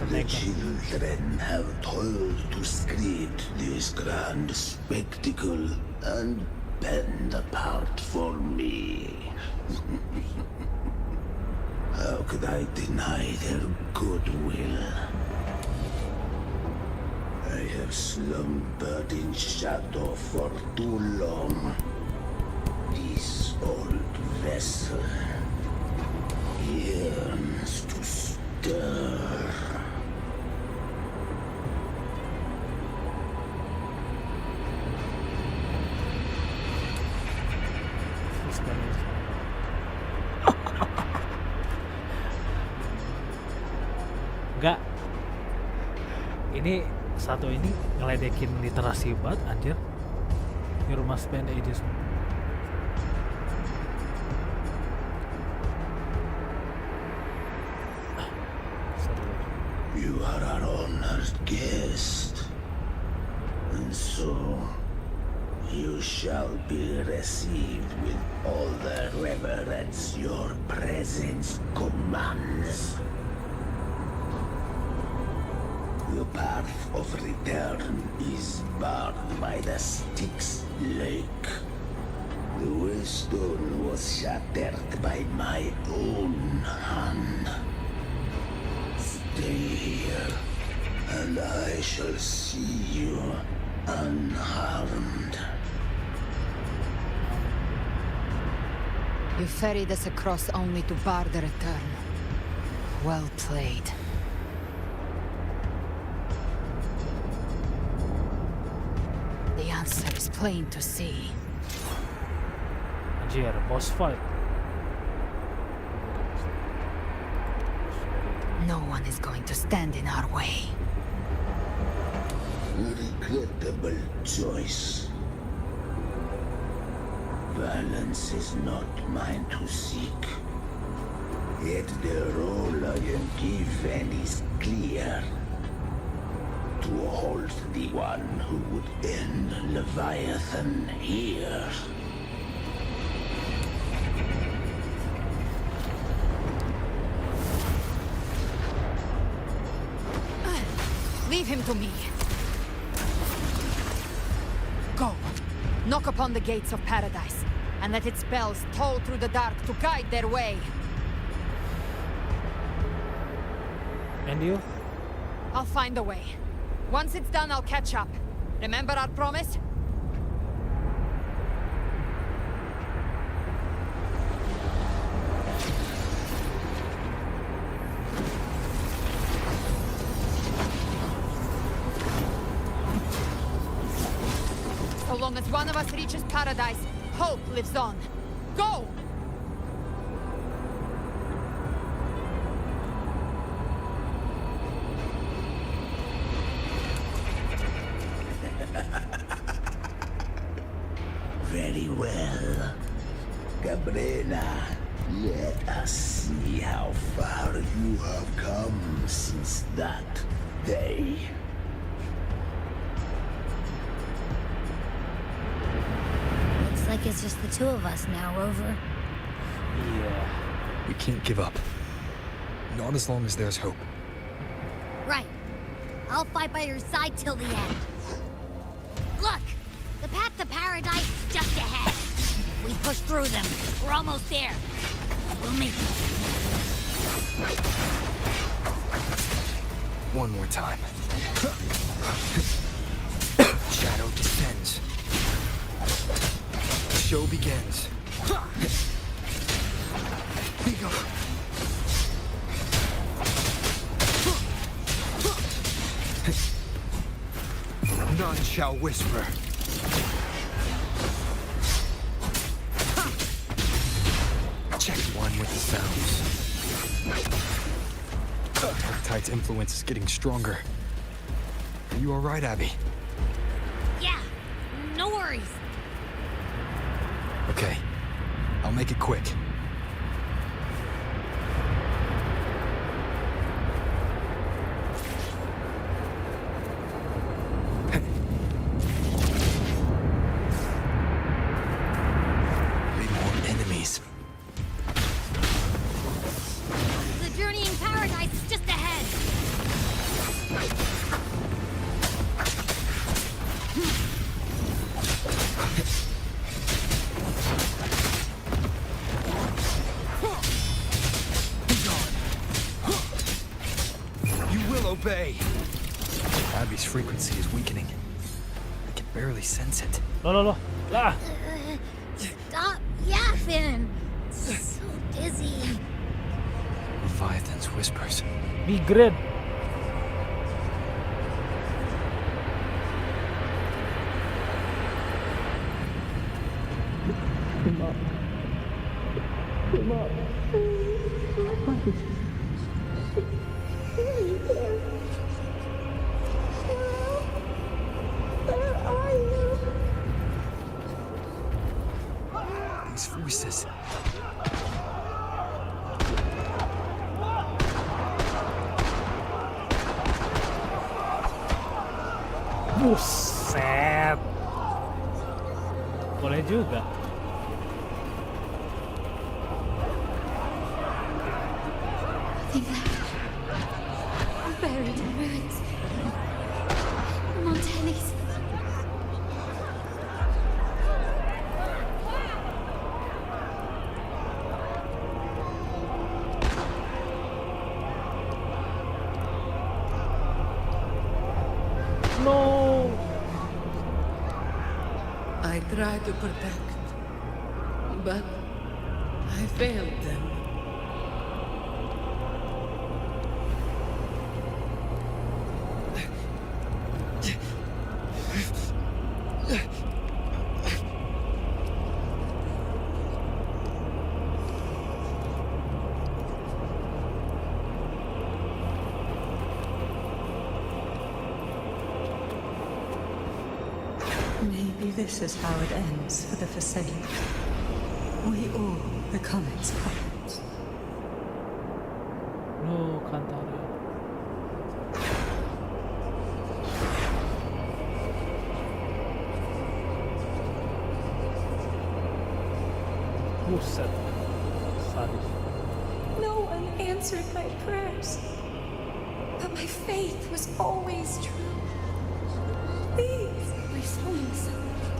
The children have toiled to script this grand spectacle and bend apart for me. How could I deny their goodwill? I have slumbered in shadow for too long. This old vessel yearns to stir. Enggak. Ini satu ini ngeledekin literasi banget anjir. You must spend ages. You are our honored guest, and so you shall be received with all the reverence your presence commands. The path of return is barred by the Styx Lake. The wellstone was shattered by my own hand. Stay here, and I shall see you unharmed. You ferried us across only to bar the return. Well played. The answer is plain to see. Anjir, boss fight. No one is going to stand in our way. Regrettable choice. Balance is not mine to seek. Yet the role I am given is clear. To hold the one who would end Leviathan here. Leave him to me. Go. Knock upon the gates of paradise, and let its bells toll through the dark to guide their way. And you? I'll find a way. Once it's done, I'll catch up. Remember our promise? So long as one of us reaches paradise, hope lives on. Go! Very well. Cabrera, let us see how far you have come since that day. Looks like it's just the two of us now, Rover. Yeah. We can't give up. Not as long as there's hope. Right. I'll fight by your side till the end. Look! The path to paradise is just ahead. We push through them. We're almost there. We'll make it. One more time. Shadow descends. The show begins. None shall whisper. Check one with the sounds. Archetype's influence is getting stronger. Are you alright, Abby? Yeah, no worries. Okay, I'll make it quick. The journeying paradise is just ahead. You will obey. Abby's frequency is weakening. I can barely sense it. Loh. Lah. Stop yapping. So dizzy. Leviathan's whispers. Migraine. These voices. Buset. Boleh juga. Nothing left. Buried in ruins. Montellis. No. I tried to protect, but I failed them. Maybe this is how it ends for the Forsaken. We all become its puppets. No, Kantara. Buset. Sadis. No one answered my prayers. But my faith was always true. Please, my souls,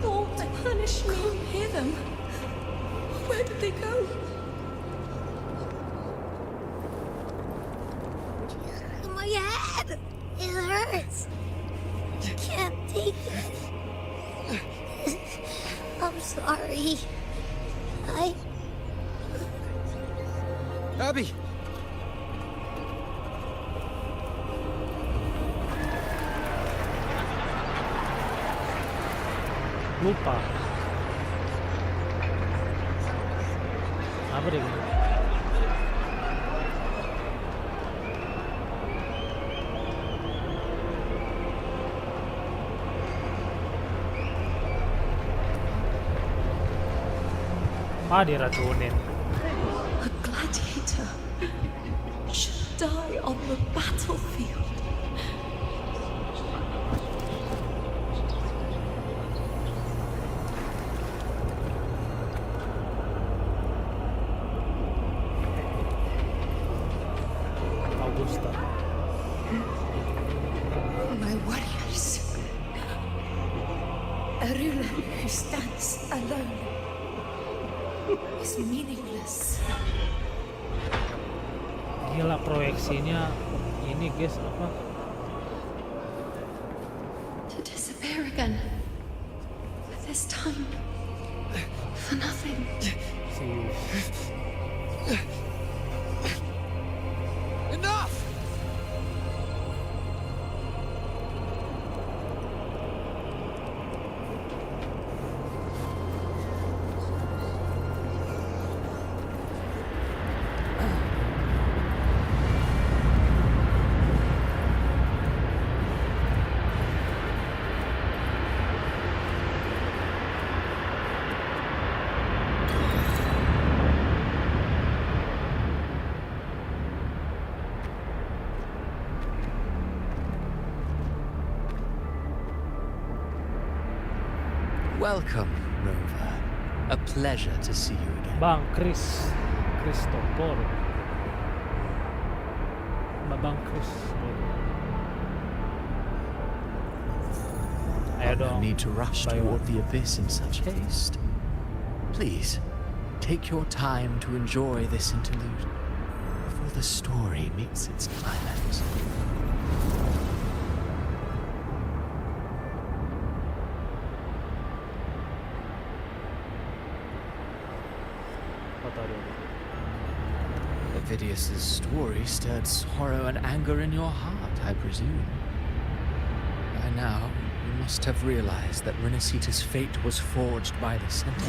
don't punish me. Can't hear them. Where did they go? My head! It hurts! I can't take it. I'm sorry. Abby! Lupa. Apa deh? Ah, diracunin. A gladiator should die on the battlefield. My warriors. A ruler who stands alone is meaningless. Gila proyeksinya ini guys apa? To disappear again. this time. For nothing. Enough! Welcome, Rover. A pleasure to see you again. Bang Christopher. Bang Chris. No need to rush toward the abyss in such haste. Please, take your time to enjoy this interlude before the story meets its climax. Avidius's story stirred sorrow and anger in your heart, I presume. By now, you must have realized that RINASCITA's fate was forged by the Sentinel.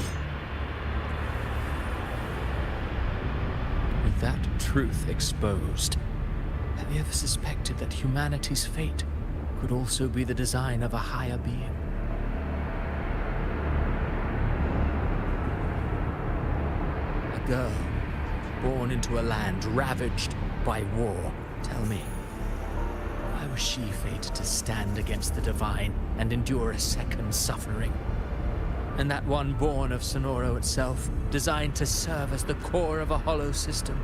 With that truth exposed, have you ever suspected that humanity's fate could also be the design of a higher being? A girl born into a land ravaged by war. Tell me, why was she fated to stand against the divine and endure a second suffering? And that one born of Sonoro itself, designed to serve as the core of a hollow system?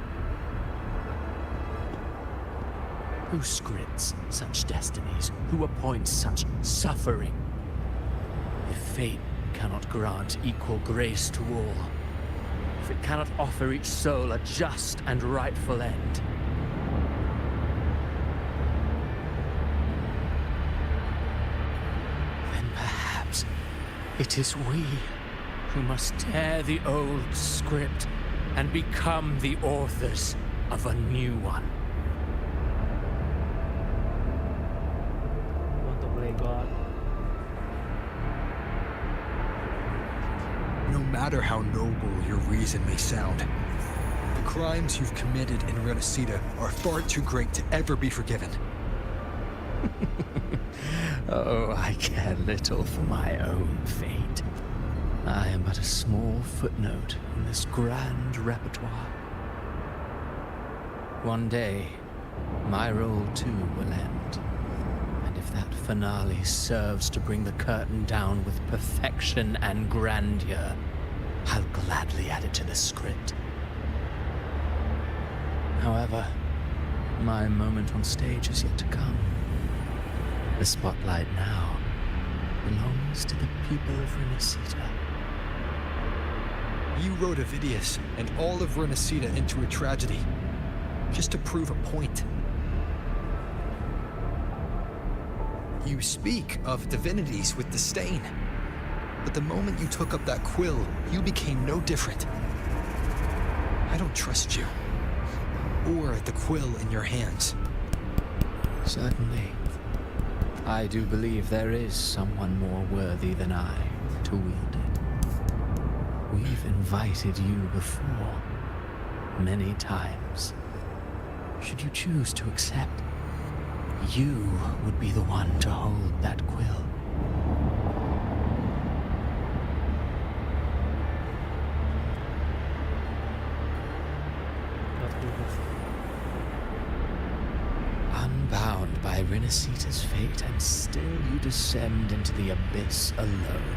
Who scripts such destinies? Who appoints such suffering? If fate cannot grant equal grace to all, if it cannot offer each soul a just and rightful end, then perhaps it is we who must tear the old script and become the authors of a new one. Want to play God? No matter how noble your reason may sound, the crimes you've committed in RINASCITA are far too great to ever be forgiven. Oh, I care little for my own fate. I am but a small footnote in this grand repertoire. One day, my role too will end. And if that finale serves to bring the curtain down with perfection and grandeur, I'll gladly add it to the script. However, my moment on stage is yet to come. The spotlight now belongs to the people of RINASCITA. You wrote Avidius and all of RINASCITA into a tragedy, just to prove a point. You speak of divinities with disdain, but the moment you took up that quill, you became no different. I don't trust you, or the quill in your hands. Certainly. I do believe there is someone more worthy than I to wield it. We've invited you before, many times. Should you choose to accept, you would be the one to hold that quill. Unbound by RINASCITA's fate, and still you descend into the abyss alone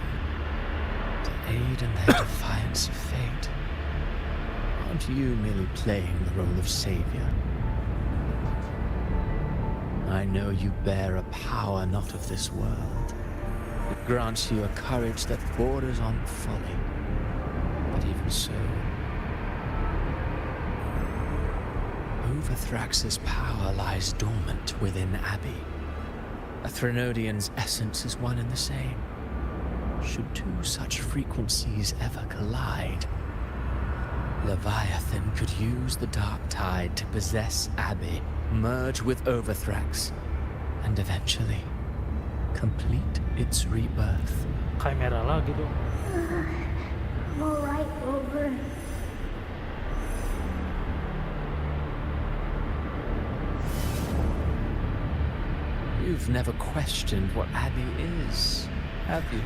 to aid in their defiance of fate. Aren't you merely playing the role of savior? I know you bear a power not of this world. It grants you a courage that borders on folly. But even so, Overthrax's power lies dormant within Abby. A Threnodian's essence is one and the same. Should two such frequencies ever collide, Leviathan could use the dark tide to possess Abby, merge with Overthrax, and eventually complete its rebirth. Chimera lagi dong. I'm alright, Rover. You've never questioned what Abby is, have you?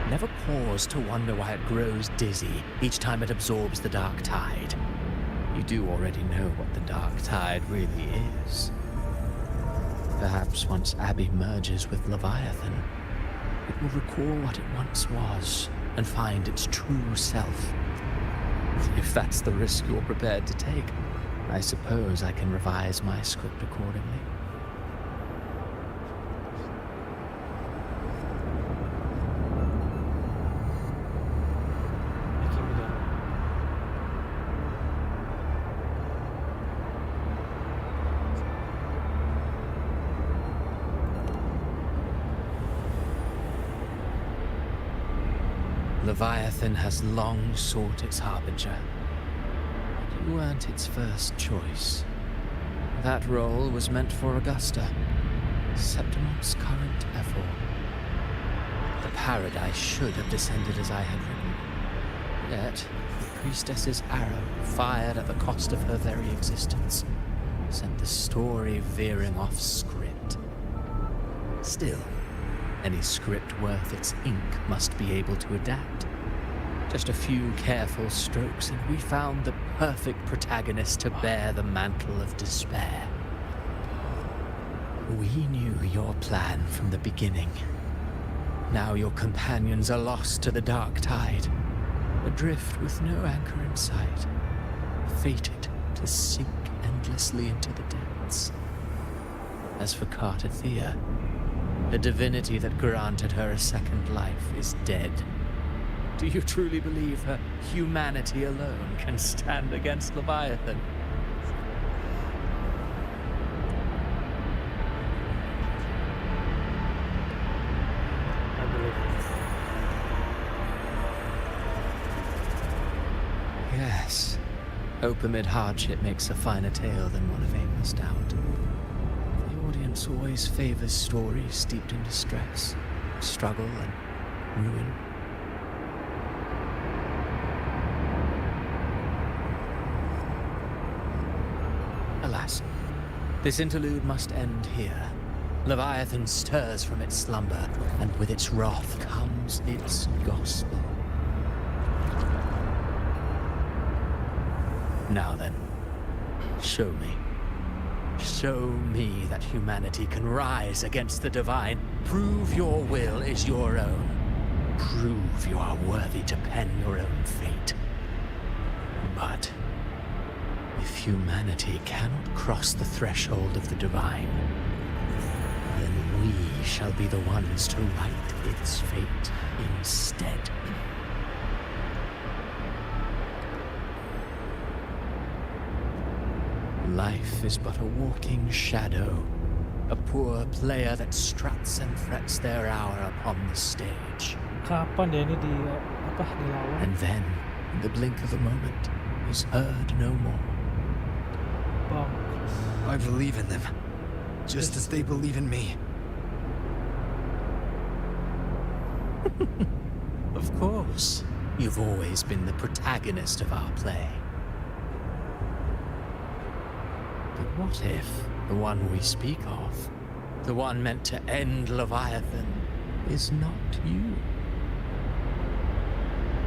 Never paused to wonder why it grows dizzy each time it absorbs the dark tide. You do already know what the dark tide really is. Perhaps once Abby merges with Leviathan, it will recall what it once was and find its true self. If that's the risk you're prepared to take, I suppose I can revise my script accordingly. Leviathan has long sought its harbinger. But you weren't its first choice. That role was meant for Augusta, Septimon's current effort. The paradise should have descended as I had written. Yet, the priestess's arrow, fired at the cost of her very existence, sent the story veering off script. Still, any script worth its ink must be able to adapt. Just a few careful strokes and we found the perfect protagonist to bear the mantle of despair. We knew your plan from the beginning. Now your companions are lost to the dark tide, adrift with no anchor in sight, fated to sink endlessly into the depths. As for Cartathea, the divinity that granted her a second life is dead. Do you truly believe her humanity alone can stand against Leviathan? I believe it. Yes. Hope amid hardship makes a finer tale than one of aimless doubt. The audience always favors stories steeped in distress, struggle, and ruin. Alas, this interlude must end here. Leviathan stirs from its slumber, and with its wrath comes its gospel. Now then, show me. Show me that humanity can rise against the divine. Prove your will is your own. Prove you are worthy to pen your own fate. But if humanity cannot cross the threshold of the divine, then we shall be the ones to write its fate instead. Life is but a walking shadow, a poor player that struts and frets their hour upon the stage. Kapan ya ini dilawan? And then, in the blink of a moment, is heard no more. I believe in them, just as they believe in me. Of course, you've always been the protagonist of our play. But what if the one we speak of, the one meant to end Leviathan, is not you?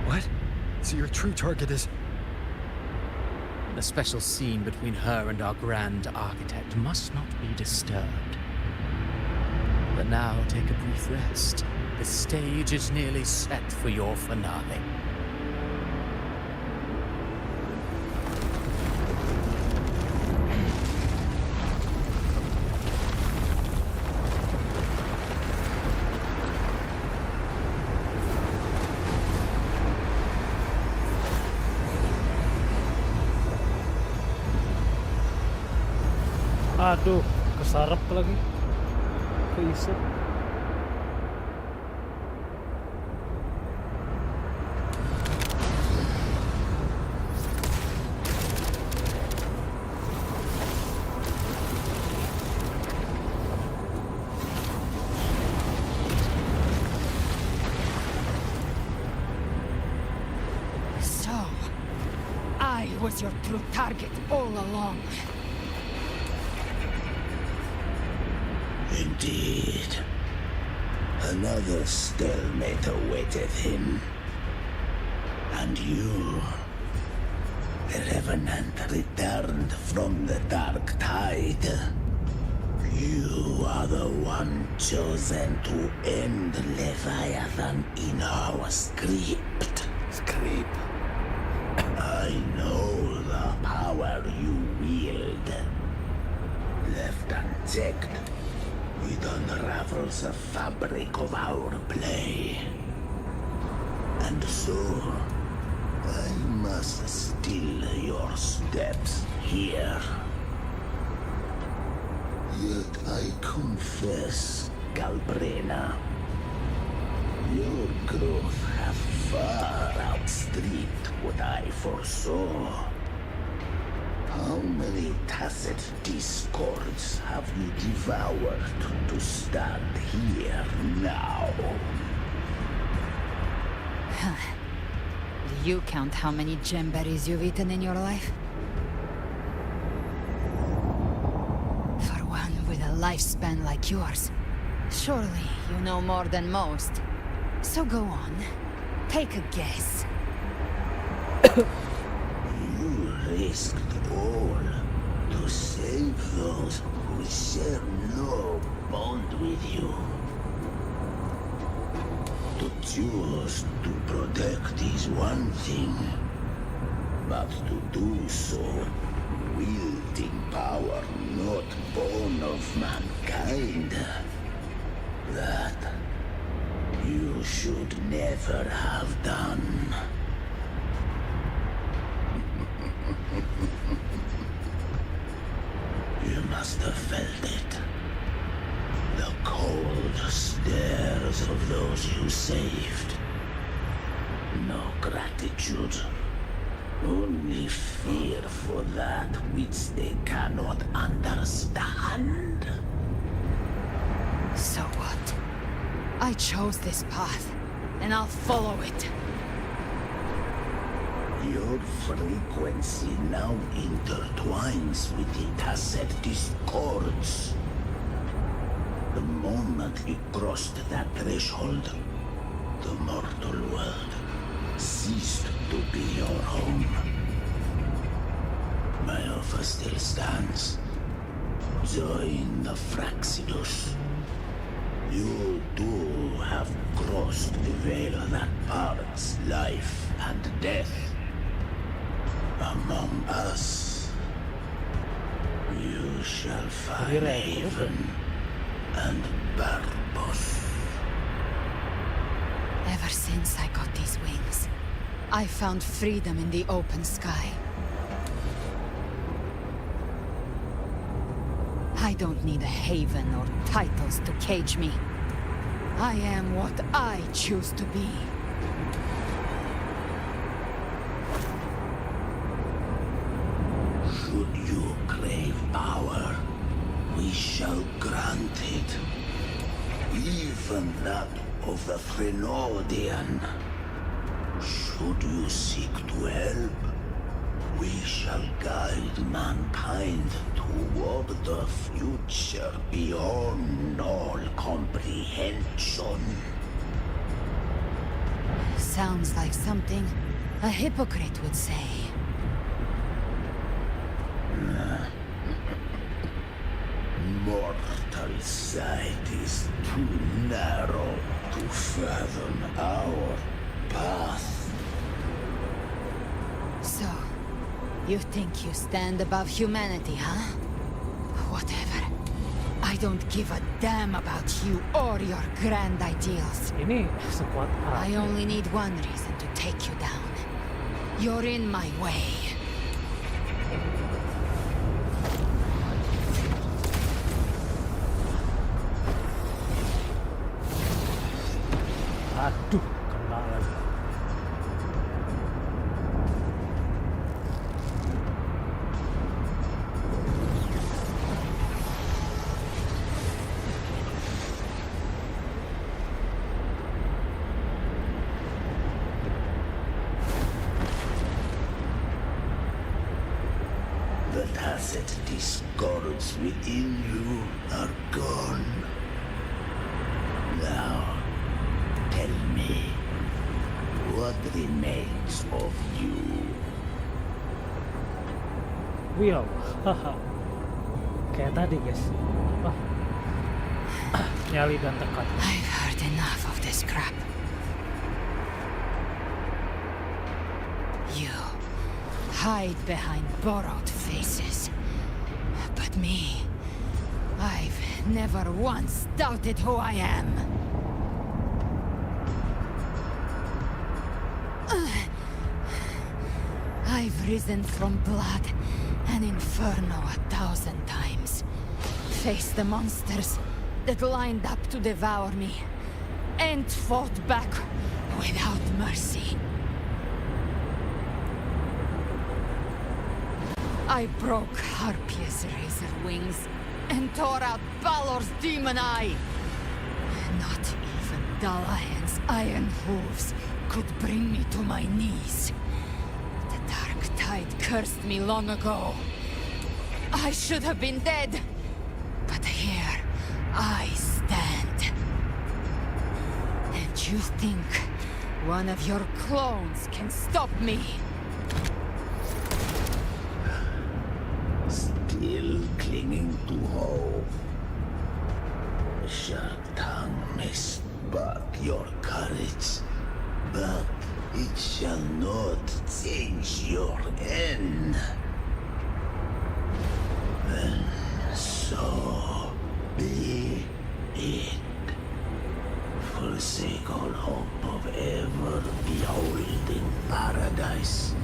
What? So your true target is... The special scene between her and our grand architect must not be disturbed. But now take a brief rest. The stage is nearly set for your finale. Aduh, kesarap lagi. Keisep. I was your true target all along. Indeed. Another stalemate awaited him. And you, the Revenant, returned from the Dark Tide. You are the one chosen to end Leviathan in our script. I know the power you wield. Left unchecked, it unravels the fabric of our play. And so, I must still your steps here. Yet I confess, Galbrena, your growth hath far outstripped what I foresaw. How many tacit discords have you devoured to stand here now? Do you count how many gemberries you've eaten in your life? For one with a lifespan like yours, surely you know more than most. So go on, take a guess. You risked all to save those who share no bond with you. To choose to protect is one thing, but to do so, wielding power not born of mankind, that you should never have done. You must have felt it. The cold stares of those you saved. No gratitude. Only fear for that which they cannot understand. So what? I chose this path, and I'll follow it. Your frequency now intertwines with the tacit discords. The moment you crossed that threshold, the mortal world ceased to be your home. My offer still stands. Join the Fraxidus. You too have crossed the veil that parts life and death. Among us, you shall find haven and purpose. Ever since I got these wings, I found freedom in the open sky. I don't need a haven or titles to cage me. I am what I choose to be. Should you crave power, we shall grant it. Even that of the Threnodian. Should you seek to help, we shall guide mankind toward the future beyond all comprehension. Sounds like something a hypocrite would say. Mortal sight is too narrow to fathom our path. So, you think you stand above humanity, huh? Whatever. I don't give a damn about you or your grand ideals. Ini sekuat I only need one reason to take you down. You're in my way. Aduh, kena lagi. facet discords within you are gone. Now, tell me, what remains of you? Will. Haha. Kayak tadi guys. Apa? Nyali dan tekan. I've heard enough of this crap. You hide behind borrowed faces. But me, I've never once doubted who I am. I've risen from blood and inferno 1,000 times. Faced the monsters that lined up to devour me, and fought back without mercy. I broke Harpia's razor wings and tore out Balor's demon eye. Not even Dalahan's iron hooves could bring me to my knees. The dark tide cursed me long ago. I should have been dead, but here I stand. And you think one of your clones can stop me? Still clinging to hope. The sharp tongue may spark your courage, but it shall not change your end. And so be it. Forsake all hope of ever beholding paradise.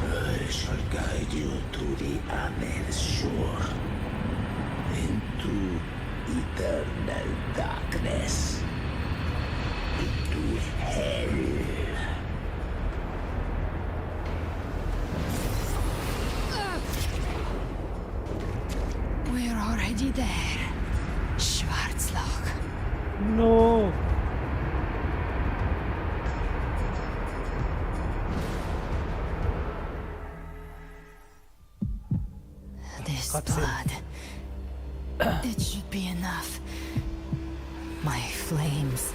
I shall guide you to the Anel's shore, into eternal darkness, into hell. We're already there, Schwarzloch. No. This blood, it should be enough. My flames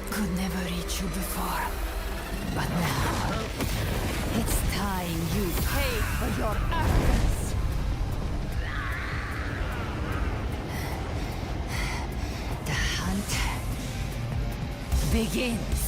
could never reach you before, but now it's time you pay for your arrogance. The hunt begins.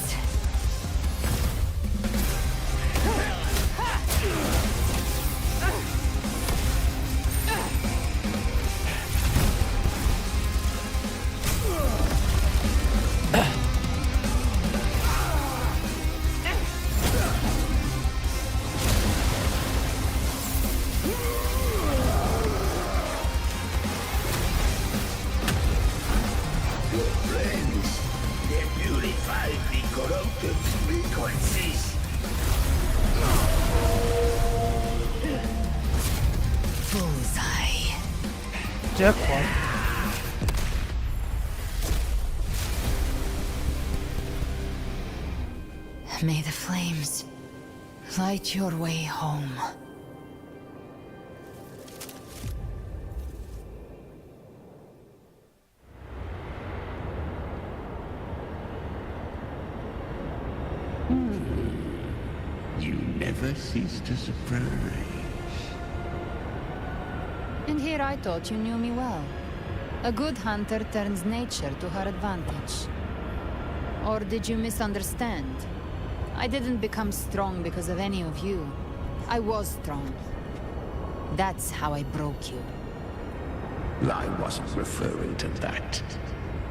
Jackpot. May the flames light your way home. You never cease to surprise. And here I thought you knew me well. A good hunter turns nature to her advantage. Or did you misunderstand? I didn't become strong because of any of you. I was strong. That's how I broke you. I wasn't referring to that.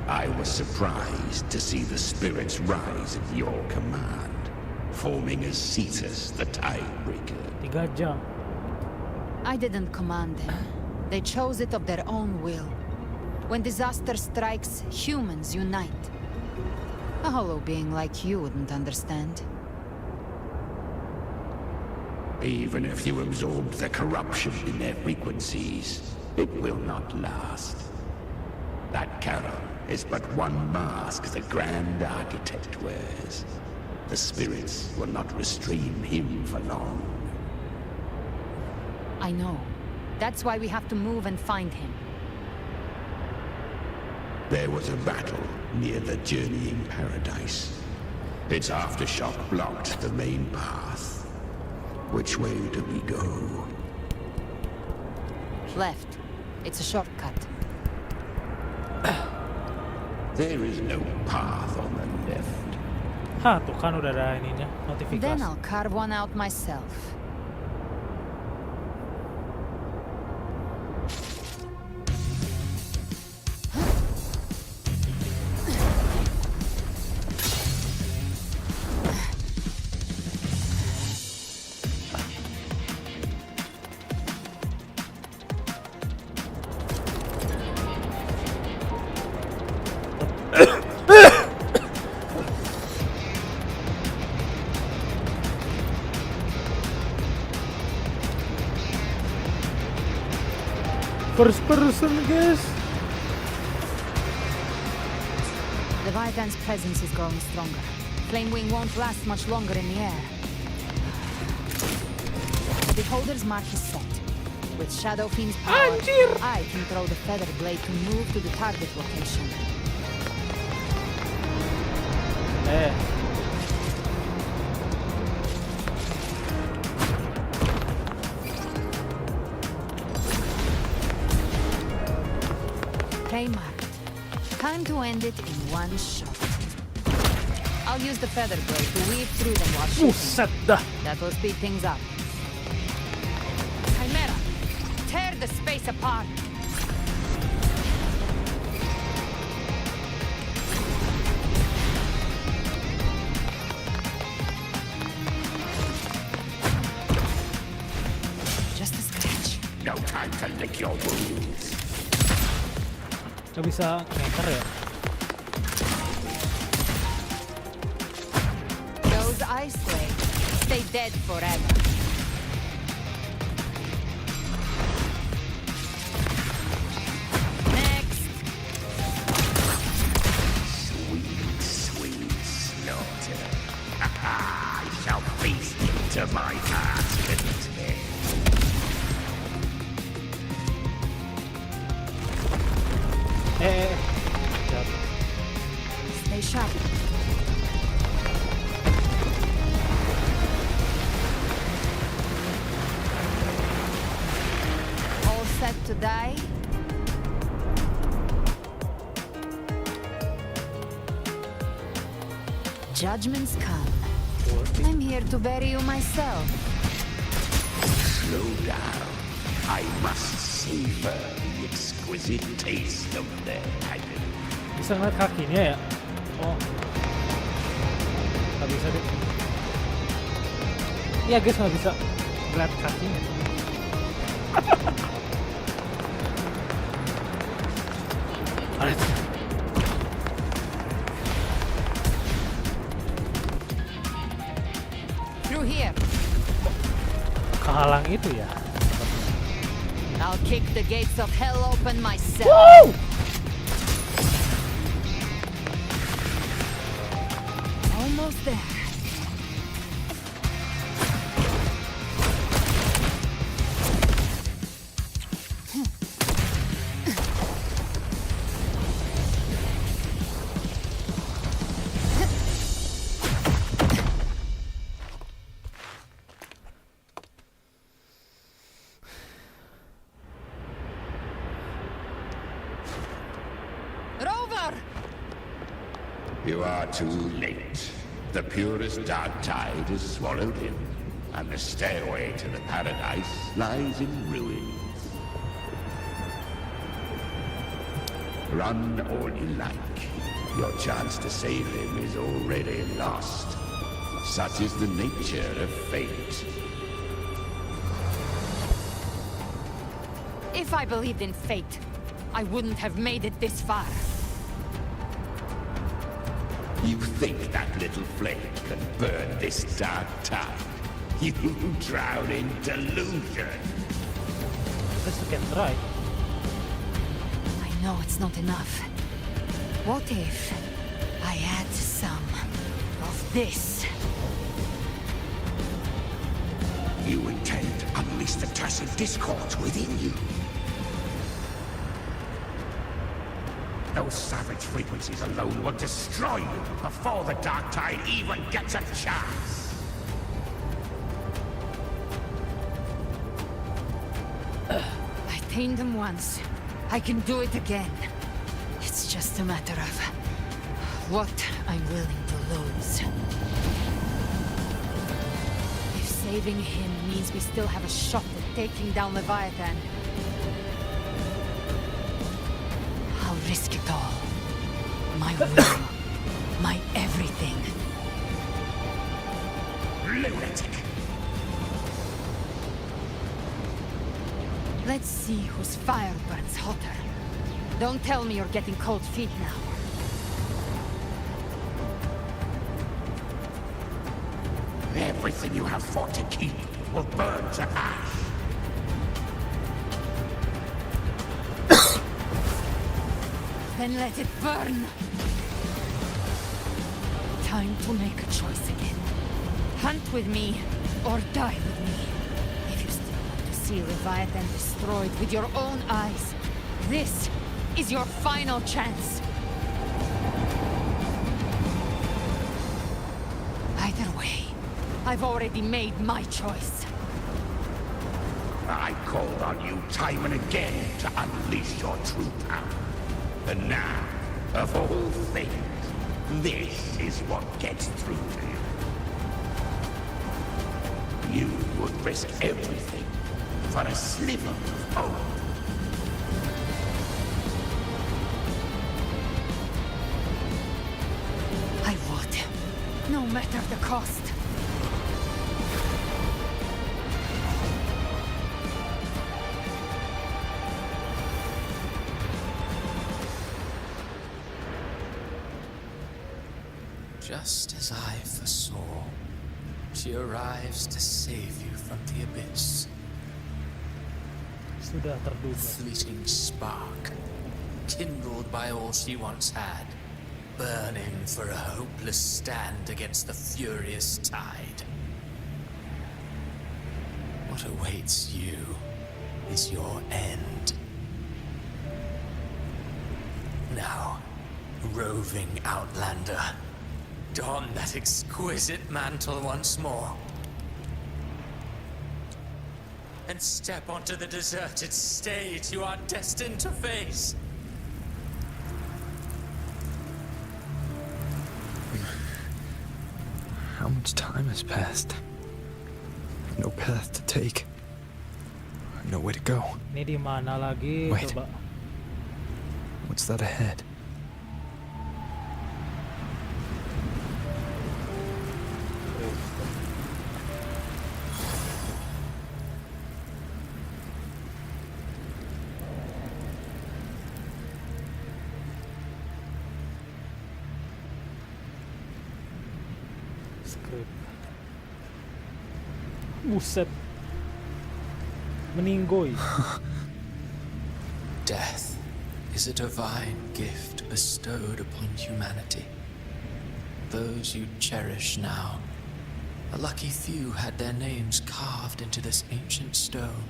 I was surprised to see the spirits rise at your command, forming as Cetus, the Tidebreaker. 3 jam. I didn't command them. They chose it of their own will. When disaster strikes, humans unite. A hollow being like you wouldn't understand. Even if you absorb the corruption in their frequencies, it will not last. That carol is but one mask the Grand Architect wears. The spirits will not restrain him for long. I know. That's why we have to move and find him. There was a battle near the journeying paradise. Its aftershock blocked the main path. Which way do we go? Left. It's a shortcut. There is no path on the left. Hah, tuh kan udah ada ininya, notifikasi. Then I'll carve one out myself. First person, guys. Leviathan's presence is growing stronger. Flamewing won't last much longer in the air. The Beholder's mark is set. With Shadow Fiend's power, I can throw the feather blade to move to the target location. Marked. Time to end it in one shot. I'll use the feather blade to weave through them while shooting. That will speed things up. Chimera, tear the space apart. Just a scratch. No time to lick your wounds. Gak bisa ngeker ya? Those ice blades stay dead forever. Next. Sweet, sweet slaughter. I shall feast you to my heart's content. Stay sharp. All set to die? Judgment's come. I'm here to bury you myself. Slow down. I must savor the exquisite taste of their agony. Bisa ngeliat kakinya ya? Oh, nggak bisa deh. Iya guys, nggak bisa ngeliat kakinya. Through here. Kehalang itu ya. I'll kick the gates of hell open myself. Woo! Almost there. You are too late. The purest dark tide is swallowed in, and the stairway to the paradise lies in ruins. Run all you like. Your chance to save him is already lost. Such is the nature of fate. If I believed in fate, I wouldn't have made it this far. You think that little flame can burn this dark tide? You drown in delusion. Guess we can try. I know it's not enough. What if I add some of this? You intend to Unleash the tacit discord within you. Those savage frequencies alone will destroy you before the Dark Tide even gets a chance. I tamed them once. I can do it again. It's just a matter of what I'm willing to lose. If saving him means we still have a shot at taking down Leviathan, I'll risk it all. My will, my everything. Lunatic! Let's see whose fire burns hotter. Don't tell me you're getting cold feet now. Everything you have fought to keep will burn to ash. Then let it burn! Time to make a choice again. Hunt with me, or die with me. If you still want to see Leviathan destroyed with your own eyes, this is your final chance. Either way, I've already made my choice. I called on you time and again to unleash your true power. And now, of all things, this is what gets through to you. You would risk everything for a sliver of hope. I would, no matter the cost. Just as I foresaw, she arrives to save you from the abyss. Sudah terduga. Fleeting spark, kindled by all she once had, burning for a hopeless stand against the furious tide. What awaits you is your end. Now, roving outlander, don that exquisite mantle once more. And step onto the deserted stage you are destined to face. How much time has passed? No path to take. No way to go. Ini di mana lagi? Wait. Coba. What's that ahead? Skrip. Buset. Meninggoy. Death is a divine gift bestowed upon humanity. Those you cherish now, a lucky few had their names carved into this ancient stone.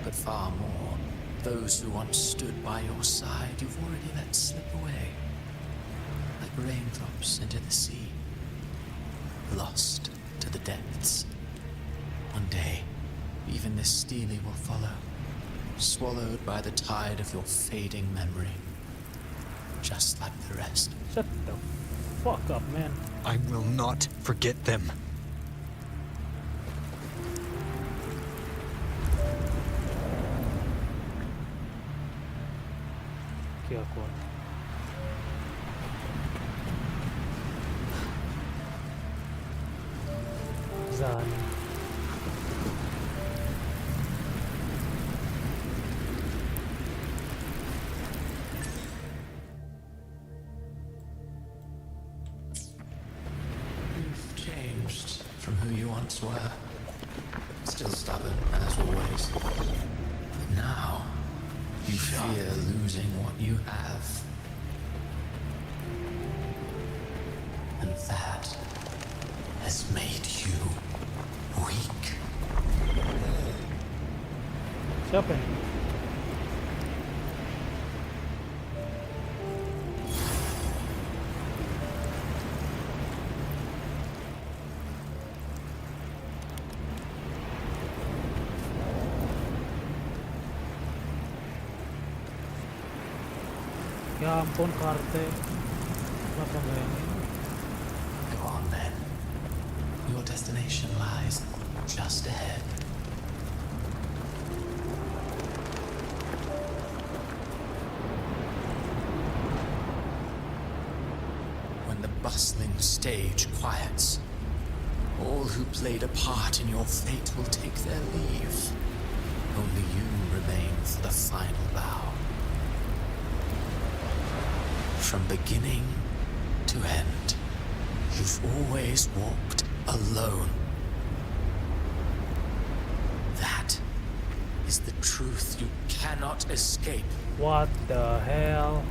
But far more, those who once stood by your side you've already let slip away. Like raindrops into the sea, lost to the depths. One day, even this stele will follow, swallowed by the tide of your fading memory, just like the rest. Shut the fuck up, man. I will not forget them. Kiakon. Zan. You've changed from who you once were. Still stubborn, as always. But now, you fear losing what you have. And that has made you weak. Siapa ini? Ya ampun, karte. Kenapa nggak yang ini? Go on then. Your destination lies just ahead. When the bustling stage quiets, all who played a part in your fate will take their leave. Only you remain for the final bow. From beginning to end, you've always walked alone. That is the truth you cannot escape. What the hell?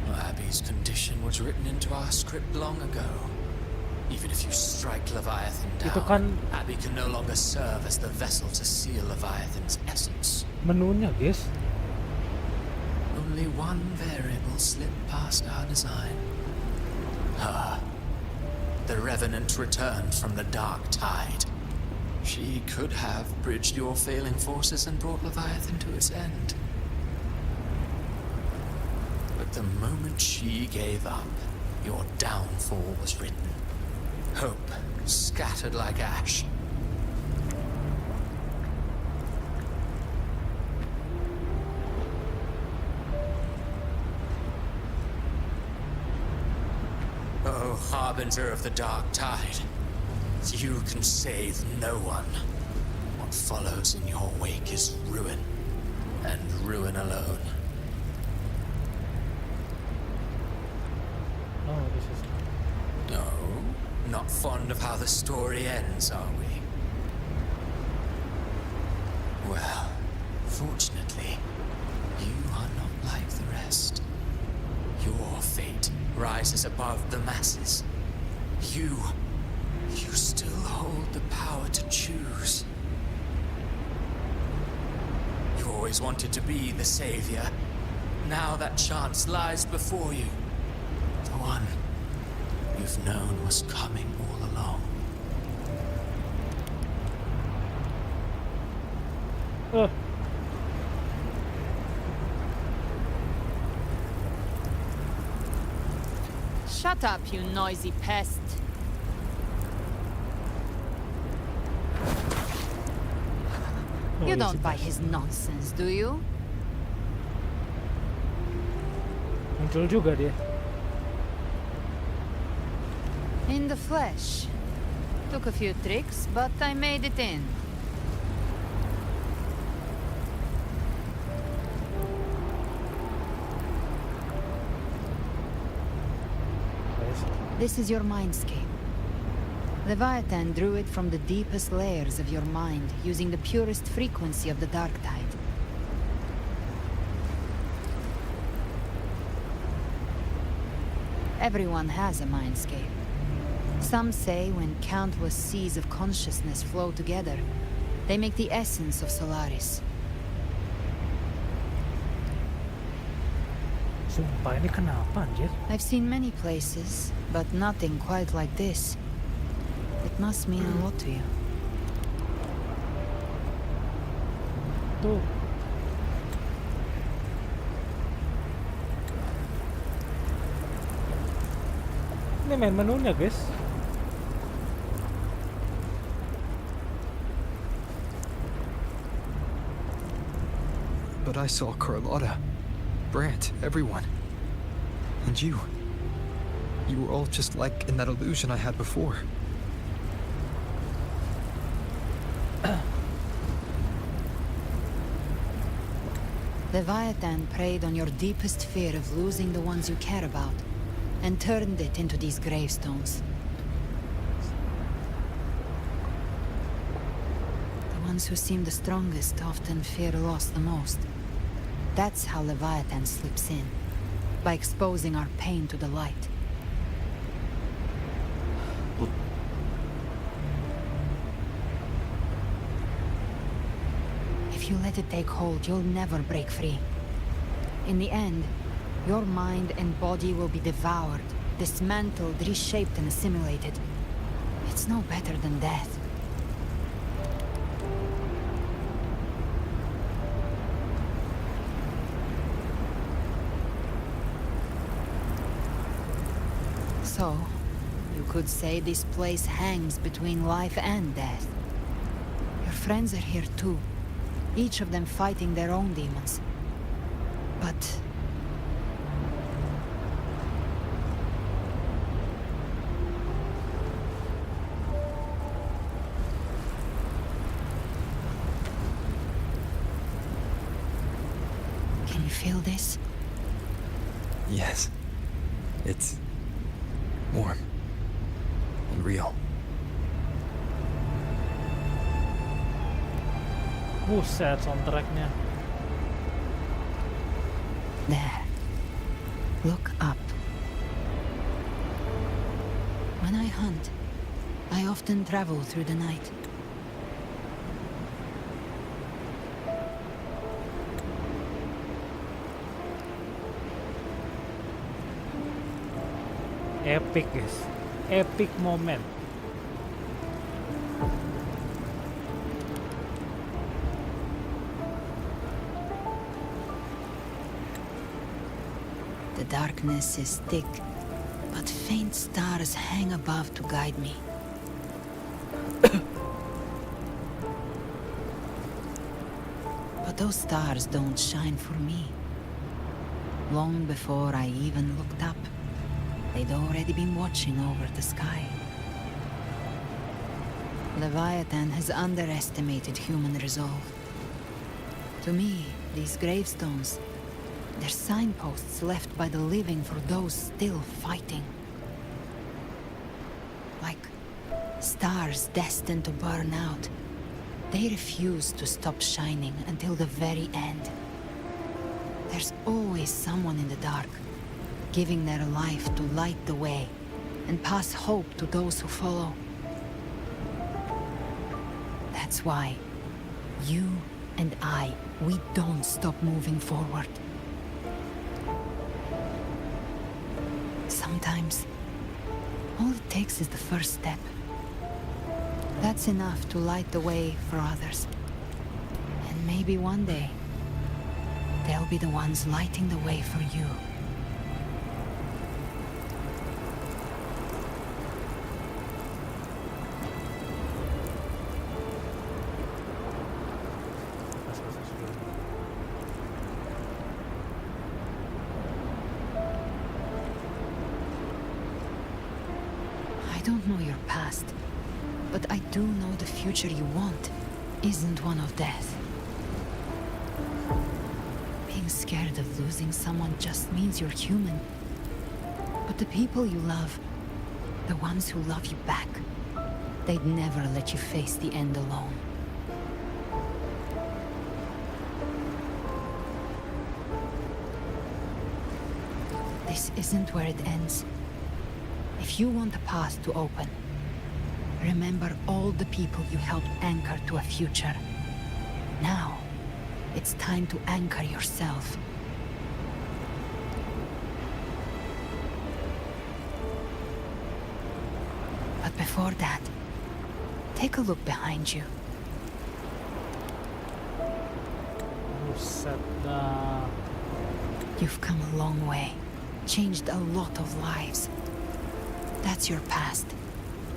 Abby's condition was written into our script long ago. Even if you strike Leviathan down, Abby can no longer serve as the vessel to seal Leviathan's essence. Menunya, guys. Only one variable slipped past our design. Her. The Revenant returned from the Dark Tide. She could have bridged your failing forces and brought Leviathan to its end. But the moment she gave up, your downfall was written. Hope scattered like ash. Oh, harbinger of the Dark Tide, you can save no one. What follows in your wake is ruin, and ruin alone. Oh, this is... No, not fond of how the story ends, are we? Well, fortunately, you are not like the rest. Your fate rises above the masses. You still hold the power to choose. You always wanted to be the savior. Now that chance lies before you. The one you've known was coming all along. Shut up, you noisy pest. You don't buy his nonsense, do you? Muncul juga dia. In the flesh. Took a few tricks, but I made it in. This is your mindscape. Leviathan drew it from the deepest layers of your mind, using the purest frequency of the Dark Tide. Everyone has a mindscape. Some say when countless seas of consciousness flow together, they make the essence of Solaris. Sumpah, ini kenapa, anjir? I've seen many places, but nothing quite like this. It must mean a lot to you. Tuh. Ini main menunya, guys. But I saw Carlotta, Brant, everyone. And you. You were all just like in that illusion I had before. Leviathan preyed on your deepest fear of losing the ones you care about, and turned it into these gravestones. The ones who seem the strongest often fear loss the most. That's how Leviathan slips in, by exposing our pain to the light. If you let it take hold, you'll never break free. In the end, your mind and body will be devoured, dismantled, reshaped, and assimilated. It's no better than death. So, you could say this place hangs between life and death. Your friends are here too, each of them fighting their own demons. But... can you feel this? Yes. It's warm and real. Buset soundtracknya. There. Look up. When I hunt, I often travel through the night. Epic guys, epic moment. The darkness is thick, but faint stars hang above to guide me. But those stars don't shine for me. Long before I even looked up, they'd already been watching over the sky. Leviathan has underestimated human resolve. To me, these gravestones, they're signposts left by the living for those still fighting. Like stars destined to burn out, they refuse to stop shining until the very end. There's always someone in the dark, giving their life to light the way and pass hope to those who follow. That's why you and I, we don't stop moving forward. Sometimes, all it takes is the first step. That's enough to light the way for others. And maybe one day, they'll be the ones lighting the way for you. I don't know your past, but I do know the future you want isn't one of death. Being scared of losing someone just means you're human. But the people you love, the ones who love you back, they'd never let you face the end alone. This isn't where it ends. If you want a path to open, remember all the people you helped anchor to a future. Now, it's time to anchor yourself. But before that, take a look behind you. You've come a long way, changed a lot of lives. That's your past,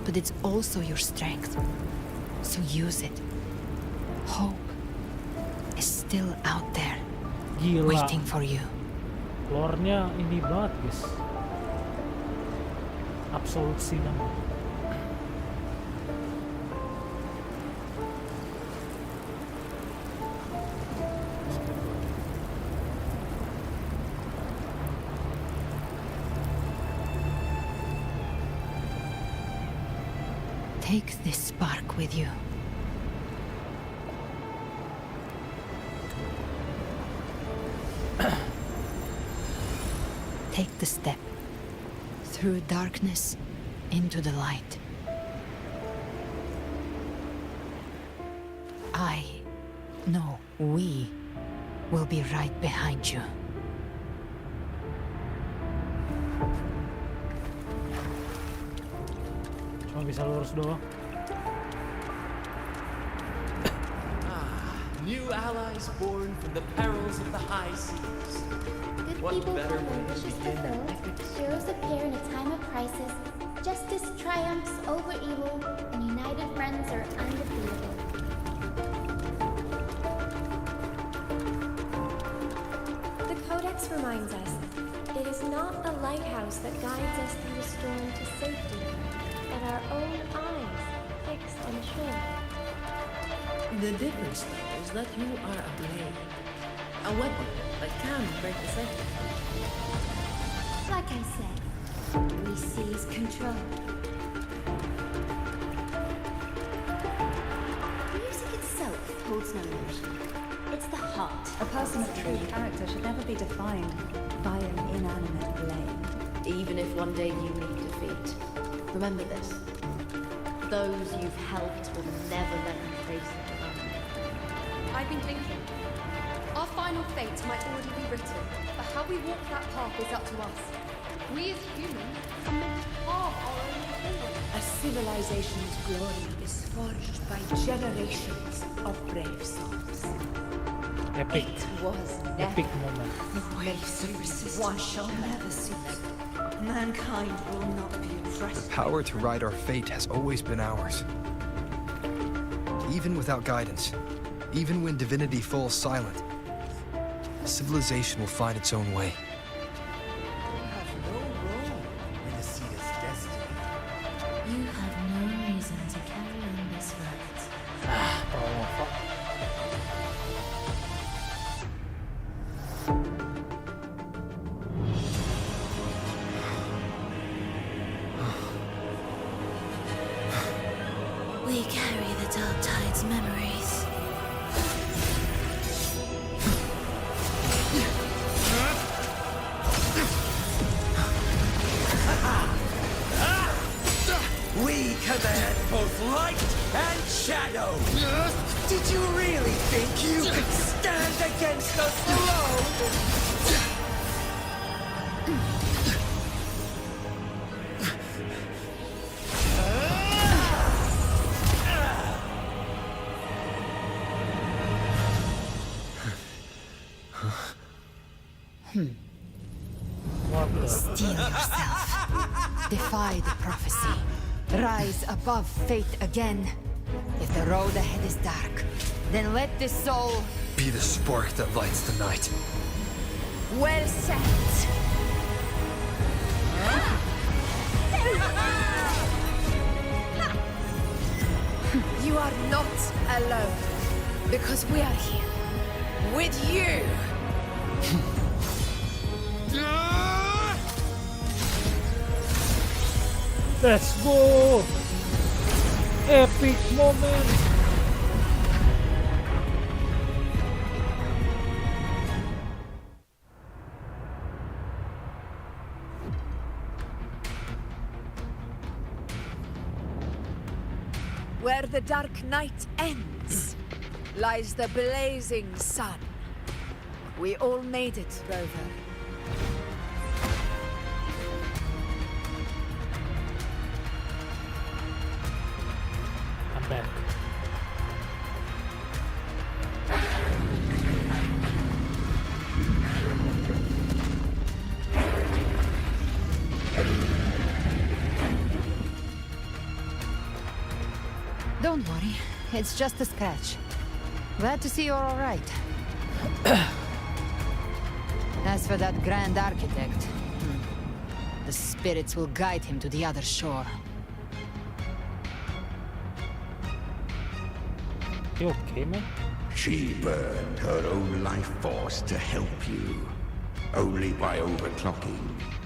but it's also your strength. So use it. Hope is still out there, waiting for you. Lore-nya ini banget guys, absolute cinema. Take this spark with you. Take the step through darkness into the light. I know We will be right behind you. Cuma bisa lurus doang. New allies born from the perils of the high seas. Good What people better have way to wishes begin an fulfilled, epic heroes appear in a time of crisis, justice triumphs over evil, and united friends are undefeatable. The Codex reminds us, it is not the lighthouse that guides us through the storm to safety, but our own eyes fixed on shore. The difference, though, is that you are a blade. A weapon that can break the cycle. Like I said, we seize control. Music itself holds no emotion. It's the heart. A person of true character should never be defined by an inanimate blade. Even if one day you meet defeat, remember this. Those you've helped will never let you face it alone. I've been thinking. Our final fate might already be written, but how we walk that path is up to us. We as humans are meant to carve our own forward. A civilization's glory is forged by generations of brave souls. Epic. It was Epic moment. the waves of resistance one shall never cease. Mankind will not be oppressed. The power to ride our fate has always been ours. Even without guidance, even when divinity falls silent, civilization will find its own way. You have no reason to carry on this fight. We carry the Dark Tide's memories. We command both light and shadow. Did you really think you could stand against us alone? Steel yourself. Defy the prophecy. Rise above fate again. If the road ahead is dark, then let this soul Be the spark that lights the night. well set. You are not alone, because we are here with you. Let's go! Epic moment! Where the dark night ends, lies the blazing sun. We all made it, Rover. I'm back. Don't worry, it's just a scratch. Glad to see you're all right. As for that Grand Architect, the spirits will guide him to the other shore. You okay, man? She burned her own life force to help you. Only by overclocking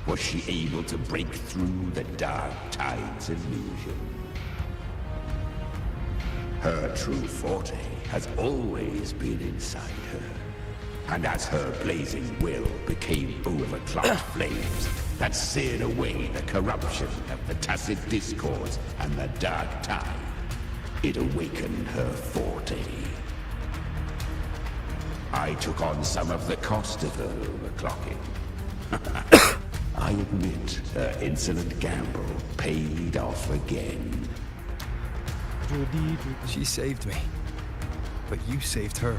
was she able to break through the Dark Tide's illusion. Her true forte has always been inside her. And as her blazing will became overclocked flames that seared away the corruption of the tacit discords and the Dark Tide, it awakened her forte. I took on some of the cost of her overclocking. I admit her insolent gamble paid off again. She saved me, but you saved her.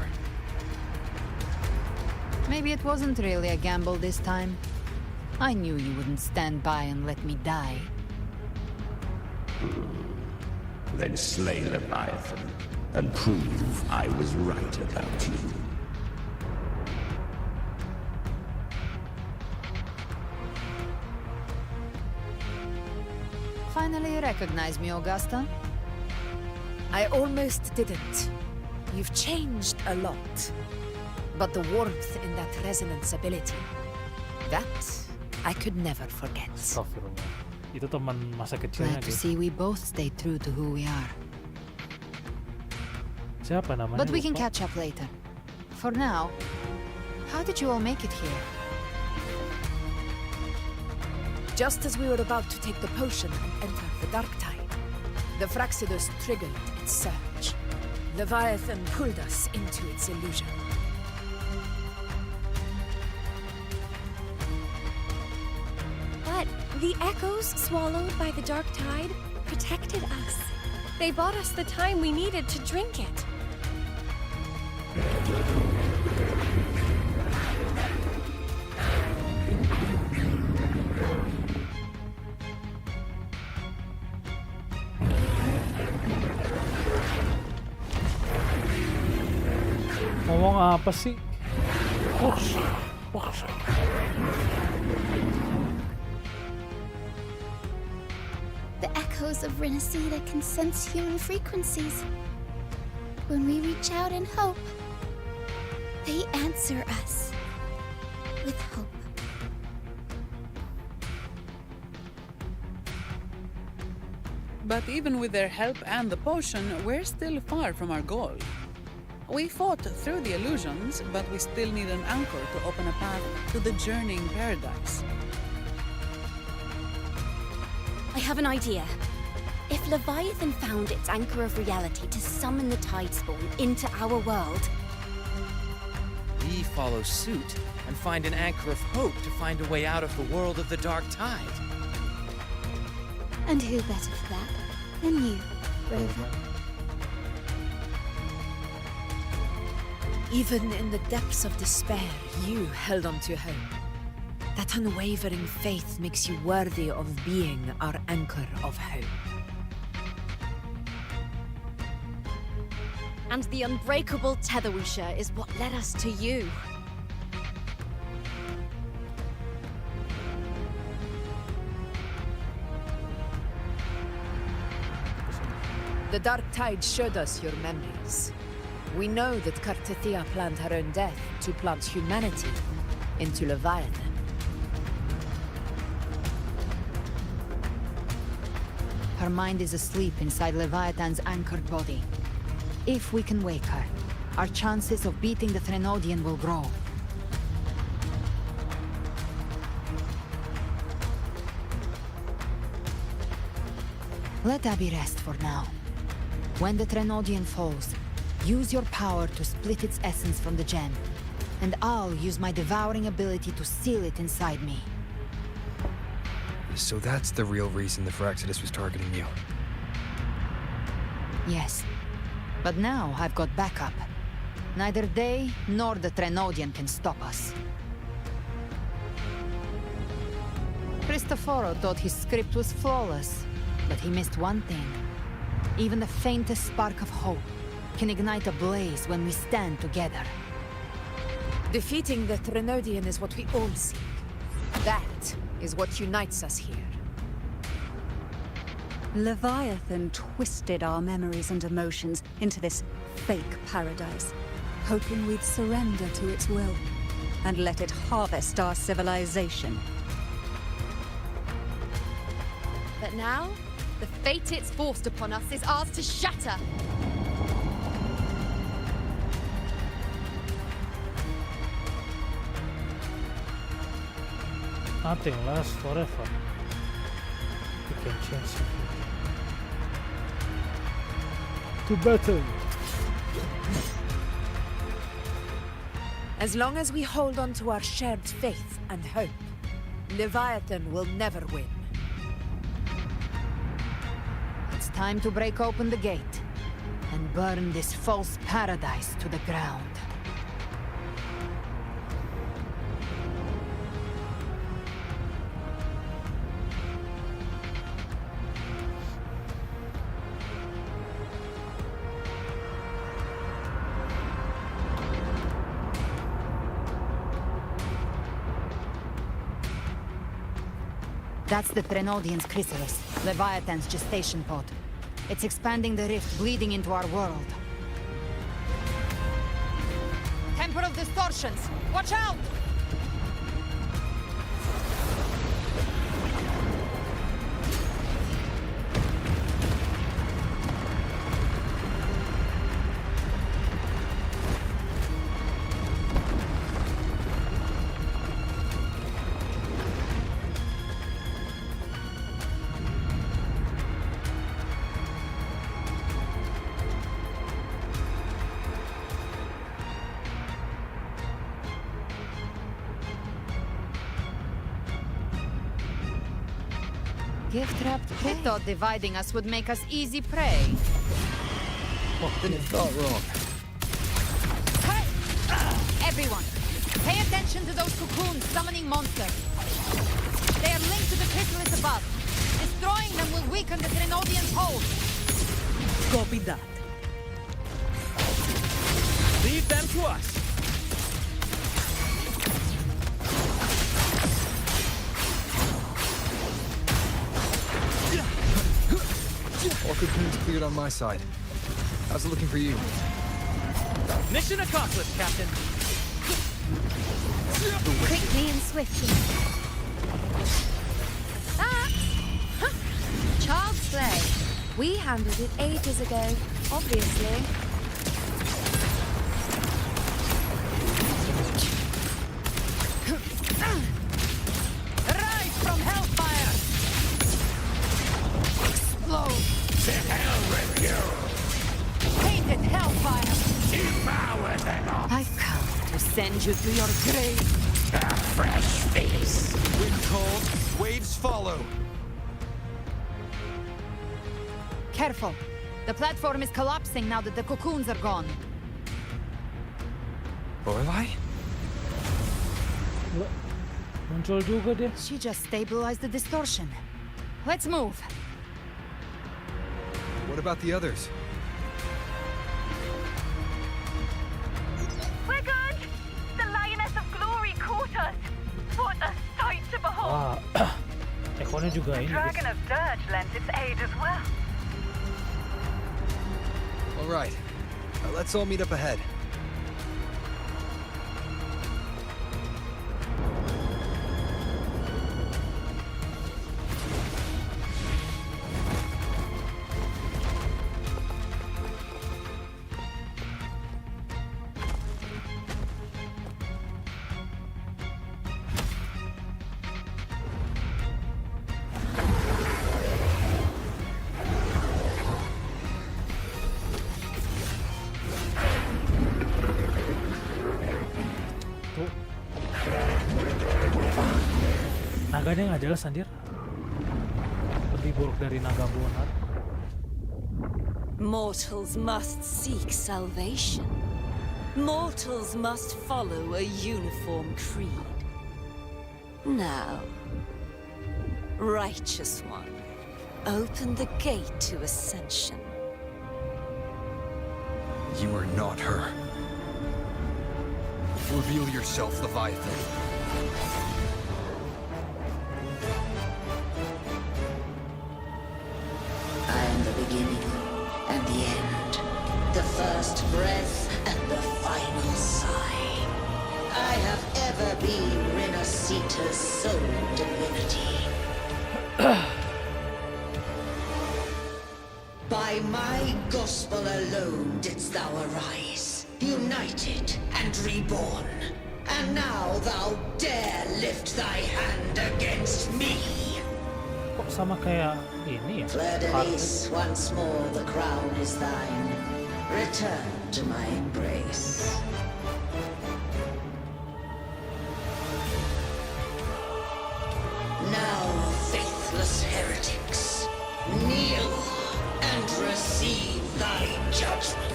Maybe it wasn't really a gamble this time. I knew you wouldn't stand by and let me die. Then slay Leviathan and prove I was right about you. Finally you recognize me, Augusta? I almost didn't. You've changed a lot. But the warmth in that resonance ability, that I could never forget. Astagfirullah. Itu teman masa kecilnya Glad to guys. see we both stayed true to who we are. Siapa namanya? But we can lupa. catch up later. For now, how did you all make it here? Just as we were about to take the potion and enter the dark tide, the Fraxidus triggered its surge. Leviathan pulled us into its illusion. But the echoes swallowed by the dark tide protected us. They bought us the time we needed to drink it. Ngomong apa sih? The echoes of RINASCITA can sense human frequencies. When we reach out in hope, they answer us with hope. But even with their help and the potion, we're still far from our goal. We fought through the illusions, but we still need an anchor to open a path to the journeying paradise. I have an idea. If Leviathan found its anchor of reality to summon the tide spawn into our world, We follow suit and find an anchor of hope to find a way out of the world of the dark tide. And who better for that than you, Rover? Even in the depths of despair, you held on to hope. That unwavering faith makes you worthy of being our anchor of hope. and the unbreakable tether we share is what led us to you. The dark tide showed us your memories. We know that Kartithia planned her own death to plant humanity into Leviathan. Her mind is asleep inside Leviathan's anchored body. If we can wake her, our chances of beating the Threnodian will grow. Let Abby rest for now. When the Threnodian falls, use your power to split its essence from the gem, and I'll use my devouring ability to seal it inside me. So that's the real reason the Fraxidus was targeting you. Yes, but now I've got backup. Neither they nor the Threnodian can stop us. Cristoforo thought his script was flawless, but he missed one thing. Even the faintest spark of hope can ignite a blaze when we stand together. Defeating the Threnodian is what we all seek. That is what unites us here. Leviathan twisted our memories and emotions into this fake paradise, hoping we'd surrender to its will and let it harvest our civilization. But now, the fate it's forced upon us is ours to shatter. Nothing lasts forever. You can change it. To battle. As long as we hold on to our shared faith and hope, Leviathan will never win. It's time to break open the gate and burn this false paradise to the ground. That's the Threnodian's chrysalis, Leviathan's gestation pod. It's expanding the rift, bleeding into our world. Temper of distortions! Watch out! Gift-wrapped prey. I thought dividing us would make us easy prey. Then you thought wrong. Hey! Everyone, pay attention to those cocoons summoning monsters. They are linked to the chrysalis above. Destroying them will weaken the Threnodian's hold. Copy that. Leave them to us. All cocoons cleared on my side. How's it looking for you? Mission accomplished, Captain. Quickly and swiftly. Child's play. We handled it ages ago, obviously. Rise from hellfire! Explode! To hell with you! Painted hellfire! Devour them all! I've come to send you to your grave! A fresh face! Wind cold, waves follow! Careful! The platform is collapsing now that the cocoons are gone. Lorelei? Muncul juga dia. She just stabilized the distortion. Let's move. What about the others? We're good! The Lioness of Glory caught us! What a sight to behold! Ekornya juga The ini. Dragon of Dirge lent its aid as well. All right. Let's all meet up ahead. Naganya nggak jelas anjir. Lebih buruk dari naga bonar. Mortals must seek salvation. Mortals must follow a uniform creed. Now, Righteous One, open the gate to ascension. You are not her. Reveal yourself, Leviathan. I am the beginning and the end, the first breath and the final sigh. I have ever been RINASCITA's sole divinity. By my gospel alone didst thou arise, united and reborn. And now thou dare lift thy hand against me. Kok sama kayak ini ya? Fleur-de-lis, once more the crown is thine. Return to my embrace. Kneel and receive thy judgment.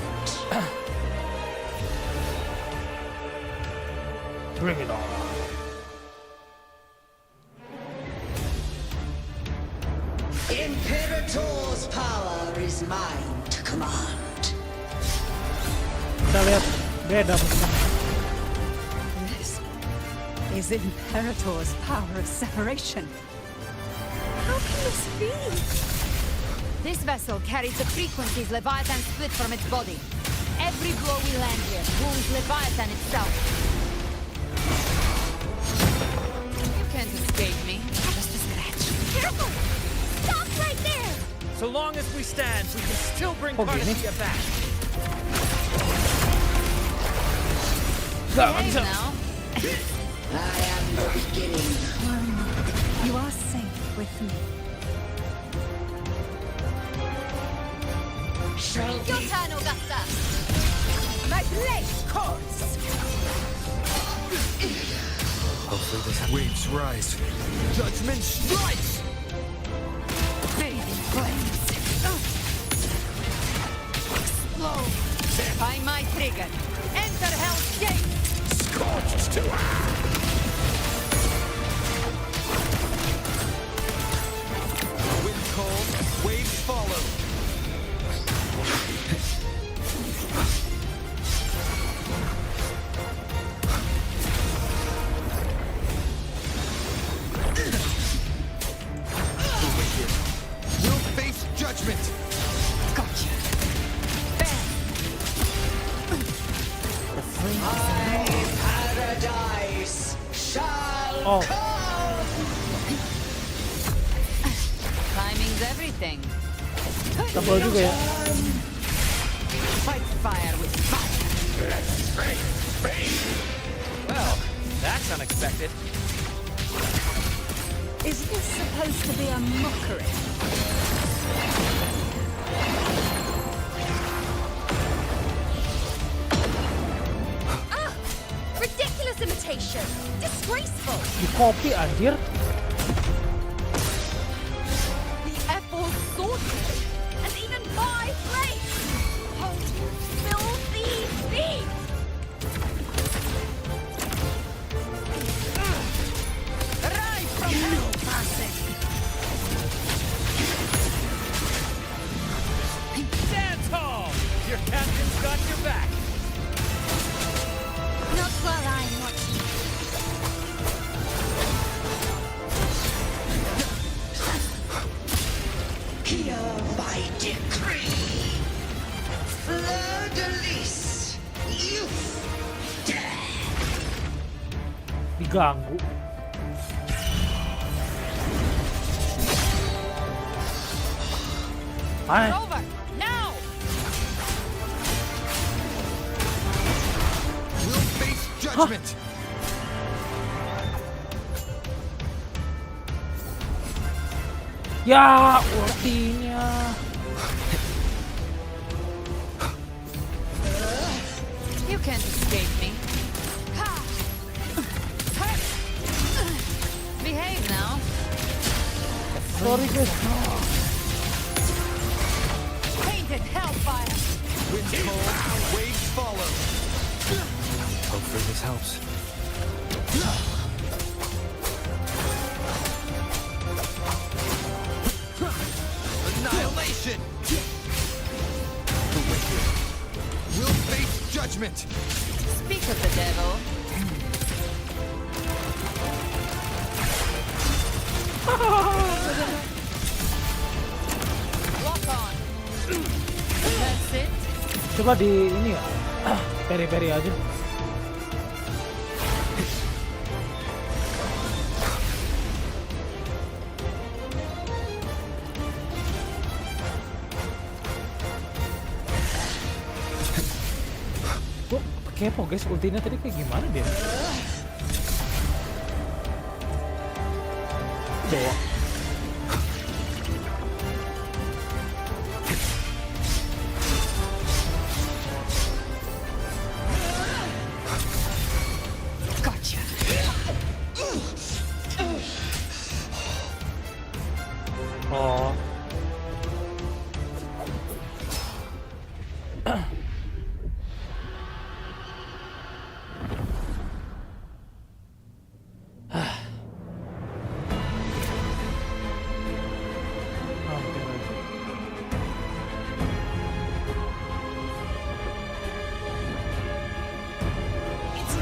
Bring it on. Imperator's power is mine to command. Kita lihat beda musuhnya. This is Imperator's power of separation. How can this be? This vessel carries the frequencies Leviathan split from its body. Every blow we land here wounds Leviathan itself. You can't escape me. Just a scratch. Careful! Stop right there! So long as we stand, we can still bring Carnacia back. Behave now. I am the beginning. You are safe with me. Shall Your turn, Augusta. My blade calls. Hopefully this waves rise. Judgment strikes! Fading flames. Explode. Find my trigger. Enter Hell's Gate. Scorched to Wind cold, waves follow. The wicked will face judgment. Gotcha. my paradise shall come. Timing's everything. Tebal juga ya. Fight fire with fire. Well, that's unexpected. Is this supposed to be a mockery? Ridiculous imitation! Disgraceful! Di copy anjir. The apple's sorted! And even my place! Oh, you filthy thief! Right from hell, passing. Stand tall! Your captain's got your back. Not while I'm watching. Here by decree. Fleur de lis. Youth. Diganggu. Hai. Over now. We'll face judgment. Ya, ultinya. You can't escape me. Behave now. Sorry guys. Painted hellfire. Wind cold, waves follow. Hopefully this helps. Annihilation! The wicked will face judgment. Speak of the devil. Walk on. That's it. Coba di ini ya. Peri-peri aja. Gue kepo guys, ultinya tadi kayak gimana dia? Coba. Gotcha. Oh, It's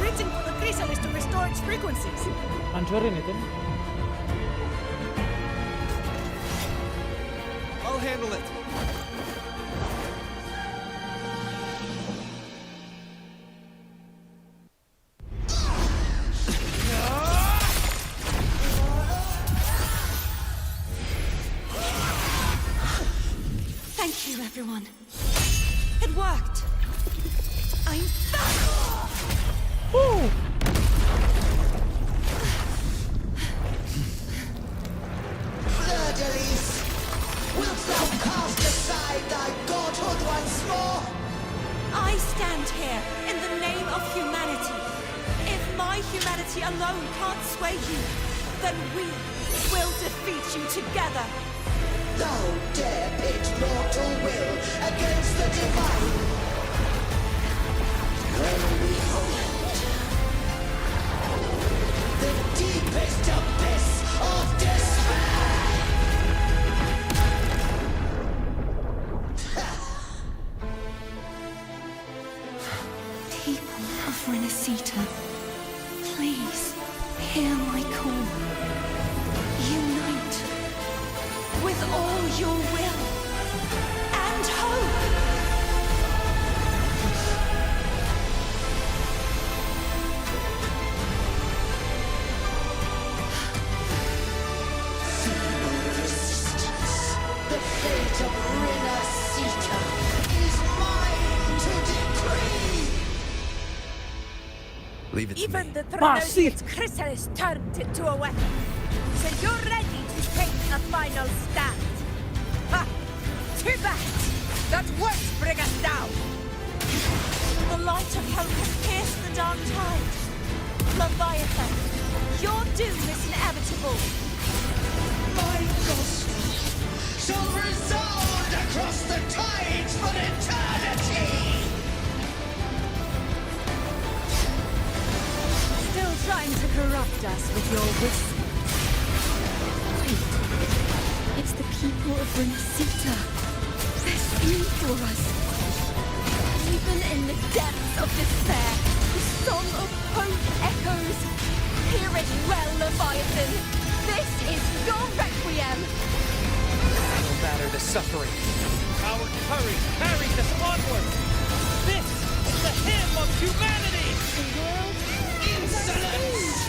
written for the chrysalis to restore its frequencies. Hancurin itu. I'll handle it. Thank you, everyone. It worked. I'm back! Woo! Verdalis, wilt thou cast aside thy godhood once more? I stand here in the name of humanity. If my humanity alone can't sway you, then we will defeat you together. Thou dare pit mortal will against the divine. Well, behold, the deepest abyss of despair. People of RINASCITA, please hear my call. Unite with all your will and hope. Resistance. The fate of RINASCITA is mine to decree. Leave it to Even me. the Threnodian's chrysalis turned into a weapon. So you're ready to take a final stand. Ha! Too bad! That won't bring us down! The light of hope has pierced the dark tide. Leviathan, your doom is inevitable. My gospel shall resound across the tides for eternity! Still trying to corrupt us with your whispers. Wait, it's the people of RINASCITA. They're singing for us. Even in the depths of despair, the song of hope echoes. Hear it well, Leviathan. This is your requiem. No matter the suffering, our courage carries us onward. This is the hymn of humanity. The world Insolence!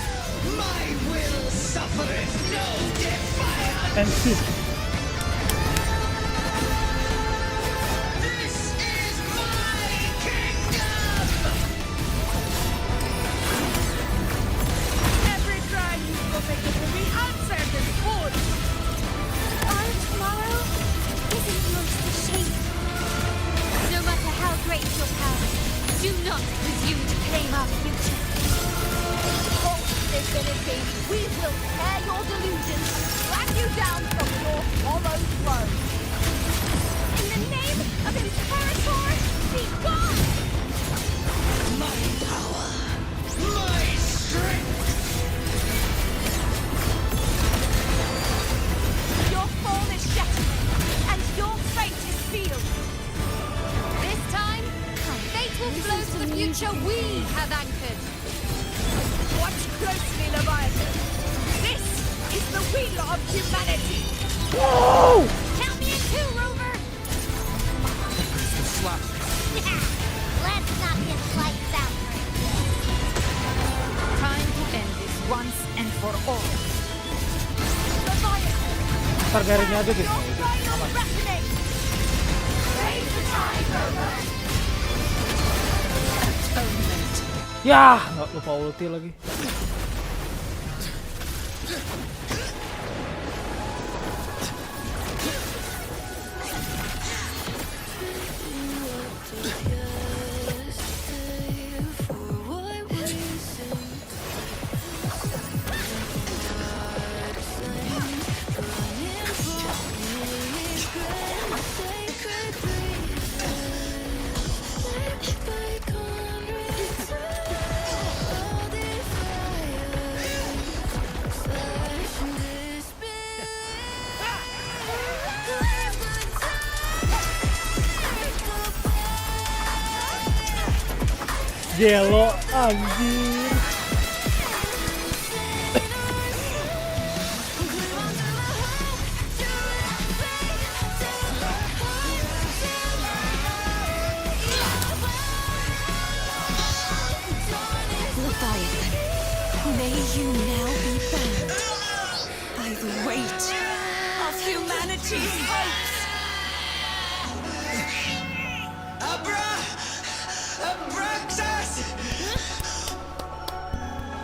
My will suffereth no defiance! And shit. This is my kingdom! Every cry you've spoken will be answered in full. Our tomorrow isn't yours to shape. No matter how great your power, do not presume to claim our future. Hold infinity, we will tear your delusions, drag you down from your hollow throne. In the name of Imperator, be gone! My power, my strength! Your fall is shattered, and your fate is sealed. This time, fate will flow to the future we have anchored. Watch closely, Leviathan. This is the will of humanity. Whoa! Count me in two, Rover! Let's not get lights out right here. Time to end this once and for all. Leviathan, Ntar garingnya aja guys. your final reckoning. Raise the tide, Rover. Atonement. Ya, nggak lupa ulti lagi. Gelo anjir. Leviathan, may you now be bound by the weight of humanity's hopes. Abraxas!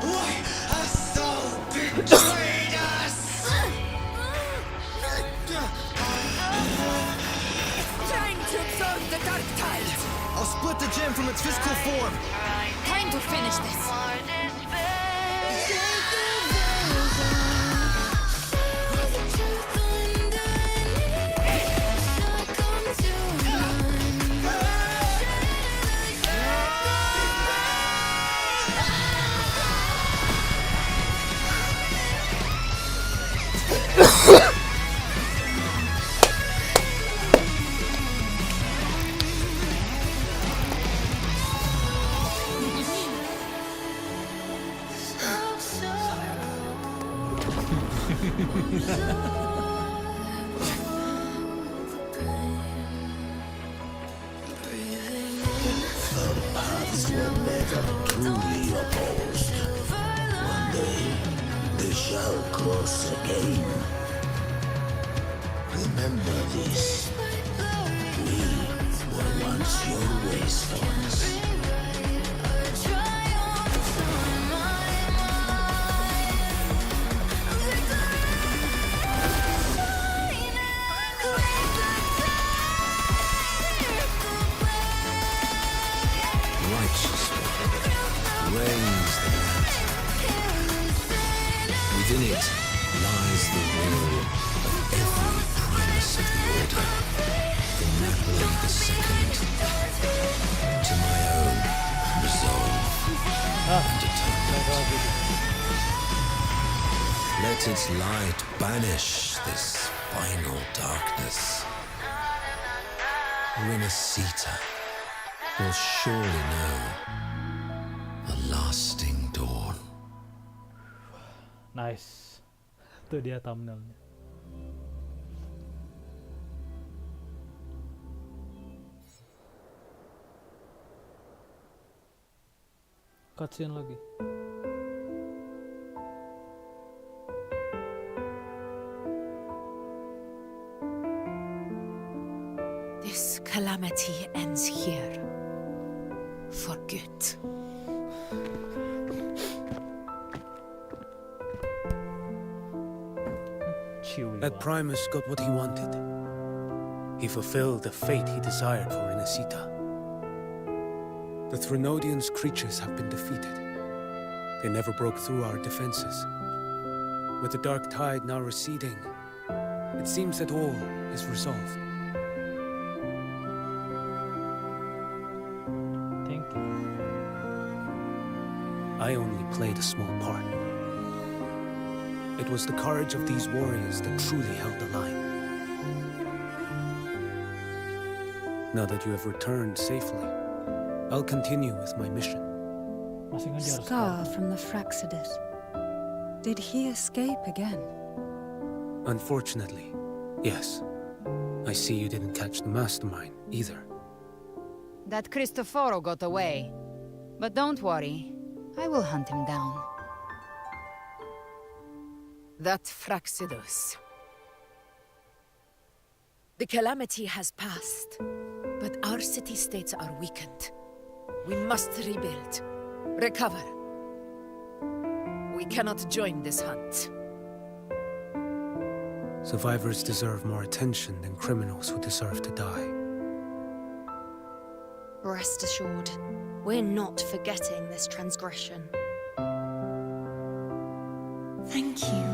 Why has Saul betrayed us? Trying to absorb the dark tide. I'll split the gem from its physical form. Time to finish this. Paths were never truly opposed. One day, they shall cross again. Remember this. We were once your wastelands. Raise the lantern. Within it lies the will of every primus of the Order, from Napoli II to my own resolve and atonement. Let its light banish this final darkness. RINASCITA will surely know a lasting dawn. Nice. Itu dia thumbnailnya. Cutscene lagi. This calamity ends here. For good. That Primus got what he wanted. He fulfilled the fate he desired for RINASCITA. The Threnodians' creatures have been defeated. They never broke through our defenses. With the dark tide now receding, it seems that all is resolved. Thank you. I only played a small part. It was the courage of these warriors that truly held the line. Now that you have returned safely, I'll continue with my mission. Scar from the Fraxidus. Did he escape again? Unfortunately, yes. I see you didn't catch the mastermind either. That Cristoforo got away. But don't worry, I will hunt him down. That Fraxidus. The calamity has passed, but our city-states are weakened. We must rebuild, recover. We cannot join this hunt. Survivors deserve more attention than criminals who deserve to die. Rest assured, we're not forgetting this transgression. Thank you,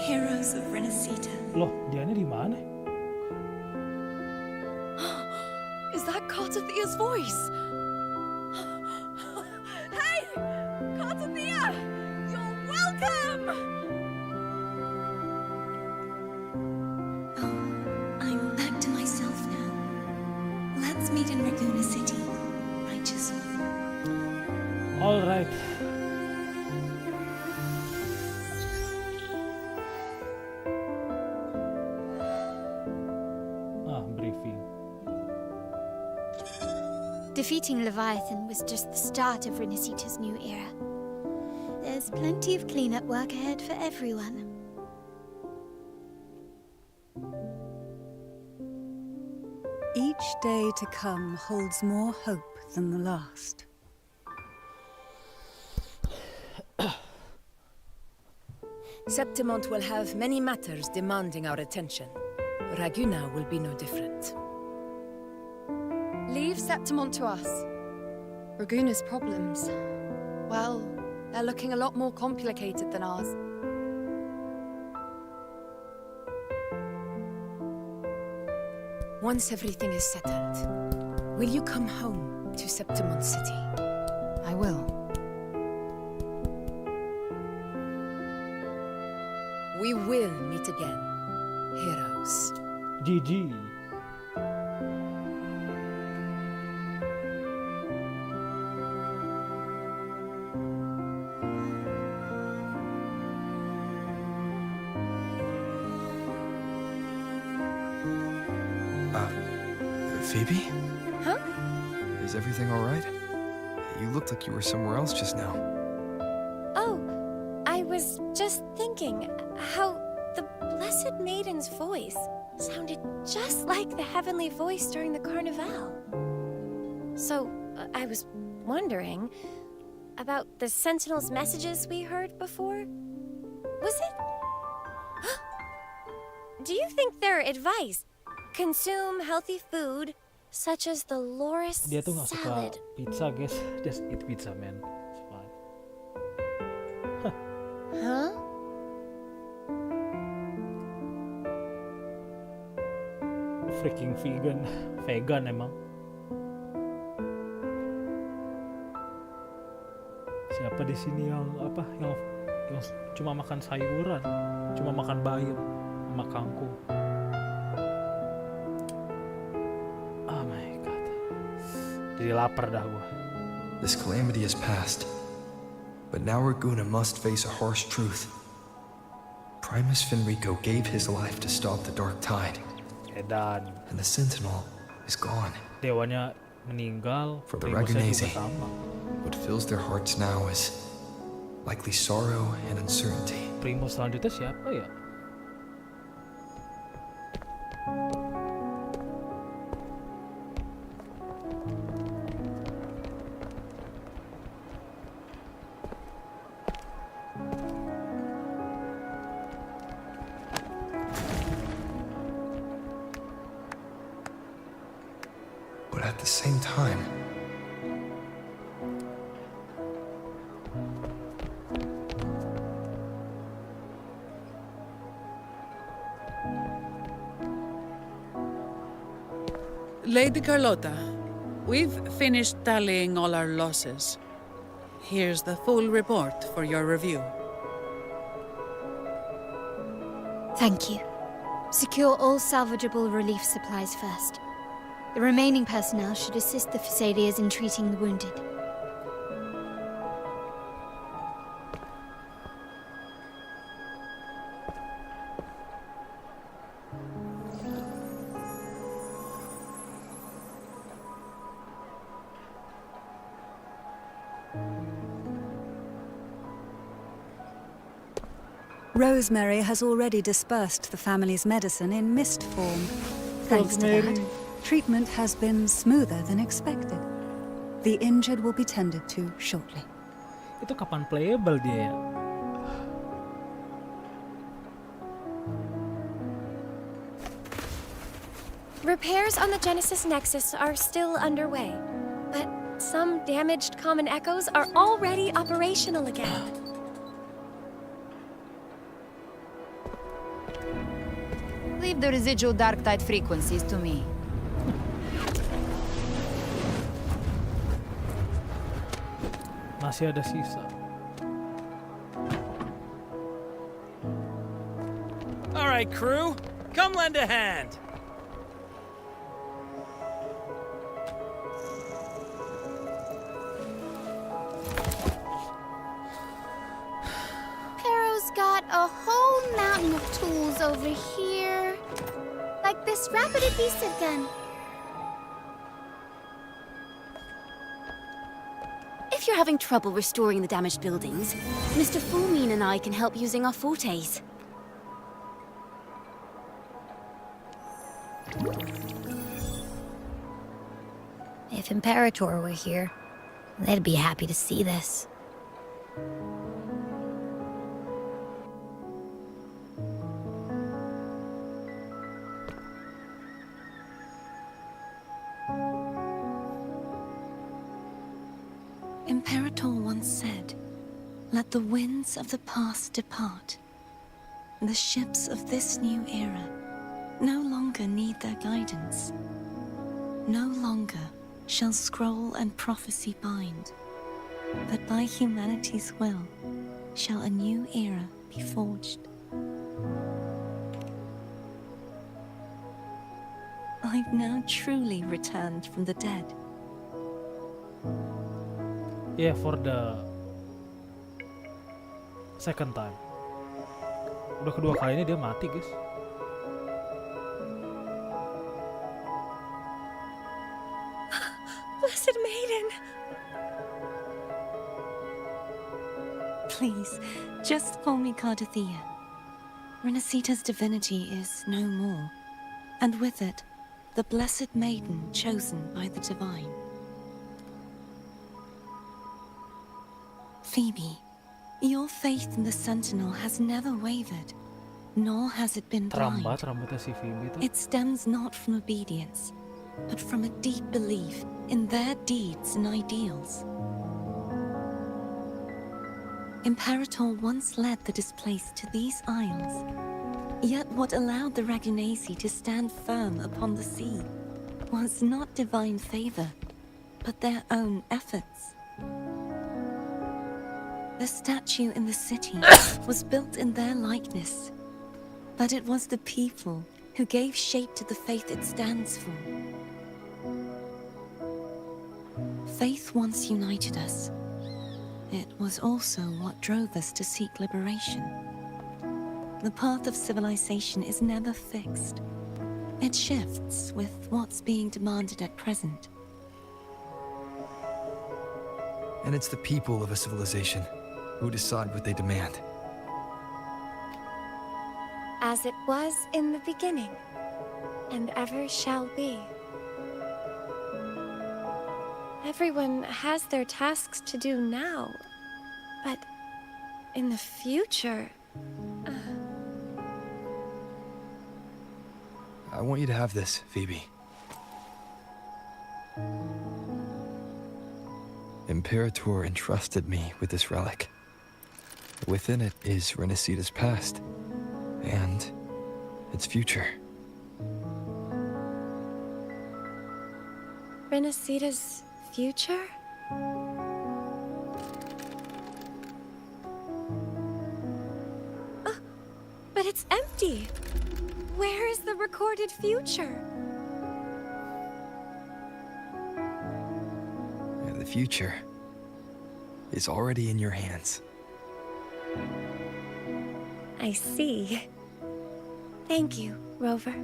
heroes of RINASCITA. Loh, dia ini di mana? Is that Cartathia's voice? Hey! Cartathia! You're welcome! I'm back to myself now. Let's meet in Raguna City, righteous one. All right. Briefing. Defeating Leviathan was just the start of RINASCITA's new era. There's plenty of cleanup work ahead for everyone. Each day to come holds more hope than the last. Septimont will have many matters demanding our attention. Raguna will be no different. Leave Septimont to us. Raguna's problems, well, they're looking a lot more complicated than ours. Once everything is settled, will you come home to Septimont City? I will. We will meet again, heroes. GG. Phoebe? Huh? Is everything all right? You looked like you were somewhere else just now. Oh, I was just thinking how the Blessed Maiden's voice sounded just like the heavenly voice during the Carnival. So, I was wondering about the Sentinel's messages we heard before. Was it? Do you think their advice, consume healthy food, such as the loris Dia tuh nggak suka salad? pizza, guys. Just eat pizza, man. It's fine. Huh? Freaking vegan emang. Siapa di sini yang yang cuma makan sayuran, cuma makan bayam sama kangkung. Oh my god. Jadi lapar dah gua. This calamity has passed, but now Raguna must face a harsh truth. Primus Finrico gave his life to stop the Dark Tide. Edan. And the Sentinel is gone. Dewanya meninggal. For the Primusnya Ragunese, juga sama. what fills their hearts now is likely sorrow and uncertainty. Primus selanjutnya siapa ya? But at the same time, Lady Carlotta, we've finished tallying all our losses. Here's the full report for your review. Thank you. Secure all salvageable relief supplies first. The remaining personnel should assist the Phasaelias in treating the wounded. Rosemary has already dispersed the family's medicine in mist form. Thanks to that, treatment has been smoother than expected. The injured will be tended to shortly. Itu kapan playable dia ya? Repairs on the Genesis Nexus are still underway, but some damaged common echoes are already operational again. Leave the residual dark tide frequencies to me. Masih ada sisa. All right, crew, come lend a hand. tools over here. Like this rapid adhesive gun. If you're having trouble restoring the damaged buildings, Mr. Fulmin and I can help using our fortes. If Imperator were here, they'd be happy to see this. Imperator once said, "Let the winds of the past depart. The ships of this new era no longer need their guidance. No longer shall scroll and prophecy bind, but by humanity's will shall a new era be forged." I've now truly returned from the dead. Yeah, for the second time. Udah kedua kalinya dia mati, guys. Blessed Maiden! Please, just call me Cardothea. Renascita's divinity is no more, and with it, the Blessed Maiden chosen by the Divine. Phoebe, your faith in the Sentinel has never wavered, nor has it been blind. Rambutnya si Phoebe tuh. It stems not from obedience, but from a deep belief in their deeds and ideals. Imperator once led the displaced to these isles, yet what allowed the Ragunasi to stand firm upon the sea was not divine favor, but their own efforts. The statue in the city was built in their likeness, but it was the people who gave shape to the faith it stands for. Faith once united us. It was also what drove us to seek liberation. The path of civilization is never fixed. It shifts with what's being demanded at present. And it's the people of a civilization who decide what they demand. As it was in the beginning, and ever shall be. Everyone has their tasks to do now, but in the future... I want you to have this, Phoebe. Imperator entrusted me with this relic. Within it is Renascita's past, and its future. Renascita's future? But it's empty! Where is the recorded future? And the future is already in your hands. I see. Thank you, Rover.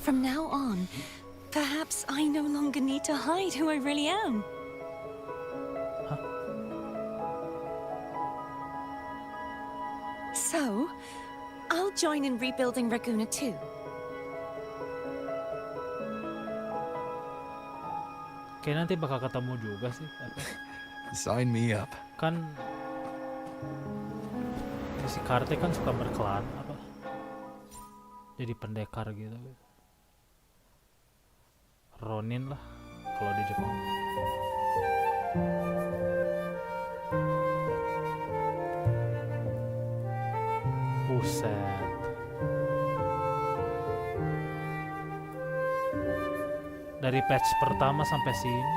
From now on, perhaps I no longer need to hide who I really am. So, I'll join in rebuilding Raguna too. Kayak nanti bakal ketemu juga sih. Sign me up. Kan si Karte kan suka berkelan apa? Jadi pendekar gitu. Ronin lah kalau di Jepang. Buset. Dari patch pertama sampai sini.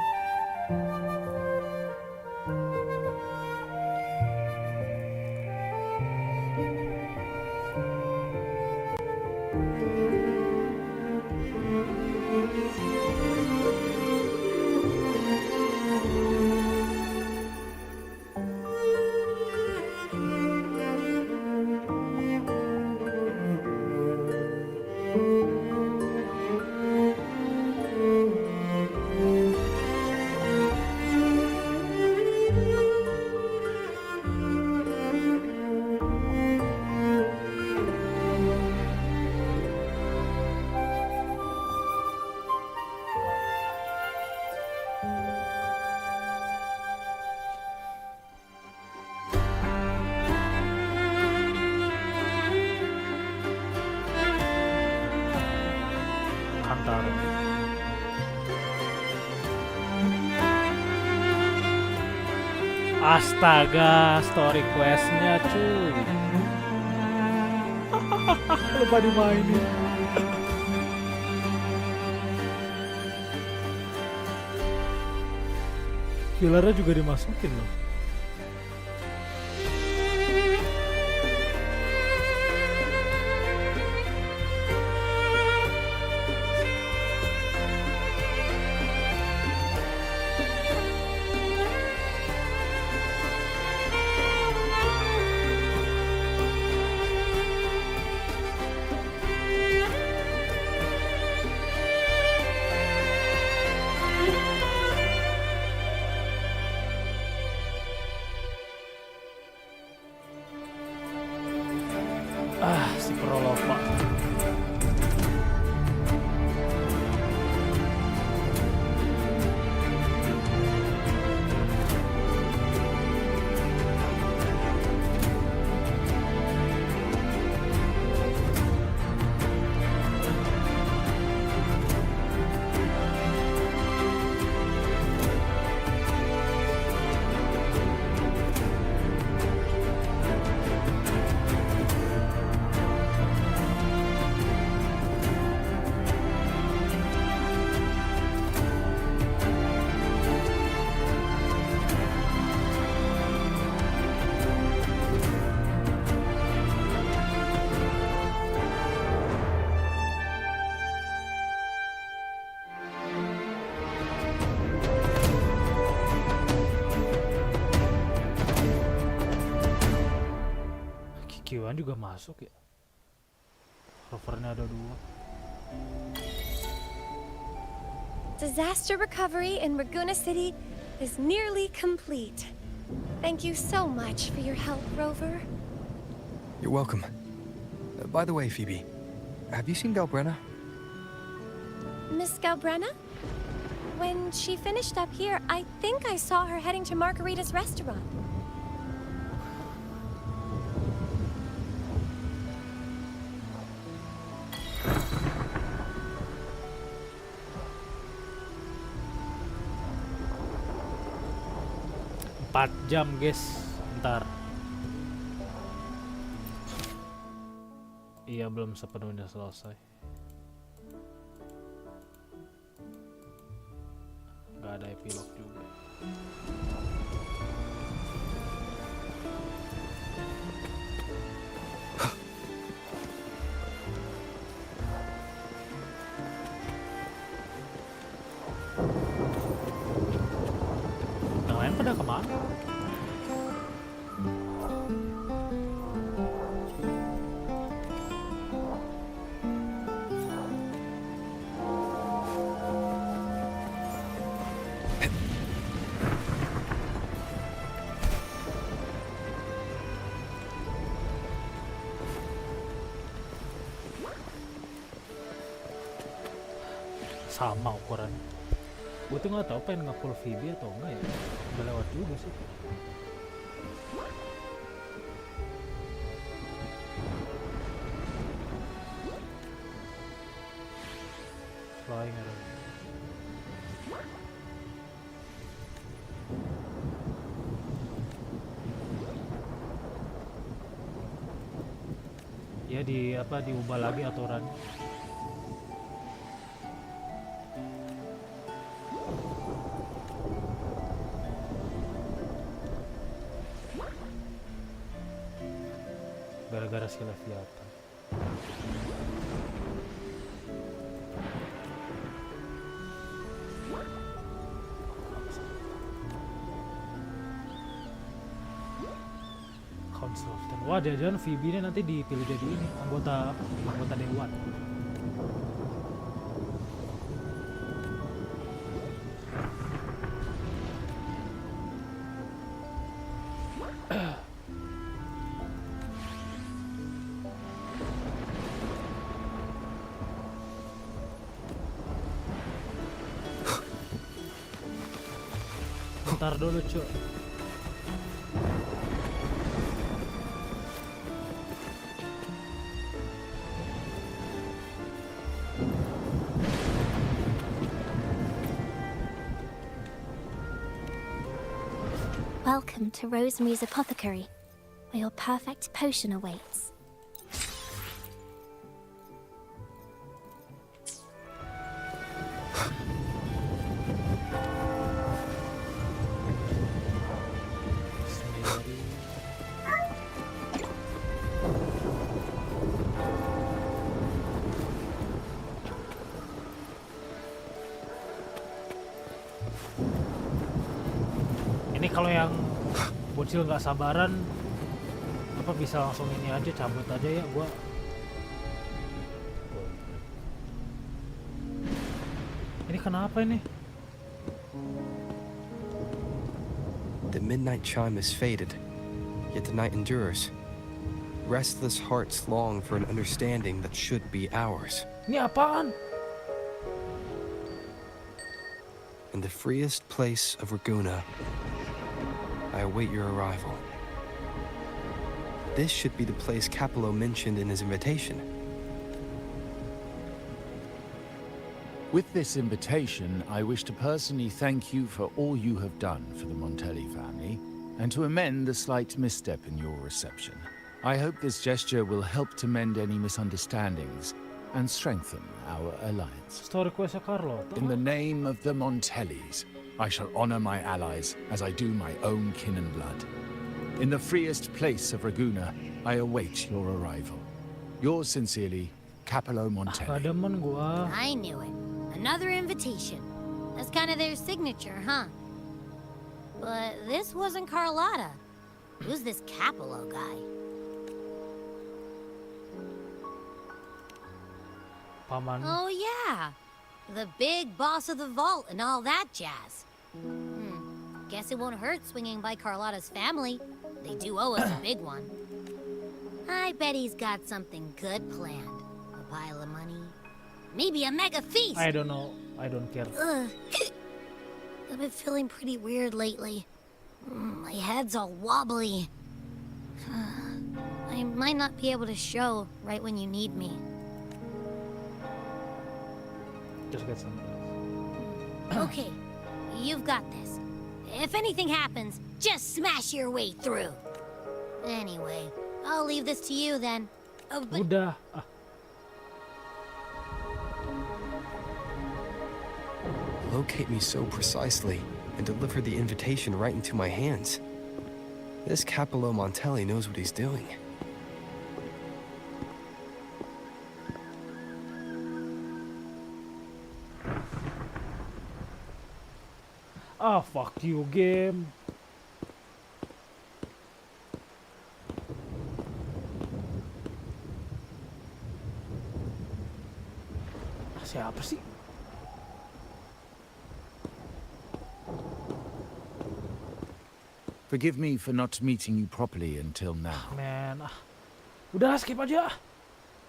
Ntar. Astaga, story questnya cuy. Lupa dimainin. Killernya juga dimasukin loh. Si prolog pak. Kikiwan juga masuk ya. Rovernya ada 2. Disaster recovery in Raguna City is nearly complete. Thank you so much for your help, Rover. You're welcome. By the way, Phoebe, have you seen Galbrenna? Miss Galbrenna? When she finished up here, I think I saw her heading to Margarita's restaurant. Empat jam guys, ntar. Iya belum sepenuhnya selesai. Gak ada epilog juga. Yang lain pada kemana? Sama ukurannya. Gue tuh nggak tahu pengen nge-pull Phoebe atau enggak ya. Udah lewat juga sih. Flying around. Ya diubah lagi aturan. Gara-gara si Leviathan. Consultant. Wah, jangan Phoebe ini nanti dipilih jadi ini anggota dewan. Bentar dulu cuy. Welcome to Rosemary's Apothecary, where your perfect potion awaits. Ini kalau yang bocil nggak sabaran, apa bisa langsung ini aja, cabut aja ya gua. Ini kenapa ini? The midnight chime has faded, yet the night endures. Restless hearts long for an understanding that should be ours. Ini apaan? In the freest place of Raguna, I await your arrival. This should be the place Capello mentioned in his invitation. With this invitation, I wish to personally thank you for all you have done for the Montelli family, and to amend the slight misstep in your reception. I hope this gesture will help to mend any misunderstandings and strengthen our alliance. In the name of the Montellis, I shall honor my allies as I do my own kin and blood. In the freest place of Raguna, I await your arrival. Yours sincerely, Capello Montelli. I knew it. Another invitation. That's kind of their signature, huh? But this wasn't Carlotta. Who's this Capello guy? Oh yeah, the big boss of the vault and all that jazz. Guess it won't hurt swinging by Carlotta's family. They do owe us a big one. I bet he's got something good planned. A pile of money. Maybe a mega feast! I don't know. I don't care. I've been feeling pretty weird lately. My head's all wobbly. I might not be able to show right when you need me. Just get some. Okay, you've got this. If anything happens, just smash your way through. Anyway, I'll leave this to you then. Udah. Locate me so precisely and deliver the invitation right into my hands. This Capello Montelli knows what he's doing. Ah, fuck you, game. Siapa sih? Forgive me for not meeting you properly until now. Man, udah skip aja.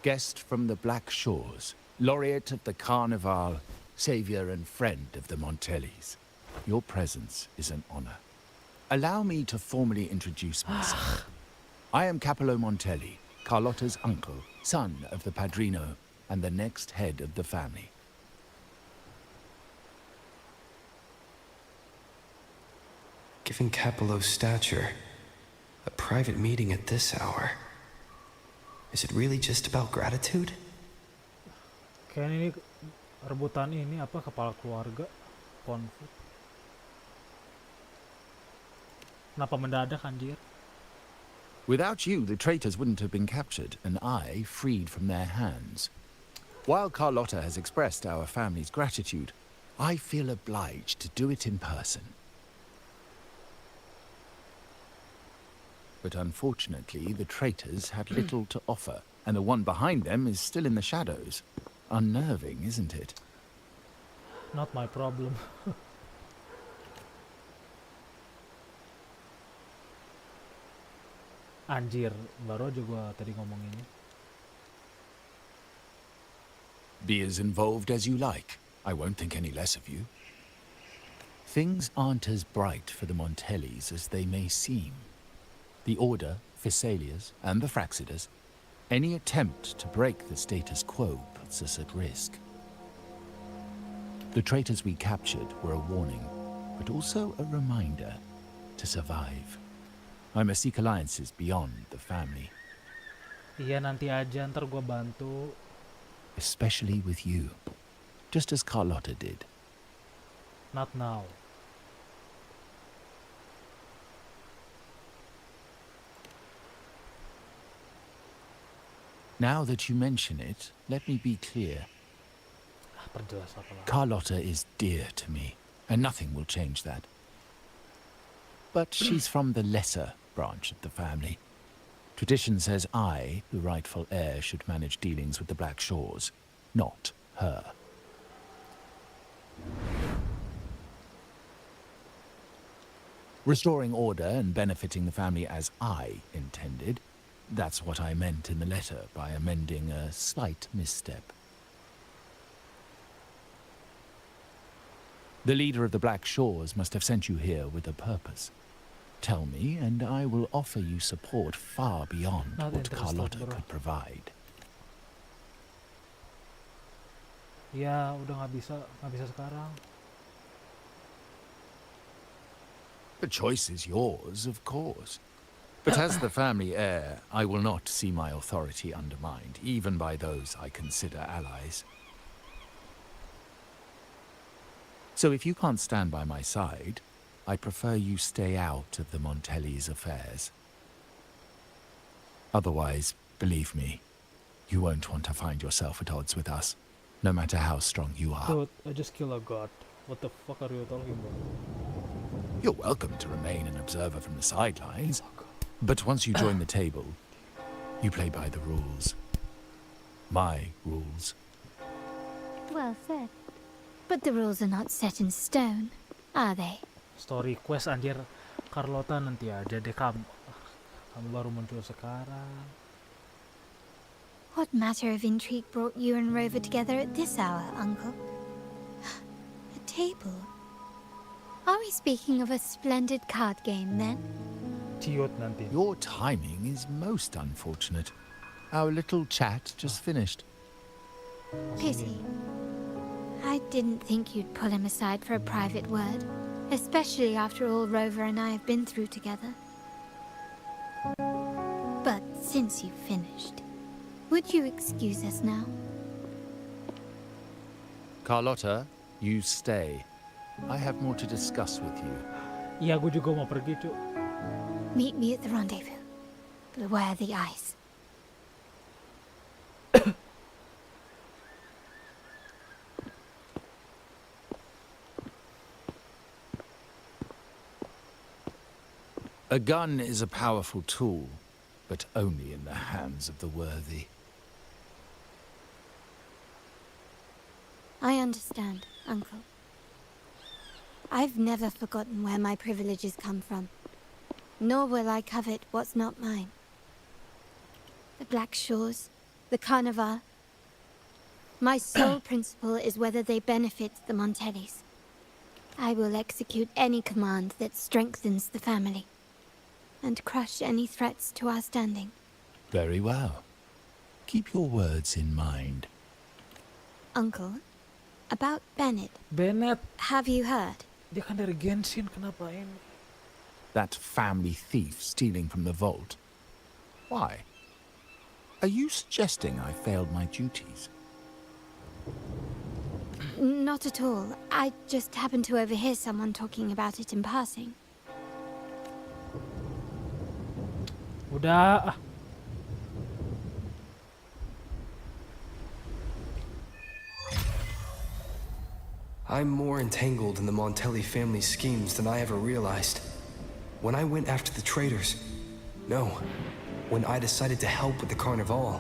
Guest from the Black Shores, laureate of the Carnival, savior and friend of the Montellis. Your presence is an honor. Allow me to formally introduce myself. I am Capello Montelli, Carlotta's uncle, son of the Padrino, and the next head of the family. Given Capello's stature, a private meeting at this hour. Is it really just about gratitude? Kayaknya ini rebutan ini apa kepala keluarga konflik. Kenapa mendadak anjir? Without you, the traitors wouldn't have been captured, and I freed from their hands. While Carlotta has expressed our family's gratitude, I feel obliged to do it in person. But unfortunately, the traitors had little to offer, and the one behind them is still in the shadows. Unnerving, isn't it? Not my problem. Anjir, baru aja gua tadi ngomong ini. Be as involved as you like. I won't think any less of you. Things aren't as bright for the Montellis as they may seem. The Order, Physaelias, and the Fraxidas, any attempt to break the status quo puts us at risk. The traitors we captured were a warning, but also a reminder. to survive. I must seek alliances beyond the family. Iya, nanti aja, ntar gua bantu. Especially with you, just as Carlotta did. Not now. Now that you mention it, let me be clear. Perjelas apa lah. Carlotta is dear to me, and nothing will change that. But she's from the lesser branch of the family. Tradition says I, the rightful heir, should manage dealings with the Black Shores, not her. Restoring order and benefiting the family as I intended, that's what I meant in the letter by amending a slight misstep. The leader of the Black Shores must have sent you here with a purpose. Tell me, and I will offer you support far beyond what Carlotta could provide. Ya, udah nggak bisa sekarang. The choice is yours, of course. But as the family heir, I will not see my authority undermined, even by those I consider allies. So if you can't stand by my side, I prefer you stay out of the Montelli's affairs. Otherwise, believe me, you won't want to find yourself at odds with us, no matter how strong you are. Dude, I just killed a god. What the fuck are you talking about? You're welcome to remain an observer from the sidelines, but once you join the table, you play by the rules. My rules. Well said. But the rules are not set in stone, are they? Story quest anjir. Carlotta nanti aja deh, kamu baru muncul sekarang. What matter of intrigue brought you and Rover together at this hour, Uncle? A table? Are we speaking of a splendid card game, then? Ciut nanti. Your timing is most unfortunate. Our little chat just finished. Pity. I didn't think you'd pull him aside for a private word, especially after all Rover and I have been through together. But since you've finished, would you excuse us now? Carlotta, you stay. I have more to discuss with you. Iya, gue juga mau pergi, Cuk. Meet me at the rendezvous. Beware the ice. A gun is a powerful tool, but only in the hands of the worthy. I understand, Uncle. I've never forgotten where my privileges come from, nor will I covet what's not mine. The Black Shores, the Carnival. My sole principle is whether they benefit the Montellis. I will execute any command that strengthens the family, and crush any threats to our standing. Very well. Keep your words in mind. Uncle, about Bennett. Bennett? Have you heard? Dia kan dari Genshin, kenapa ini? That family thief stealing from the vault. Why? Are you suggesting I failed my duties? Not at all. I just happened to overhear someone talking about it in passing. Udah. I'm more entangled in the Montelli family schemes than I ever realized. When I went after the traitors, no, when I decided to help with the Carnival,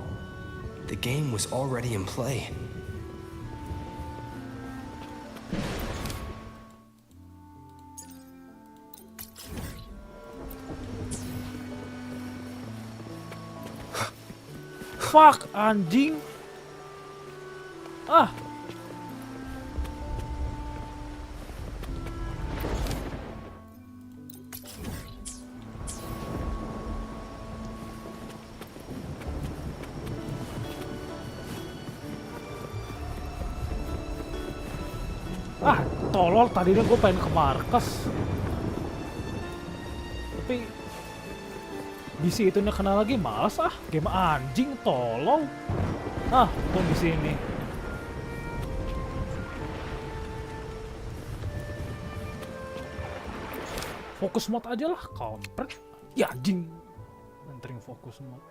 the game was already in play. Fuck, anjing. Ah. Ah, tolol, tadinya gue pengen ke markas. Bisi itu kena lagi, males ah. Game anjing, tolong. Ah, tunggu di sini. Fokus mod aja lah, kampret. Ya anjing. Entering fokus mod.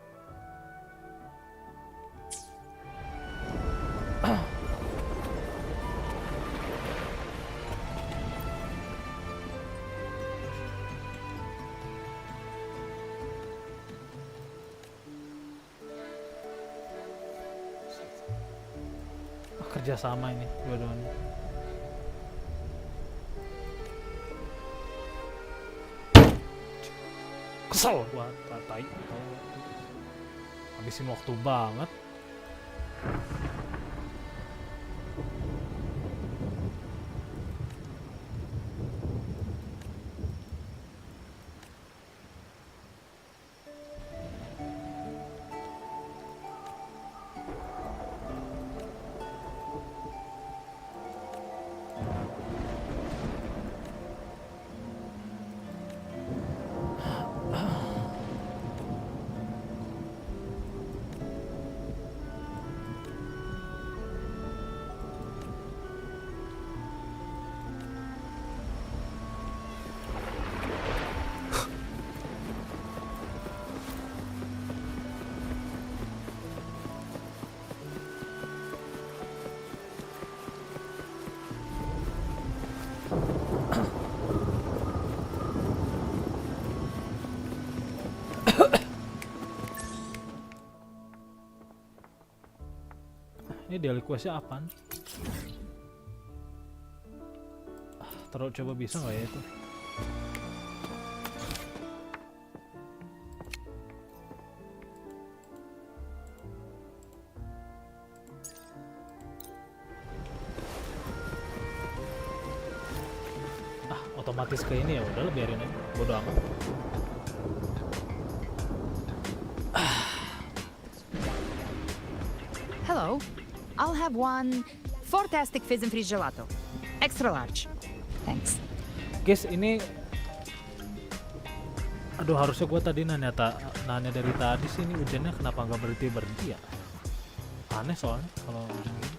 Kerja sama ini dua-duanya. Kesel gua, tai. Habisin waktu banget. Ini daily questnya apaan? Terus coba bisa nggak ya itu? Otomatis ke ini ya udah, biarin aja, bodo amat. Hello, I'll have one fantastic fizz and freeze gelato, extra large. Thanks. Guys, ini aduh, harusnya gue tadi nanya dari tadi sih, ini hujannya kenapa nggak berhenti ya? Aneh soalnya kalau hujan gini.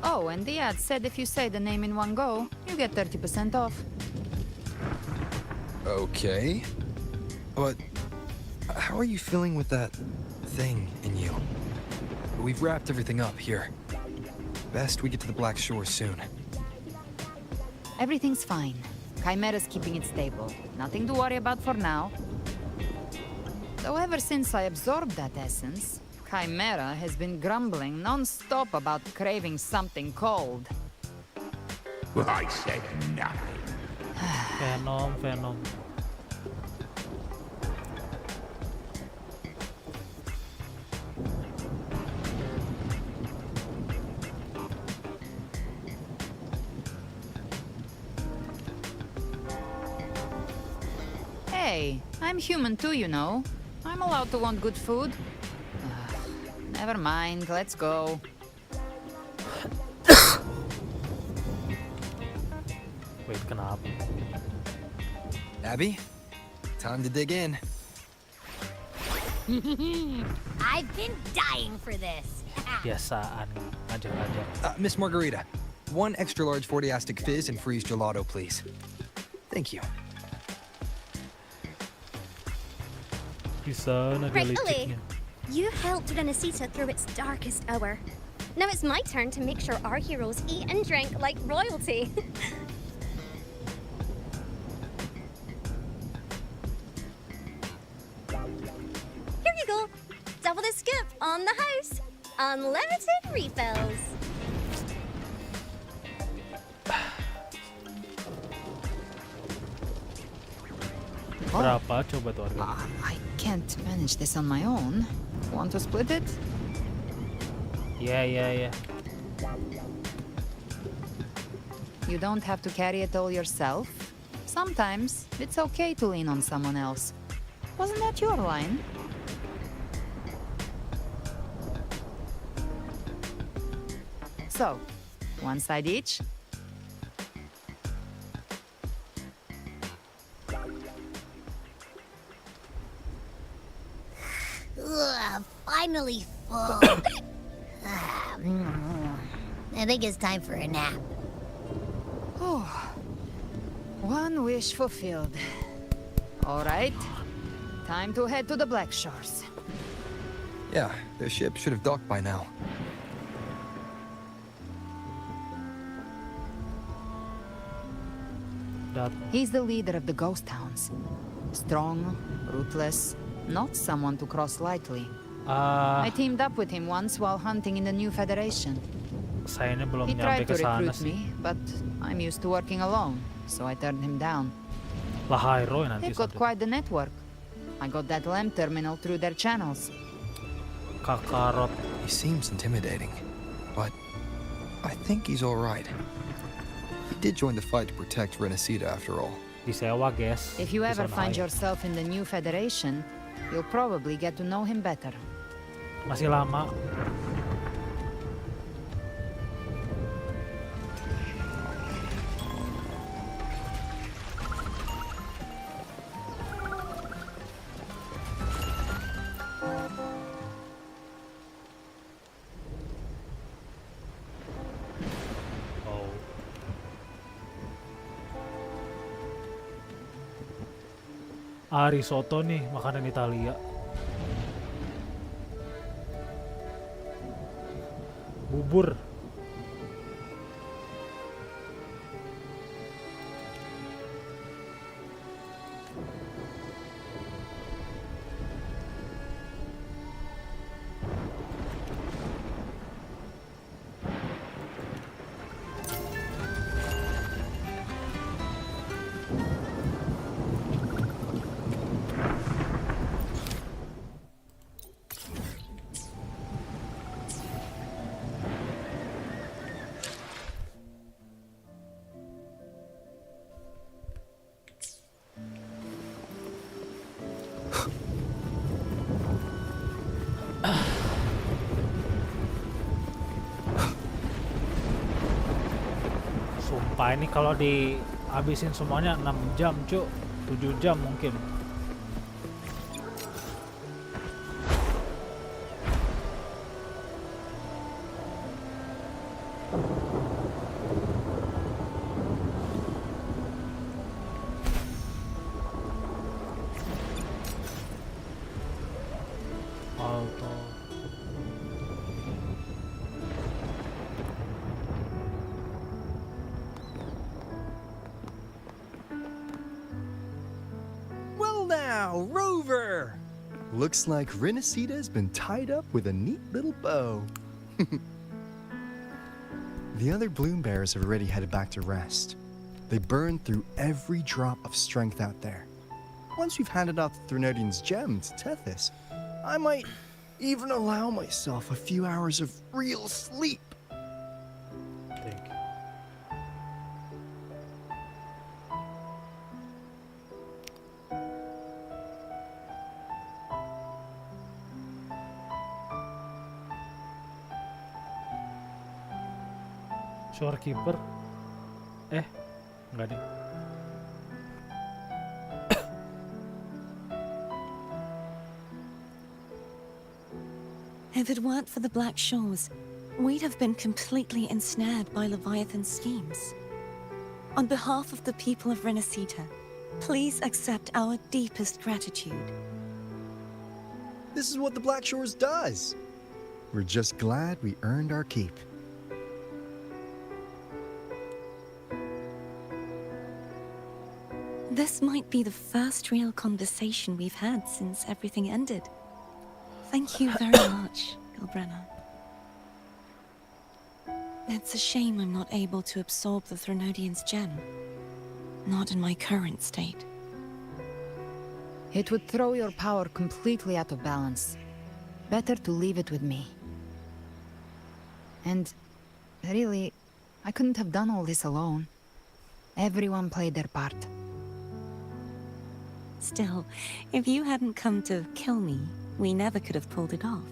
Oh, and the ad said if you say the name in one go, you get 30% off. Okay. But how are you feeling with that thing in you? We've wrapped everything up here. Best we get to the Black Shore soon. Everything's fine. Chimera's keeping it stable. Nothing to worry about for now. Though ever since I absorbed that essence, Chimera has been grumbling non-stop about craving something cold. I said nothing. Venom. Hey, I'm human too, you know. I'm allowed to want good food. Never mind, let's go. Wait, kenapa? Abby, time to dig in. I've been dying for this. Biasaan, ngajak-ngajak. Miss Margarita, one extra large 40-astic fizz and freeze gelato, please. Thank you. Bisa Right, ngeliciknya. You helped RINASCITA through its darkest hour. Now it's my turn to make sure our heroes eat and drink like royalty. Here you go. Double the scoop on the house. Unlimited refills. Berapa coba tuh harga? I can't manage this on my own. Want to split it? Yeah. You don't have to carry it all yourself. Sometimes it's okay to lean on someone else. Wasn't that your line? So, one side each. Ugh, finally full. I think it's time for a nap. Oh, one wish fulfilled. All right, time to head to the Black Shores. Yeah, the ship should have docked by now. He's the leader of the Ghost Hounds. Strong, ruthless, not someone to cross lightly. I teamed up with him once while hunting in the New Federation. Sayangnya belum He tried nyampe to ke sana recruit sih. me, but I'm used to working alone, so I turned him down. AKHIR nanti They've got sampai quite the network. I got that LEM terminal through their channels. Kakarot. He seems intimidating, but I think he's all right. He did join the fight to protect RINASCITA after all. Disewa, guys. If you ever Di sana find aja. yourself in the New Federation, you'll probably get to know him better. Masih lama. Risotto nih, makanan Italia. Bubur. Sumpah ini kalau dihabisin semuanya 6 jam, cuk. 7 jam mungkin. Auto. Well now, Rover! Looks like RINASCITA's been tied up with a neat little bow. The other Bloom Bearers have already headed back to rest. They burned through every drop of strength out there. Once we've handed out the Threnodian's gem to Tethys, I might even allow myself a few hours of real sleep. Thank you. Shorekeeper. Enggak deh. If it weren't for the Black Shores, we'd have been completely ensnared by Leviathan's schemes. On behalf of the people of RINASCITA, please accept our deepest gratitude. This is what the Black Shores does. We're just glad we earned our keep. This might be the first real conversation we've had since everything ended. Thank you very much, Gilbrenna. It's a shame I'm not able to absorb the Threnodian's gem. Not in my current state. It would throw your power completely out of balance. Better to leave it with me. And really, I couldn't have done all this alone. Everyone played their part. Still, if you hadn't come to kill me, we never could have pulled it off.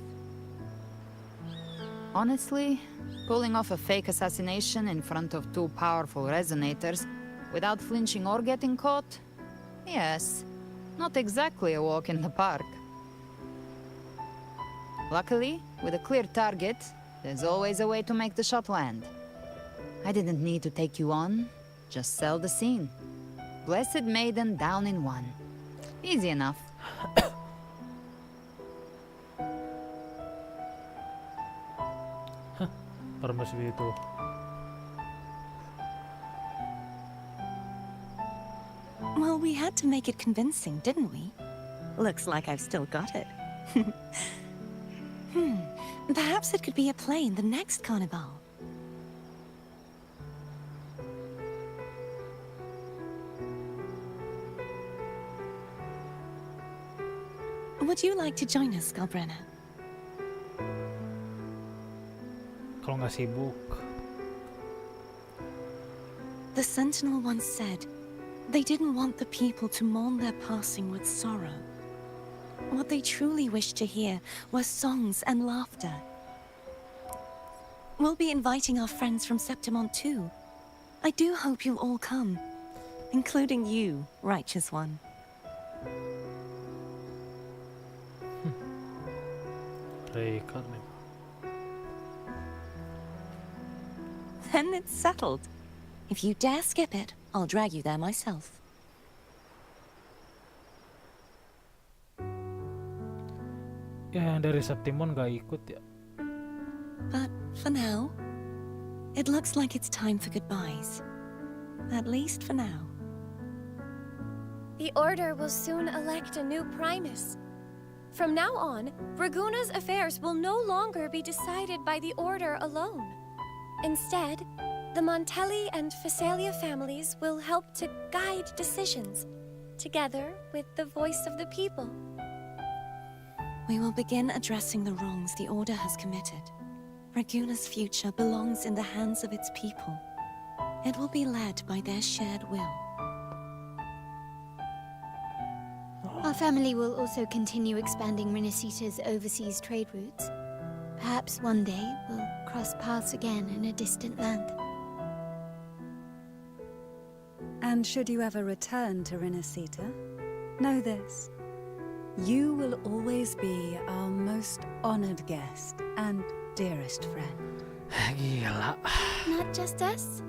Honestly, pulling off a fake assassination in front of two powerful resonators without flinching or getting caught? Yes, not exactly a walk in the park. Luckily, with a clear target, there's always a way to make the shot land. I didn't need to take you on, just sell the scene. Blessed Maiden down in one. Easy enough. Permes itu. Well, we had to make it convincing, didn't we? Looks like I've still got it. Perhaps it could be a play in the next carnival. Would you like to join us, Galbrenna? Kalau nggak sibuk. The Sentinel once said they didn't want the people to mourn their passing with sorrow. What they truly wished to hear were songs and laughter. We'll be inviting our friends from Septimont too. I do hope you'll all come, including you, Righteous One. Then it's settled. If you dare skip it, I'll drag you there myself. Ya, yang dari Septimon gak ikut ya. But for now, it looks like it's time for goodbyes. At least for now. The Order will soon elect a new Primus. From now on, Raguna's affairs will no longer be decided by the Order alone. Instead, the Montelli and Phasalia families will help to guide decisions, together with the voice of the people. We will begin addressing the wrongs the Order has committed. Raguna's future belongs in the hands of its people. It will be led by their shared will. Our family will also continue expanding RINASCITA's overseas trade routes. Perhaps one day we'll cross paths again in a distant land. And should you ever return to RINASCITA, know this. You will always be our most honored guest and dearest friend. Gila. Not just us,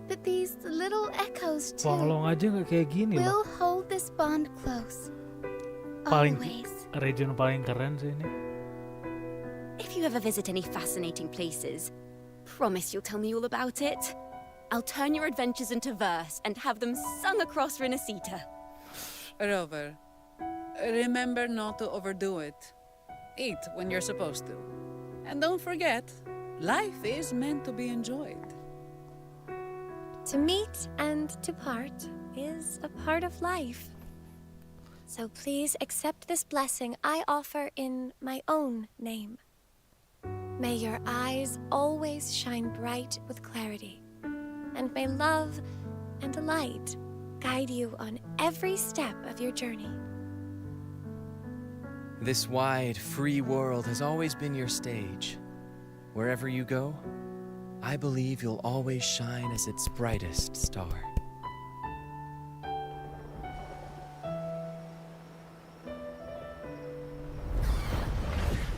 but these little echoes too. Wanglong aja nggak kayak gini We'll loh. hold this bond close. Paling Always. region paling keren sih ini. If you ever visit any fascinating places, promise you'll tell me all about it. I'll turn your adventures into verse and have them sung across RINASCITA. Rover, remember not to overdo it. Eat when you're supposed to. And don't forget, life is meant to be enjoyed. To meet and to part is a part of life. So please accept this blessing I offer in my own name. May your eyes always shine bright with clarity, and may love and light guide you on every step of your journey. This wide, free world has always been your stage. Wherever you go, I believe you'll always shine as its brightest star.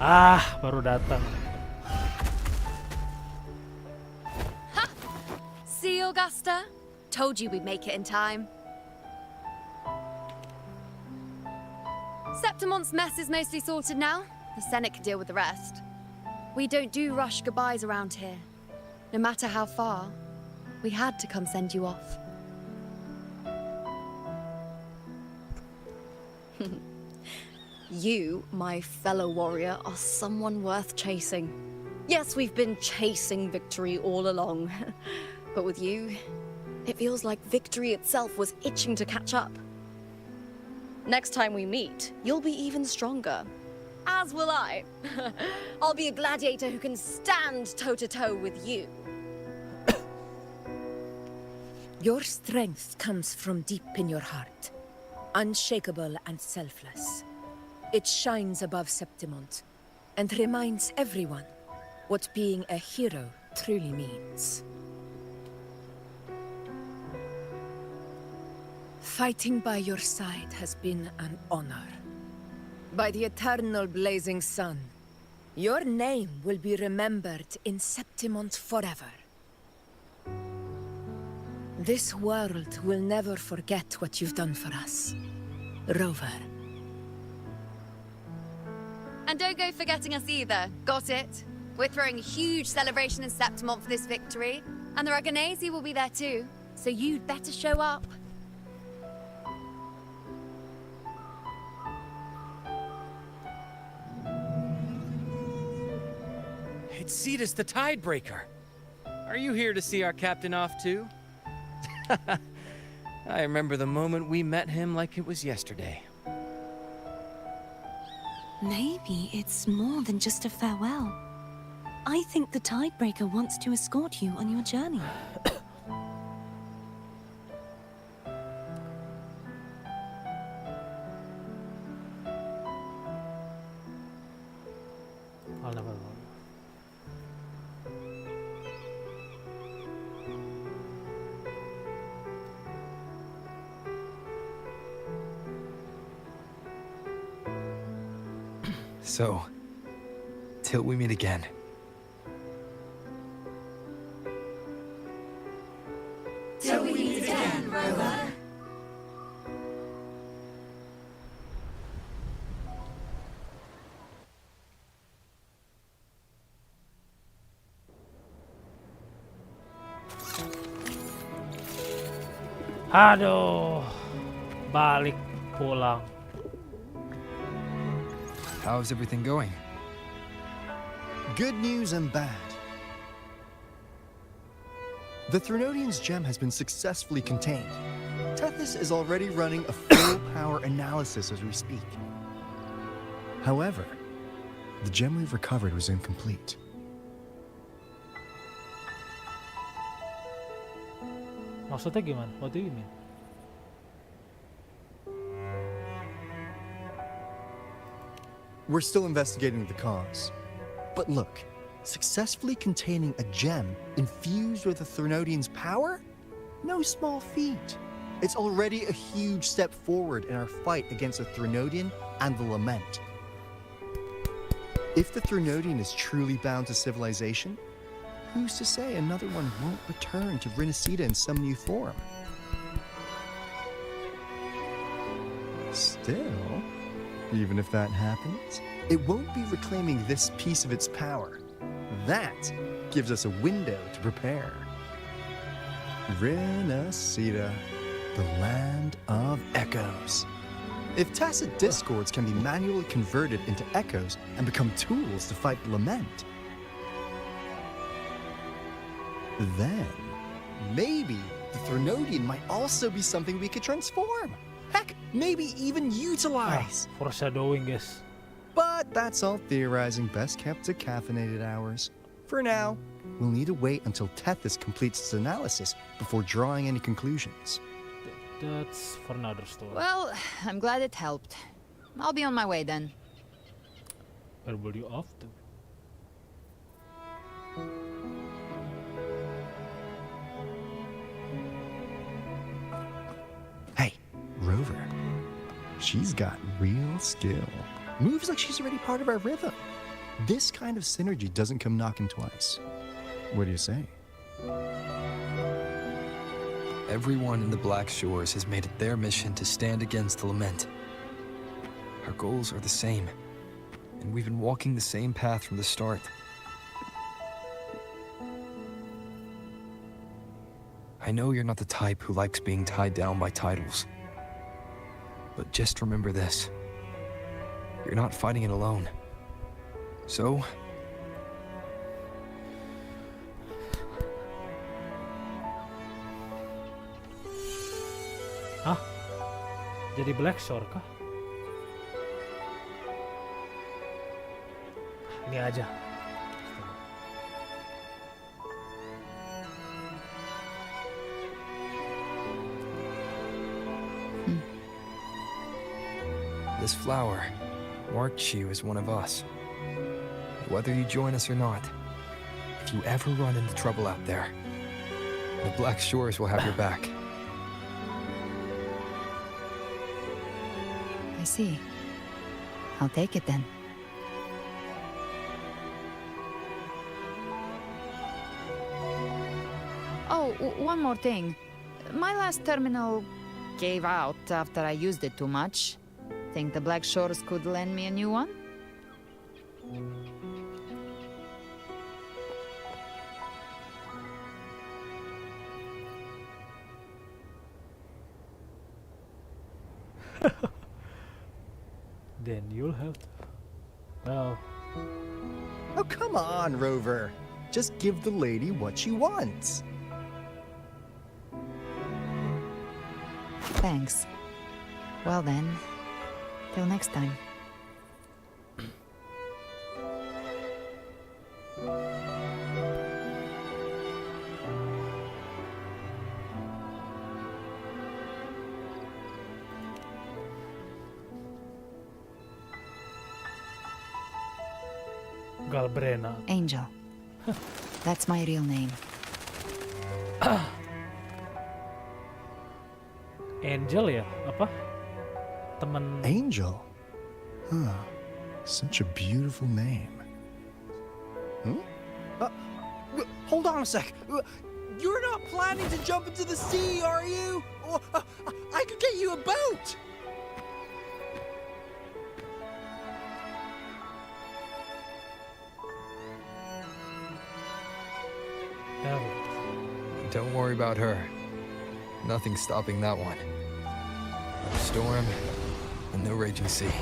Ah, baru datang. See, Augusta? Told you we'd make it in time. Septimont's mess is mostly sorted now. The Senate can deal with the rest. We don't do rush goodbyes around here. No matter how far, we had to come send you off. You, my fellow warrior, are someone worth chasing. Yes, we've been chasing victory all along. But with you, it feels like victory itself was itching to catch up. Next time we meet, you'll be even stronger. As will I. I'll be a gladiator who can stand toe-to-toe with you. Your strength comes from deep in your heart, unshakable and selfless. It shines above Septimont and reminds everyone what being a hero truly means. Fighting by your side has been an honor. By the eternal blazing sun, your name will be remembered in Septimont forever. This world will never forget what you've done for us, Rover. And don't go forgetting us either, got it? We're throwing a huge celebration in Septimont for this victory, and the Raganesi will be there too, so you'd better show up. It's Cetus the Tidebreaker. Are you here to see our captain off too? I remember the moment we met him like it was yesterday. Maybe it's more than just a farewell. I think the Tidebreaker wants to escort you on your journey. I'll never know. So, till we meet again. Till we meet again, Rover. Aduh, balik pulang. How's everything going? Good news and bad. The Threnodian's gem has been successfully contained. Tethys is already running a full power analysis as we speak. However, the gem we've recovered was incomplete. Maksudnya gimana? What do you mean? We're still investigating the cause. But look, successfully containing a gem infused with the Threnodian's power? No small feat. It's already a huge step forward in our fight against the Threnodian and the Lament. If the Threnodian is truly bound to civilization, who's to say another one won't return to RINASCITA in some new form? Still, even if that happens, it won't be reclaiming this piece of its power. That gives us a window to prepare. RINASCITA, the land of echoes. If tacit discords can be manually converted into echoes and become tools to fight the Lament, then maybe the Threnodian might also be something we could transform. Heck, maybe even utilize. Foreshadowing, guys. But that's all theorizing best kept to caffeinated hours. For now, we'll need to wait until Tethys completes its analysis before drawing any conclusions. That's for another story. Well, I'm glad it helped. I'll be on my way then. Where will you off to? Hey, Rover. She's got real skill. Moves like she's already part of our rhythm. This kind of synergy doesn't come knocking twice. What do you say? Everyone in the Black Shores has made it their mission to stand against the Lament. Our goals are the same, and we've been walking the same path from the start. I know you're not the type who likes being tied down by titles. But just remember this. You're not fighting it alone. So... Hah? Jadi Black Shore kah? Ini aja. This flower marks you as one of us. Whether you join us or not, If you ever run into trouble out there, the Black Shores will have your back. I see. I'll take it then. Oh, one more thing. My last terminal gave out after I used it too much. Think the Black Shores could lend me a new one? Then you'll have to... Well... Oh, come on, Rover. Just give the lady what she wants. Thanks. Well then, till next time. Galbrena. Angel. That's my real name. Angel ya? Apa? Temen... Angel? Huh. Such a beautiful name. Hold on a sec. You're not planning to jump into the sea, are you? I could get you a boat! Don't worry about her. Nothing's stopping that one. No storm and no raging sea.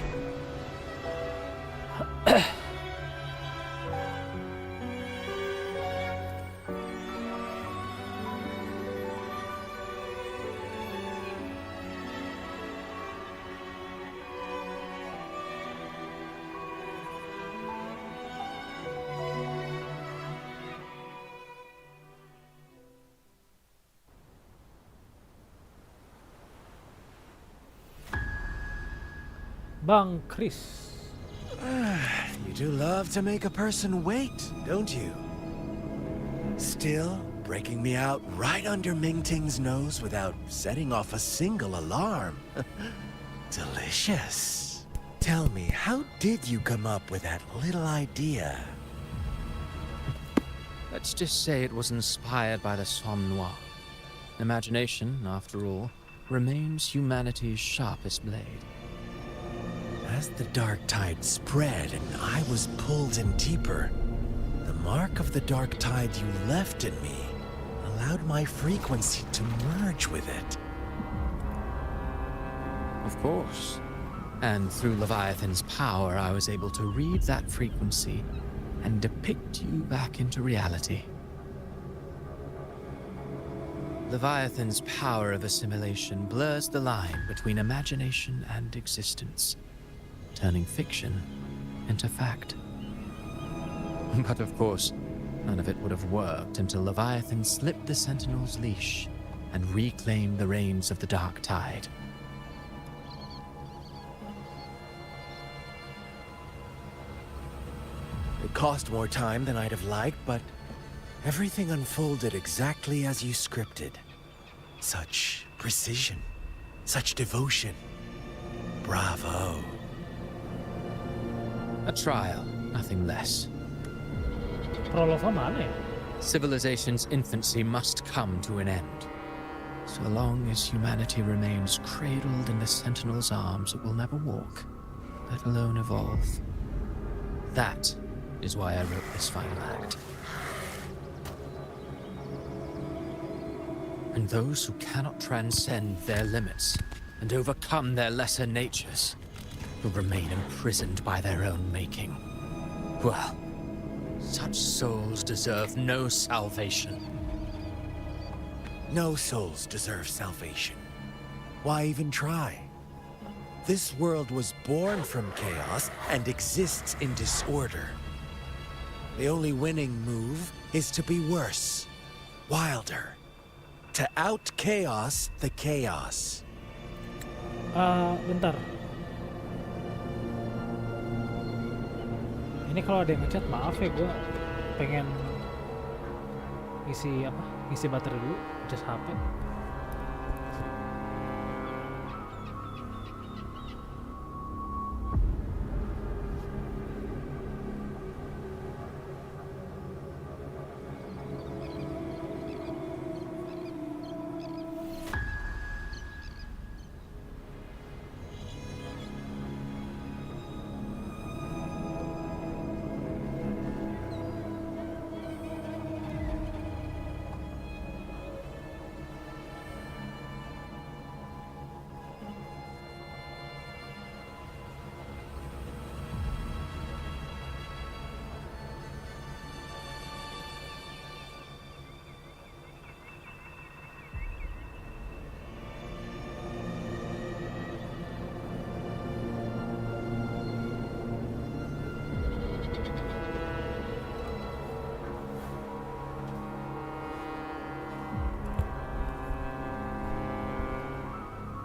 Bang Chris. You do love to make a person wait, don't you? Still breaking me out right under Mingting's nose without setting off a single alarm. Delicious. Tell me, how did you come up with that little idea? Let's just say it was inspired by the Somme Noir. Imagination, after all, remains humanity's sharpest blade. As the dark tide spread and I was pulled in deeper, the mark of the dark tide you left in me allowed my frequency to merge with it. Of course. And through Leviathan's power, I was able to read that frequency and depict you back into reality. Leviathan's power of assimilation blurs the line between imagination and existence, turning fiction into fact. But of course, none of it would have worked until Leviathan slipped the Sentinel's leash and reclaimed the reins of the Dark Tide. It cost more time than I'd have liked, but everything unfolded exactly as you scripted. Such precision, such devotion. Bravo. A trial, nothing less. Prologa mana ya? Civilization's infancy must come to an end. So long as humanity remains cradled in the Sentinel's arms, it will never walk, let alone evolve. That is why I wrote this final act. And those who cannot transcend their limits and overcome their lesser natures will remain imprisoned by their own making. Well, such souls deserve no salvation. No souls deserve salvation. Why even try? This world was born from chaos and exists in disorder. The only winning move is to be worse, wilder, to out-chaos the chaos. Bentar. Ini kalau ada yang ngechat, maaf ya, gue pengen Ngisi baterai dulu, cas HP.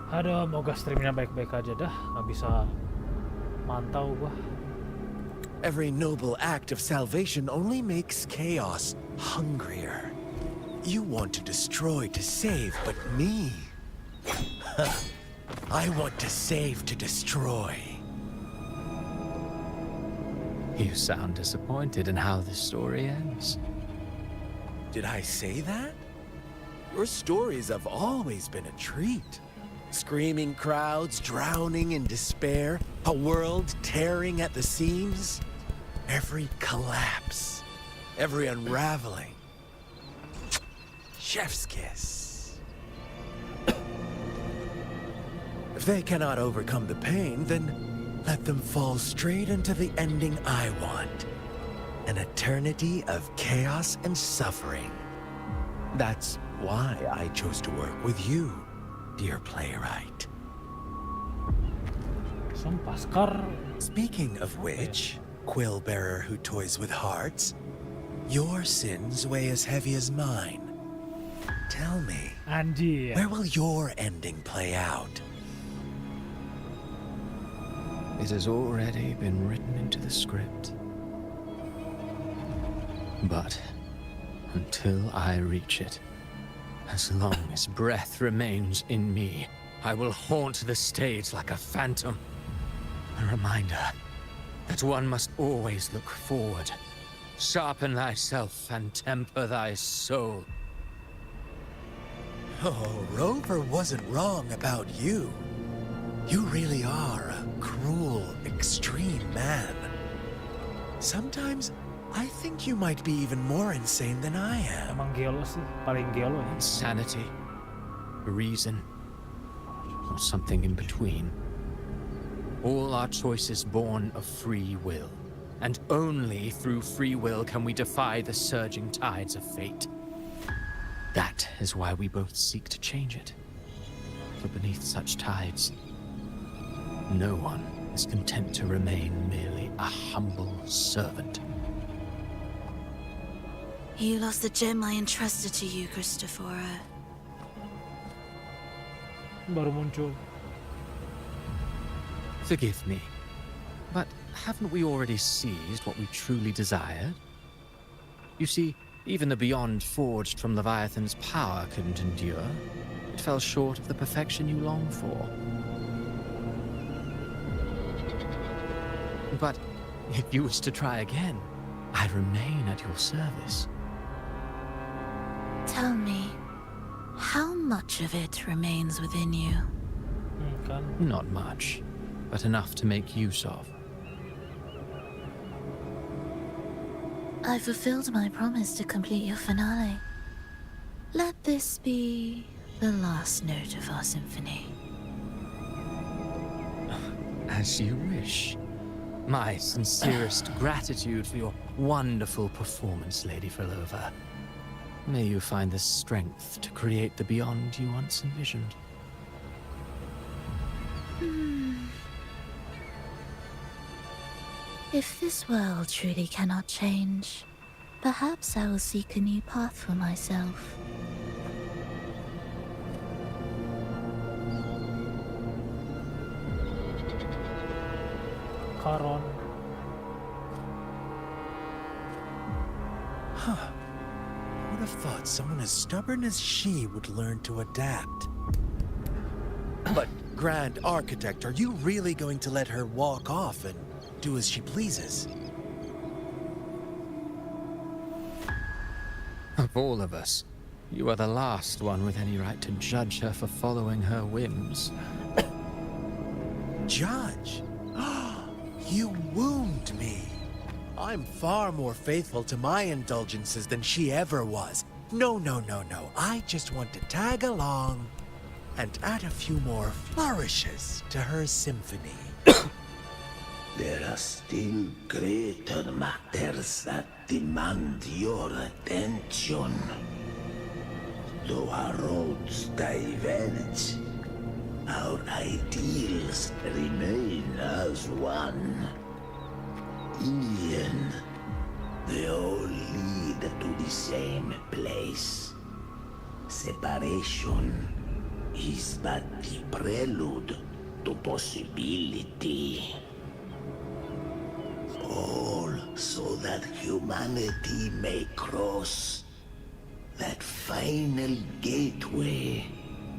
Aduh, moga streamnya baik-baik aja dah, nggak bisa mantau gua. Every noble act of salvation only makes chaos hungrier. You want to destroy to save, but me? I want to save to destroy. You sound disappointed in how this story ends. Did I say that? Your stories have always been a treat. Screaming crowds drowning in despair, a world tearing at the seams. Every collapse, every unraveling. Chef's kiss. If they cannot overcome the pain, then let them fall straight into the ending I want. An eternity of chaos and suffering. That's why I chose to work with you, dear playwright. Speaking of which, quill bearer who toys with hearts, your sins weigh as heavy as mine. Tell me, where will your ending play out? It has already been written into the script. But until I reach it, as long as breath remains in me, I will haunt the stage like a phantom. A reminder that one must always look forward. Sharpen thyself and temper thy soul. Oh, Rover wasn't wrong about you. You really are a cruel, extreme man. Sometimes I think you might be even more insane than I am. Emang gelo sih, paling gelo ya. Insanity, reason, or something in between. All our choices born of free will, and only through free will can we defy the surging tides of fate. That is why we both seek to change it. For beneath such tides, no one is content to remain merely a humble servant. You lost the gem I entrusted to you, Christopher. Baru muncul. Forgive me, but haven't we already seized what we truly desired? You see, even the beyond forged from Leviathan's power couldn't endure. It fell short of the perfection you long for. But if you wish to try again, I remain at your service. Tell me, how much of it remains within you? Not much, but enough to make use of. I fulfilled my promise to complete your finale. Let this be the last note of our symphony. As you wish. My sincerest gratitude for your wonderful performance, Lady Frolova. May you find the strength to create the beyond you once envisioned. If this world truly cannot change, perhaps I will seek a new path for myself. Karon. Who would have thought someone as stubborn as she would learn to adapt. But, Grand Architect, are you really going to let her walk off and do as she pleases? Of all of us, you are the last one with any right to judge her for following her whims. Judge? You wound me. I'm far more faithful to my indulgences than she ever was. No. I just want to tag along and add a few more flourishes to her symphony. There are still greater matters that demand your attention. Though our roads diverge, our ideals remain as one. In the end, they all lead to the same place. Separation is but the prelude to possibility. All so that humanity may cross that final gateway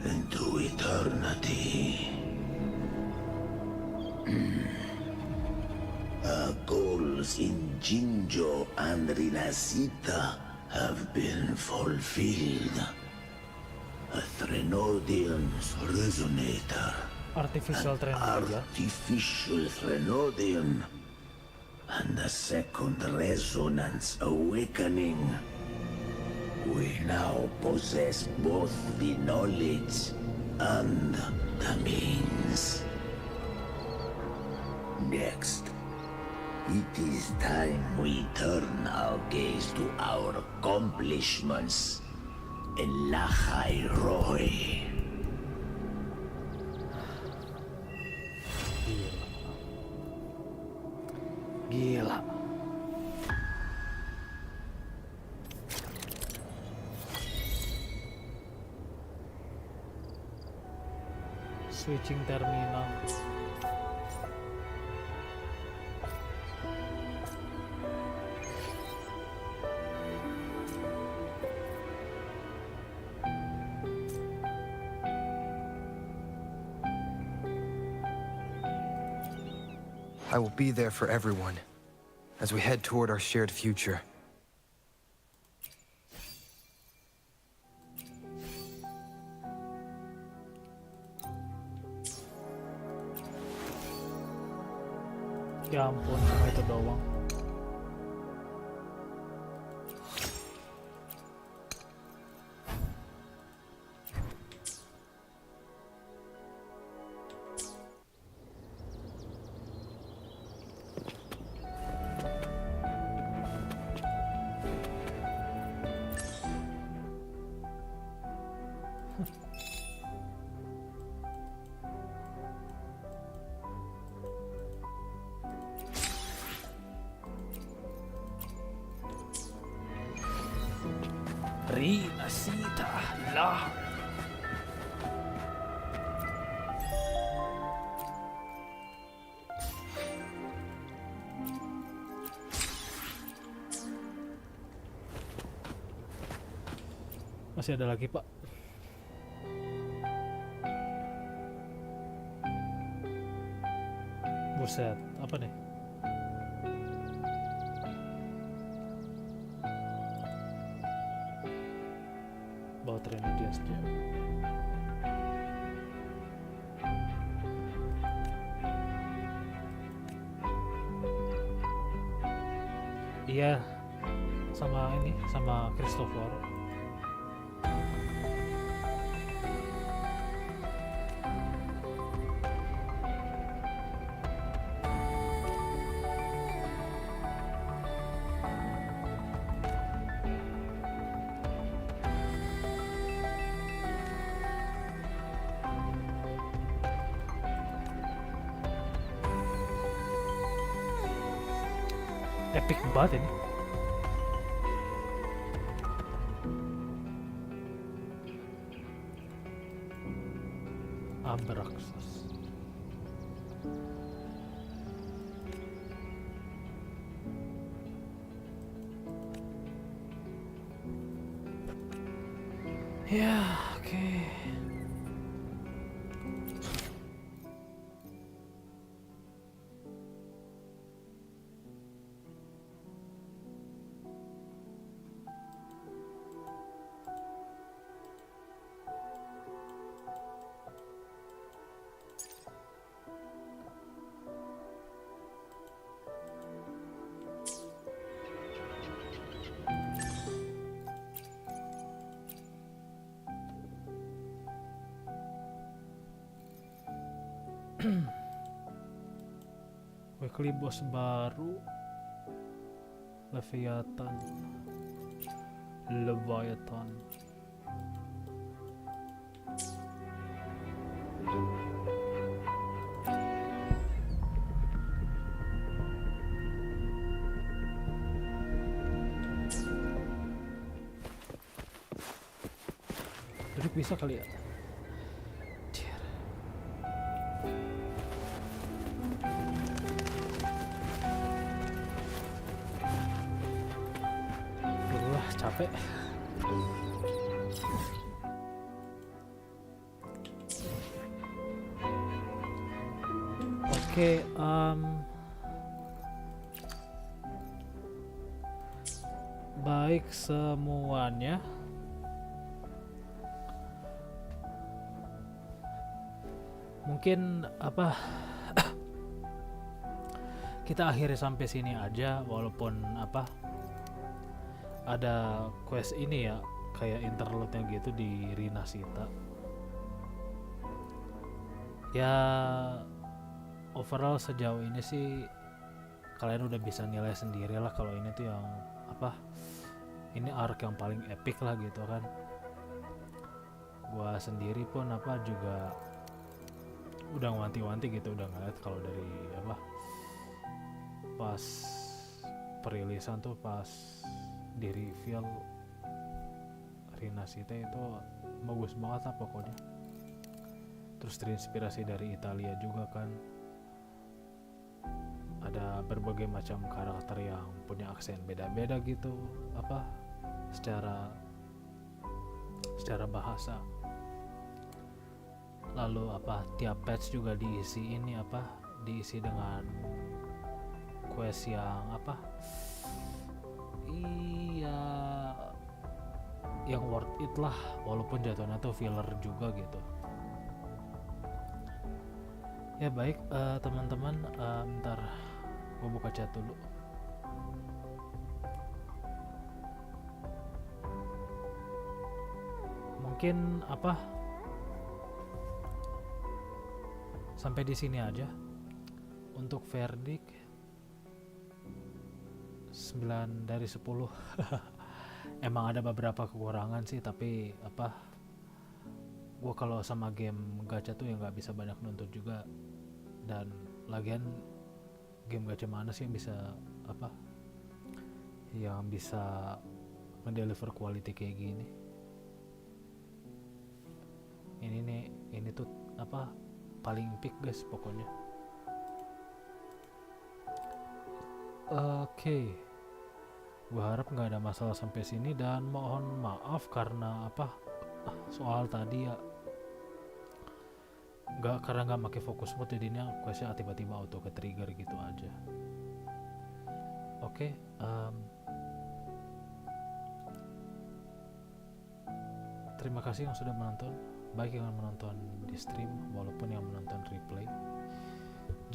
into eternity. Our goals in Jinjo and Rinascita have been fulfilled. A Threnodium's resonator. Artificial Artificial Threnodium. And a second resonance awakening. We now possess both the knowledge and the means. Next, it is time we turn our gaze to our accomplishments in AKHIR. Gila. Switching terminal. I will be there for everyone as we head toward our shared future. Ya ampun, cuma itu doang. RINASCITA lah. Masih ada lagi, Pak. Buset, apa nih? Bawa trennya dia sendiri. Iya, sama ini, sama Christopher. Epic banget ini. Abraxas. Ya, oke. Weekly boss baru Leviathan. Duduk bisa kali ya. Capek. Oke, baik semuanya. Mungkin apa kita akhiri sampai sini aja, walaupun apa ada quest ini ya, kayak interlude-nya gitu di RINASCITA. Ya overall sejauh ini sih kalian udah bisa nilai sendiri lah kalau ini tuh yang apa, ini arc yang paling epic lah gitu kan. Gua sendiri pun apa juga udah wanti-wanti gitu, udah ngeliat kalau dari apa pas perilisan tuh, pas di reveal RINASCITA itu bagus banget lah pokoknya. Terus terinspirasi dari Italia juga kan, ada berbagai macam karakter yang punya aksen beda-beda gitu apa secara bahasa. Lalu apa tiap patch juga diisi ini apa, diisi dengan quest yang apa, iya, yang worth it lah, walaupun jatuhnya tuh filler juga gitu. Ya baik teman-teman, bentar gue buka chat dulu. Mungkin apa sampai di sini aja untuk verdict 9 dari 10. Emang ada beberapa kekurangan sih, tapi apa, gue kalau sama game gacha tuh ya nggak bisa banyak nuntut juga. Dan lagian game gacha mana sih yang bisa apa, yang bisa mendeliver quality kayak gini. Ini tuh apa paling peak guys pokoknya. Oke. Gue harap nggak ada masalah sampai sini, dan mohon maaf karena apa soal tadi ya, karena nggak pakai fokus mode jadinya questnya tiba-tiba auto ke trigger gitu aja. Oke, terima kasih yang sudah menonton, baik yang menonton di stream walaupun yang menonton replay.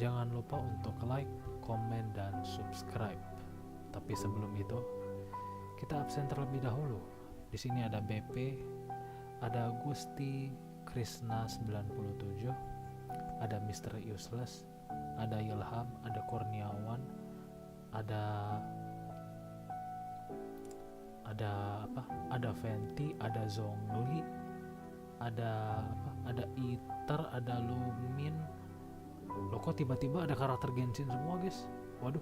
Jangan lupa untuk like, komen, dan subscribe. Tapi sebelum itu, kita absen terlebih dahulu. Di sini ada BP, ada Gusti Krishna 97, ada Mr. Useless, ada Ilham, ada Kurniawan, ada apa? Ada Venti, ada Zongli, ada apa? Ada Iter, ada Lumin. Loh kok tiba-tiba ada karakter Genshin semua, guys? Waduh.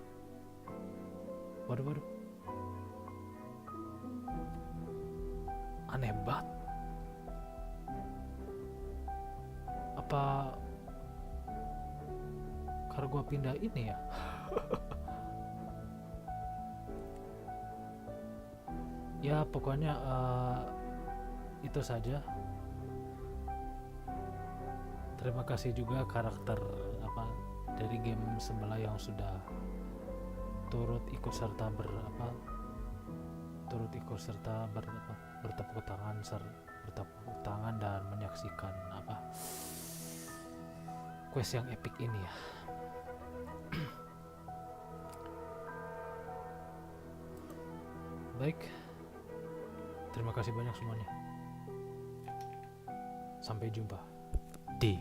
Aneh banget. Apa karena gua pindah ini ya? Ya pokoknya itu saja. Terima kasih juga karakter dari game sebelah yang sudah turut ikut serta bertepuk tangan dan menyaksikan quest yang epic ini ya. Baik, terima kasih banyak semuanya. Sampai jumpa di